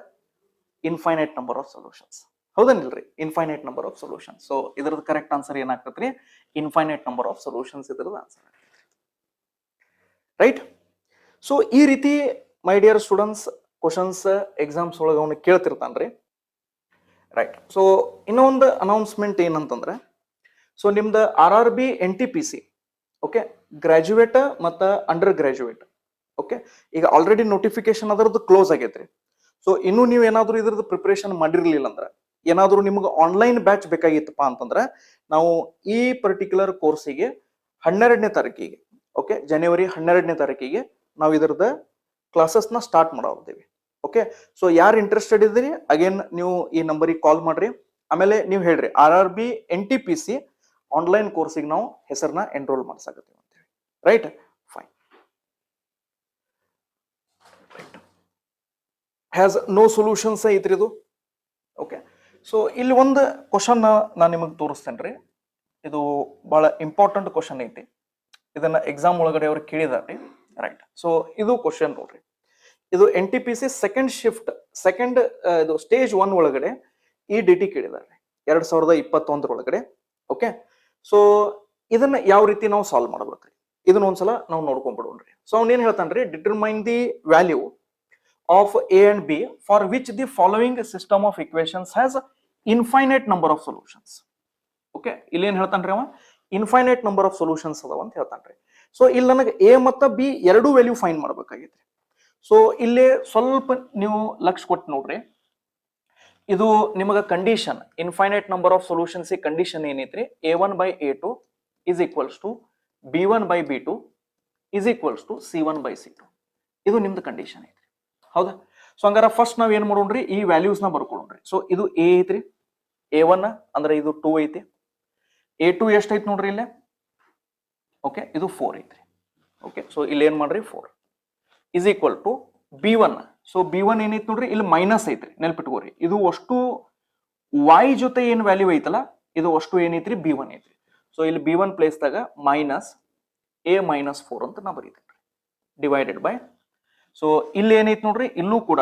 infinite number of solutions. ಹೌದನಿಲ್ರಿ, infinite number of solutions. So ಇದರದ ಕರೆಕ್ಟ್ ಆನ್ಸರ್ ಏನಾಗ್ತೈತ್ರಿ, ಇನ್ಫೈನೈಟ್ ನಂಬರ್ ಆಫ್ ಸೊಲ್ಯೂಷನ್ಸ್ ಇದರದ ಆನ್ಸರ್. ರೈಟ್, ಸೊ ಈ ರೀತಿ my dear students questions exams ಒಳಗೆ ಅವನು ಕೇಳ್ತಿರ್ತಾನ್ರಿ. ರೈಟ್, ಸೊ ಇನ್ನೊಂದು ಅನೌನ್ಸ್ಮೆಂಟ್ ಏನಂತಂದ್ರೆ, ಸೊ ನಿಮ್ದು RRB NTPC ಓಕೆ ಗ್ರಾಜುಯೇಟ್ ಮತ್ತು ಅಂಡರ್ ಗ್ರಾಜುಯೇಟ್ ಓಕೆ ಈಗ ಆಲ್ರೆಡಿ ನೋಟಿಫಿಕೇಶನ್ ಅದರದ್ದು ಕ್ಲೋಸ್ ಆಗೈತ್ರಿ. ಸೊ ಇನ್ನು ನೀವು ಏನಾದರೂ ಇದ್ರದ್ದು ಪ್ರಿಪರೇಷನ್ ಮಾಡಿರ್ಲಿಲ್ಲ ಅಂದ್ರೆ, ಏನಾದರೂ ನಿಮ್ಗೆ ಆನ್ಲೈನ್ ಬ್ಯಾಚ್ ಬೇಕಾಗಿತ್ತಪ್ಪ ಅಂತಂದ್ರೆ, ನಾವು ಈ ಪರ್ಟಿಕ್ಯುಲರ್ ಕೋರ್ಸಿಗೆ 12ನೇ ತಾರೀಕಿಗೆ ಓಕೆ ಜನವರಿ 12ನೇ ತಾರೀಕಿಗೆ ನಾವು ಇದರದ ಕ್ಲಾಸಸ್ನ ಸ್ಟಾರ್ಟ್ ಮಾಡೋದಿದ್ದೀವಿ. ಓಕೆ, ಸೊ ಯಾರು ಇಂಟ್ರೆಸ್ಟೆಡ್ ಇದ್ದೀರಿ ಅಗೇನ್ ನೀವು ಈ ನಂಬರಿಗೆ ಕಾಲ್ ಮಾಡ್ರಿ. ಆಮೇಲೆ ನೀವು ಹೇಳ್ರಿ RRB NTPC ಆನ್ಲೈನ್ ಕೋರ್ಸಿಗೆ ನಾವು ಹೆಸರನ್ನ ಎನ್ರೋಲ್ ಮಾಡ್ಸಾಕತ್ತೀವಿ ಅಂತೇಳಿ. Right, fine. Has no solutions ಐತ್ರಿ ಇದು. ಓಕೆ, ಸೊ ಇಲ್ಲಿ ಒಂದು ಕ್ವಶನ್ ನಾನು ನಿಮಗೆ ತೋರಿಸ್ತೇನೆ ರೀ. ಇದು ಬಹಳ ಇಂಪಾರ್ಟೆಂಟ್ ಕ್ವಶನ್ ಐತಿ. ಇದನ್ನ ಎಕ್ಸಾಮ್ ಒಳಗಡೆ ಅವ್ರು ಕೇಳಿದಾರೆ. ರೈಟ್, ಸೊ ಇದು ಕ್ವಶನ್ ನೋಡ್ರಿ. ಇದು NTPC ಸೆಕೆಂಡ್ ಇದು ಸ್ಟೇಜ್ 1 ಒಳಗಡೆ ಈ DT ಕೇಳಿದ್ದಾರೆ 2021 ಒಳಗಡೆ. ಓಕೆ, ಸೊ ಇದನ್ನ ಯಾವ ರೀತಿ ನಾವು ಸಾಲ್ವ್ ಮಾಡ್ಬೇಕ್ರಿ, ಇದನ್ನ ಒಂದ್ಸಲ ನಾವು ನೋಡ್ಕೊಂಡ್ಬಿಡೋಣ್ರಿ. ಸೊ ಅವ್ನು ಏನ್ ಹೇಳ್ತಾನ್ರಿ, determine the value of A and B for which the following system of equations has infinite number of solutions. Okay, ಇಲ್ಲಿ ಏನ್ ಹೇಳ್ತಾನ್ರಿ ಅವ, ಇನ್ಫೈನೈಟ್ ನಂಬರ್ ಆಫ್ ಸೊಲ್ಯೂಷನ್ಸ್ ಅದಾವ ಅಂತ ಹೇಳ್ತಾನ್ರಿ. ಸೊ ಇಲ್ಲಿ ನನಗೆ A ಮತ್ತು B ಎರಡೂ ವ್ಯಾಲ್ಯೂ ಫೈಂಡ್ ಮಾಡ್ಬೇಕಾಗೈತ್ರಿ. ಸೊ ಇಲ್ಲಿ ಸ್ವಲ್ಪ ನೀವು ಲಕ್ಷ ಕೊಟ್ಟು ನೋಡ್ರಿ. ಇದು ನಿಮಗೆ condition infinite number of solutions condition ಏನೈತ್ರಿ, A1/A2 = B1/B2 = C1/C2. ಇದು ನಿಮ್ದು ಕಂಡೀಷನ್ ಐತ್ರಿ. ಹೌದಾ? ಸೊ ಹಂಗಾರ ಫಸ್ಟ್ ನಾವ್ ಏನ್ ಮಾಡೋಣ್ರಿ, ಈ ವ್ಯಾಲ್ಯೂಸ್ ನ ಬರ್ಕೊಳ್ಳೋಣ್ರಿ. ಸೊ ಇದು A ಐತ್ರಿ, A1 ಅಂದ್ರೆ ಇದು 2 ಐತಿ, A2 ಎಷ್ಟು ಐತಿ ನೋಡ್ರಿ ಇಲ್ಲೇ. ಓಕೆ, ಇದು 4 ಐತ್ರಿ. ಓಕೆ, ಸೊ ಇಲ್ಲಿ ಏನ್ ಮಾಡ್ರಿ 4 = B1. ಸೊ B1 ಏನೈತಿ ನೋಡ್ರಿ, ಇಲ್ಲಿ ಮೈನಸ್ ಐತ್ರಿ, ನೆನ್ಪಿಟ್ಕೋರಿ. ಇದು ಅಷ್ಟು y ಜೊತೆ ಏನ್ ವ್ಯಾಲ್ಯೂ ಐತಲ್ಲ, ಇದು ಅಷ್ಟು ಏನೈತ್ರಿ B1 ಐತ್ರಿ. ಸೊ ಇಲ್ಲಿ B1 ಪ್ಲೇಸ್ ದಾಗ -A - 4 ಅಂತ ನಾ ಬರೀತೀನಿ, ಡಿವೈಡೆಡ್ ಬೈ ಸೊ ಇಲ್ಲಿ ಏನೈತಿ ನೋಡ್ರಿ, ಇಲ್ಲೂ ಕೂಡ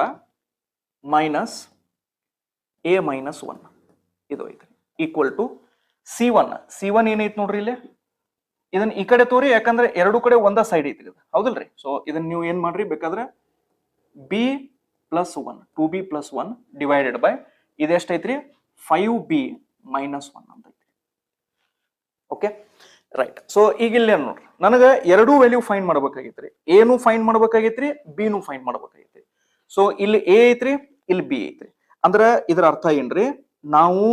ಮೈನಸ್ a ಮೈನಸ್ 1 ಇದು ಐತ್ರಿ ಈಕ್ವಲ್ ಟು C1 ಏನೈತಿ ನೋಡ್ರಿ ಇಲ್ಲಿ, ಇದನ್ನ ಈ ಕಡೆ ತೋರಿ, ಯಾಕಂದ್ರೆ ಎರಡು ಕಡೆ ಒಂದ ಸೈಡ್ ಐತಿ ಇದು, ಹೌದಲ್ರಿ. ಸೊ ಇದನ್ನ ನೀವು ಏನ್ ಮಾಡ್ರಿ ಬೇಕಾದ್ರೆ b plus 1 2b plus 1 divided by ಇದೆಷ್ಟೈತ್ರಿ 5b ಮೈನಸ್ 1 ಅಂತ ಐತಿ. Okay right. ಸೊ ಈಗ ಇಲ್ಲಿ ನೋಡ್ರಿ, ನನಗೆ ಎರಡೂ ವ್ಯಾಲ್ಯೂ ಫೈಂಡ್ ಮಾಡ್ಬೇಕಾಗೈತ್ರಿ, ಎನು ಫೈಂಡ್ ಮಾಡ್ಬೇಕಾಗೈತ್ರಿ, ಬಿ ನು ಫೈಂಡ್ ಮಾಡ್ಬೇಕಾಗೈತ್ರಿ. ಸೊ ಇಲ್ಲಿ ಎ ಐತ್ರಿ, ಇಲ್ಲಿ ಬಿ ಐತ್ರಿ. ಅಂದ್ರ ಇದರ ಅರ್ಥ ಏನ್ರಿ, ನಾವು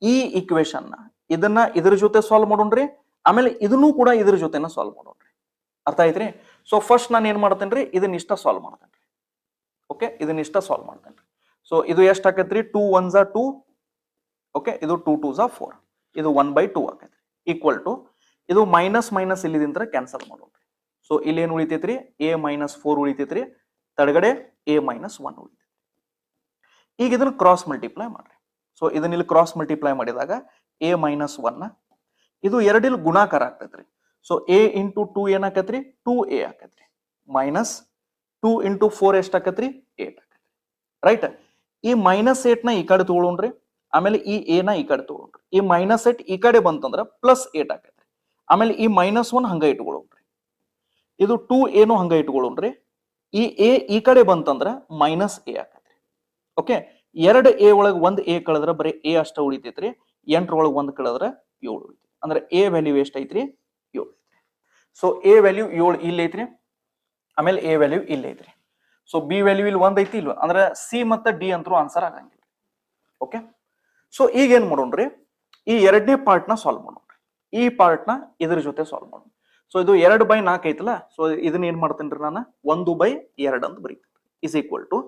ಈ ಇಕ್ವೇಶನ್ ಇದನ್ನ ಇದ್ರ ಜೊತೆ ಸಾಲ್ವ್ ಮಾಡೋಣ್ರಿ, ಆಮೇಲೆ ಇದನ್ನು ಕೂಡ ಇದ್ರ ಜೊತೆನ ಸಾಲ್ವ್ ಮಾಡೋಣ್ರಿ. ಅರ್ಥ ಐತ್ರಿ. ಸೊ ಫಸ್ಟ್ ನಾನು ಏನ್ ಮಾಡ್ತೇನ್ರಿ, ಇದನ್ನ ಇಷ್ಟ ಸಾಲ್ವ್ ಮಾಡ್ತೇನ್ರಿ. ಓಕೆ, ಇದನ್ನ ಇಷ್ಟ ಸಾಲ್ವ್ ಮಾಡ್ತೇನ್ರಿ. ಸೊ ಇದು ಎಷ್ಟು ಆಕೈತ್ರಿ, 2 1s 2, ಓಕೆ, ಇದು 2 2s 4, ಇದು 1/2 ಆಕೈತ್ರಿ ಈಕ್ವಲ್ ಟು ಇದು ಮೈನಸ್ ಮೈನಸ್ ಇಲ್ಲಿದಿಂತ್ರ ಕ್ಯಾನ್ಸಲ್ ಮಾಡೋಣ್ರಿ. ಸೊ ಇಲ್ಲಿ ಏನ್ ಉಳಿತೈತ್ರಿ, a ಮೈನಸ್ 4 ಉಳಿತೈತ್ರಿ, ತಡಗಡೆ a ಮೈನಸ್ 1 ಉಳಿತೈತಿ. ಈಗ ಇದನ್ನ ಕ್ರಾಸ್ ಮಲ್ಟಿಪ್ಲೈ ಮಾಡ್ರಿ. ಸೊ ಇದನ್ನ ಇಲ್ಲಿ ಕ್ರಾಸ್ ಮಲ್ಟಿಪ್ಲೈ ಮಾಡಿದಾಗ a ಮೈನಸ್ 1 ಇದು ಎರಡಿಲ್ ಗುಣಾಕಾರ ಆಗ್ತೈತ್ರಿ. ಸೊ a ಇಂಟು 2 ಏನಾಕತ್ರಿ, 2a ಆಕತ್ರಿ, ಮೈನಸ್ 2 ಇಂಟು 4 ಎಷ್ಟು ಆಕತ್ರಿ, 8 ಆಕತ್ರಿ. ರೈಟ್. ಈ ಮೈನಸ್ 8 ನ ಈ ಕಡೆ ತಗೊಳ್ಳೋಣ್ರಿ, ಆಮೇಲೆ ಈ a ನ ಈ ಕಡೆ ತಗೊಳ್ರಿ. ಈ ಮೈನಸ್ 8 ಈ ಕಡೆ ಬಂತಂದ್ರ ಪ್ಲಸ್ 8 ಆಕತ್ರಿ. ಆಮೇಲೆ ಈ ಮೈನಸ್ 1 ಹಂಗ ಇಟ್ಕೊಳ್ಳೋಣ್ರಿ, ಇದು 2a ನು ಹಂಗ ಇಟ್ಕೊಳ್ಳೋಣ್ರಿ. ಈ a ಈ ಕಡೆ ಬಂತಂದ್ರ ಮೈನಸ್ a ಆಕತ್ರಿ. ಓಕೆ, 2a ಒಳಗೆ 1a ಕಳೆದ್ರ ಬರೀ a ಅಷ್ಟ ಉಳಿತೈತ್ರಿ, 8 ಒಳಗೆ 1 ಕಳೆದ್ರ 7 ಉಳಿತೈತಿ. ಅಂದ್ರೆ a ವ್ಯಾಲ್ಯೂ ಎಷ್ಟು ಐತ್ರಿ, 7 ಐತ್ರಿ. ಸೊ a ವ್ಯಾಲ್ಯೂ 7 ಇಲ್ಲಿ ಐತ್ರಿ, ಆಮೇಲೆ a ವ್ಯಾಲ್ಯೂ ಇಲ್ಲಿ ಐತ್ರಿ. ಸೊ b ವ್ಯಾಲ್ಯೂ ಇಲ್ಲಿ 1 ಐತಿ ಇಲ್ವಾ, ಅಂದ್ರೆ c ಮತ್ತೆ d ಅಂತರೂ ಆನ್ಸರ್ ಆಗಂಗಿಲ್ಲ. ಓಕೆ, ಸೊ ಈಗ ಏನ್ ಮಾಡೋಣ್ರಿ, ಈ ಎರಡನೇ ಪಾರ್ಟ್ ನ ಸಾಲ್ವ್ ಮಾಡೋಣ್ರಿ. ಈ ಪಾರ್ಟ್ ನ ಇದ್ರ ಜೊತೆ ಸಾಲ್ವ್ ಮಾಡೋಣ. ಸೊ ಇದು 2/4 ಐತಲ್ಲ, ಸೊ ಇದನ್ನ ಏನ್ ಮಾಡ್ತೇನ್ರಿ, ನಾನು 1/2 ಅಂತ ಬರೀತೀನಿ ಇಸ್ ಈಕ್ವಲ್ ಟು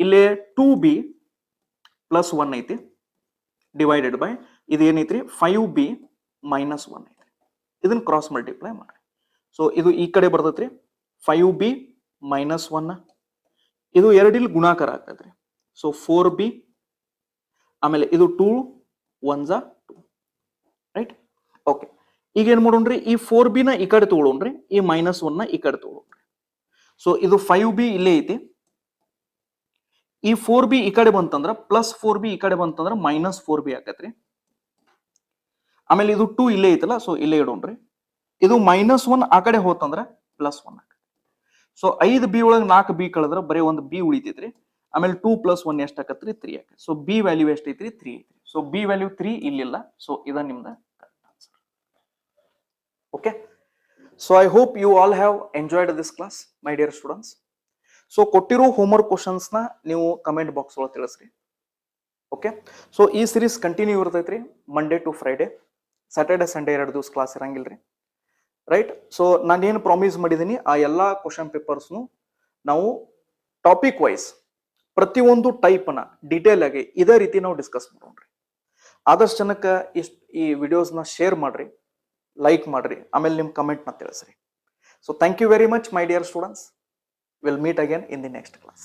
ಇಲ್ಲಿ 2b ಪ್ಲಸ್ 1 ಐತಿ ಡಿವೈಡೆಡ್ ಬೈ ಇದು ಏನೈತ್ರಿ 5b ಮೈನಸ್ 1 ಐತ್ರಿ. ಇದನ್ನ ಕ್ರಾಸ್ ಮಲ್ಟಿಪ್ಲೈ ಮಾಡ್ರಿ. ಸೊ ಇದು ಈ ಕಡೆ ಬರ್ತೈತ್ರಿ 5b ಮೈನಸ್ 1, ಇದು ಎರಡಿಲ್ ಗುಣಾಕಾರ ಆಗ್ತೈತ್ರಿ. ಸೊ 4b, ಆಮೇಲೆ ಇದು 2 1s 2, ರೈಟ್. ಓಕೆ, ಈಗ ಏನ್ ಮಾಡೋಣ್ರಿ, ಈ 4b ನ ಈ ಕಡೆ ತಗೊಳ್ಳೋಣ್ರಿ, ಈ ಮೈನಸ್ 1 ನ ಈ ಕಡೆ ತಗೊಳ್ಳೋಣ್ರಿ. ಸೊ ಇದು 5b ಇಲ್ಲೇ ಐತಿ, ಈ 4b ಈ ಕಡೆ ಬಂತಂದ್ರ ಪ್ಲಸ್ 4b ಈ ಕಡೆ ಬಂತಂದ್ರ ಮೈನಸ್ 4b ಆಕತ್ರಿ. ಆಮೇಲೆ ಇದು 2 ಇಲ್ಲೇ ಐತಲ್ಲ, ಸೊ ಇಲ್ಲೇ ಇಡೋಣ್ರಿ. ಇದು ಮೈನಸ್ 1 ಆ ಕಡೆ ಹೋತಂದ್ರ ಪ್ಲಸ್ 1 ಆಕತ್ರಿ. ಸೊ 5b ಒಳಗೆ 4b ಕಳೆದ್ರ ಬರೀ ಒಂದು b ಉಳಿತೈತ್ರಿ. ಆಮೇಲೆ 2 ಪ್ಲಸ್ 1 ಎಷ್ಟು ಆಕತ್ರಿ, 3 ಆಕತ್ರಿ. ಸೊ b ವ್ಯಾಲ್ಯೂ ಎಷ್ಟು ಐತ್ರಿ, 3 ಐತ್ರಿ. ಸೊ b ವ್ಯಾಲ್ಯೂ 3 ಇಲ್ಲಿಲ್ಲ. ಸೊ ಇದ ನಿಮ್ದ okay. So I hope you all have enjoyed this class, my dear students. So ಕೊಟ್ಟಿರೋ ಹೋಮ್ವರ್ಕ್ ಕ್ವಶನ್ಸ್ ನ ನೀವು ಕಮೆಂಟ್ ಬಾಕ್ಸ್ ಒಳಗೆ ತಿಳಿಸ್ರಿ. ಓಕೆ, ಸೊ ಈ ಸೀರೀಸ್ ಕಂಟಿನ್ಯೂ ಇರ್ತೈತ್ರಿ Monday to Friday, Saturday Sunday 2 ದಿವಸ ಕ್ಲಾಸ್ ಇರಂಗಿಲ್ರಿ. ರೈಟ್. ಸೊ ನಾನೇನು ಪ್ರಾಮಿಸ್ ಮಾಡಿದ್ದೀನಿ ಆ ಎಲ್ಲಾ ಕ್ವಶನ್ ಪೇಪರ್ಸ್ನು ನಾವು ಟಾಪಿಕ್ ವೈಸ್ ಪ್ರತಿಯೊಂದು ಟೈಪ್ ನ ಡೀಟೇಲ್ ಆಗಿ ಇದೇ ರೀತಿ ನಾವು ಡಿಸ್ಕಸ್ ಮಾಡೋಣ್ರಿ. ಆದಷ್ಟು ಜನಕ್ಕೆ ಈ ವಿಡಿಯೋಸ್ನ ಶೇರ್ ಮಾಡ್ರಿ, ಲೈಕ್ ಮಾಡ್ರಿ, ಆಮೇಲೆ ನಿಮ್ಮ ಕಮೆಂಟ್ ನ ತಿಳಿಸ್ರಿ. So thank you very much my dear students. Will meet again in the next class.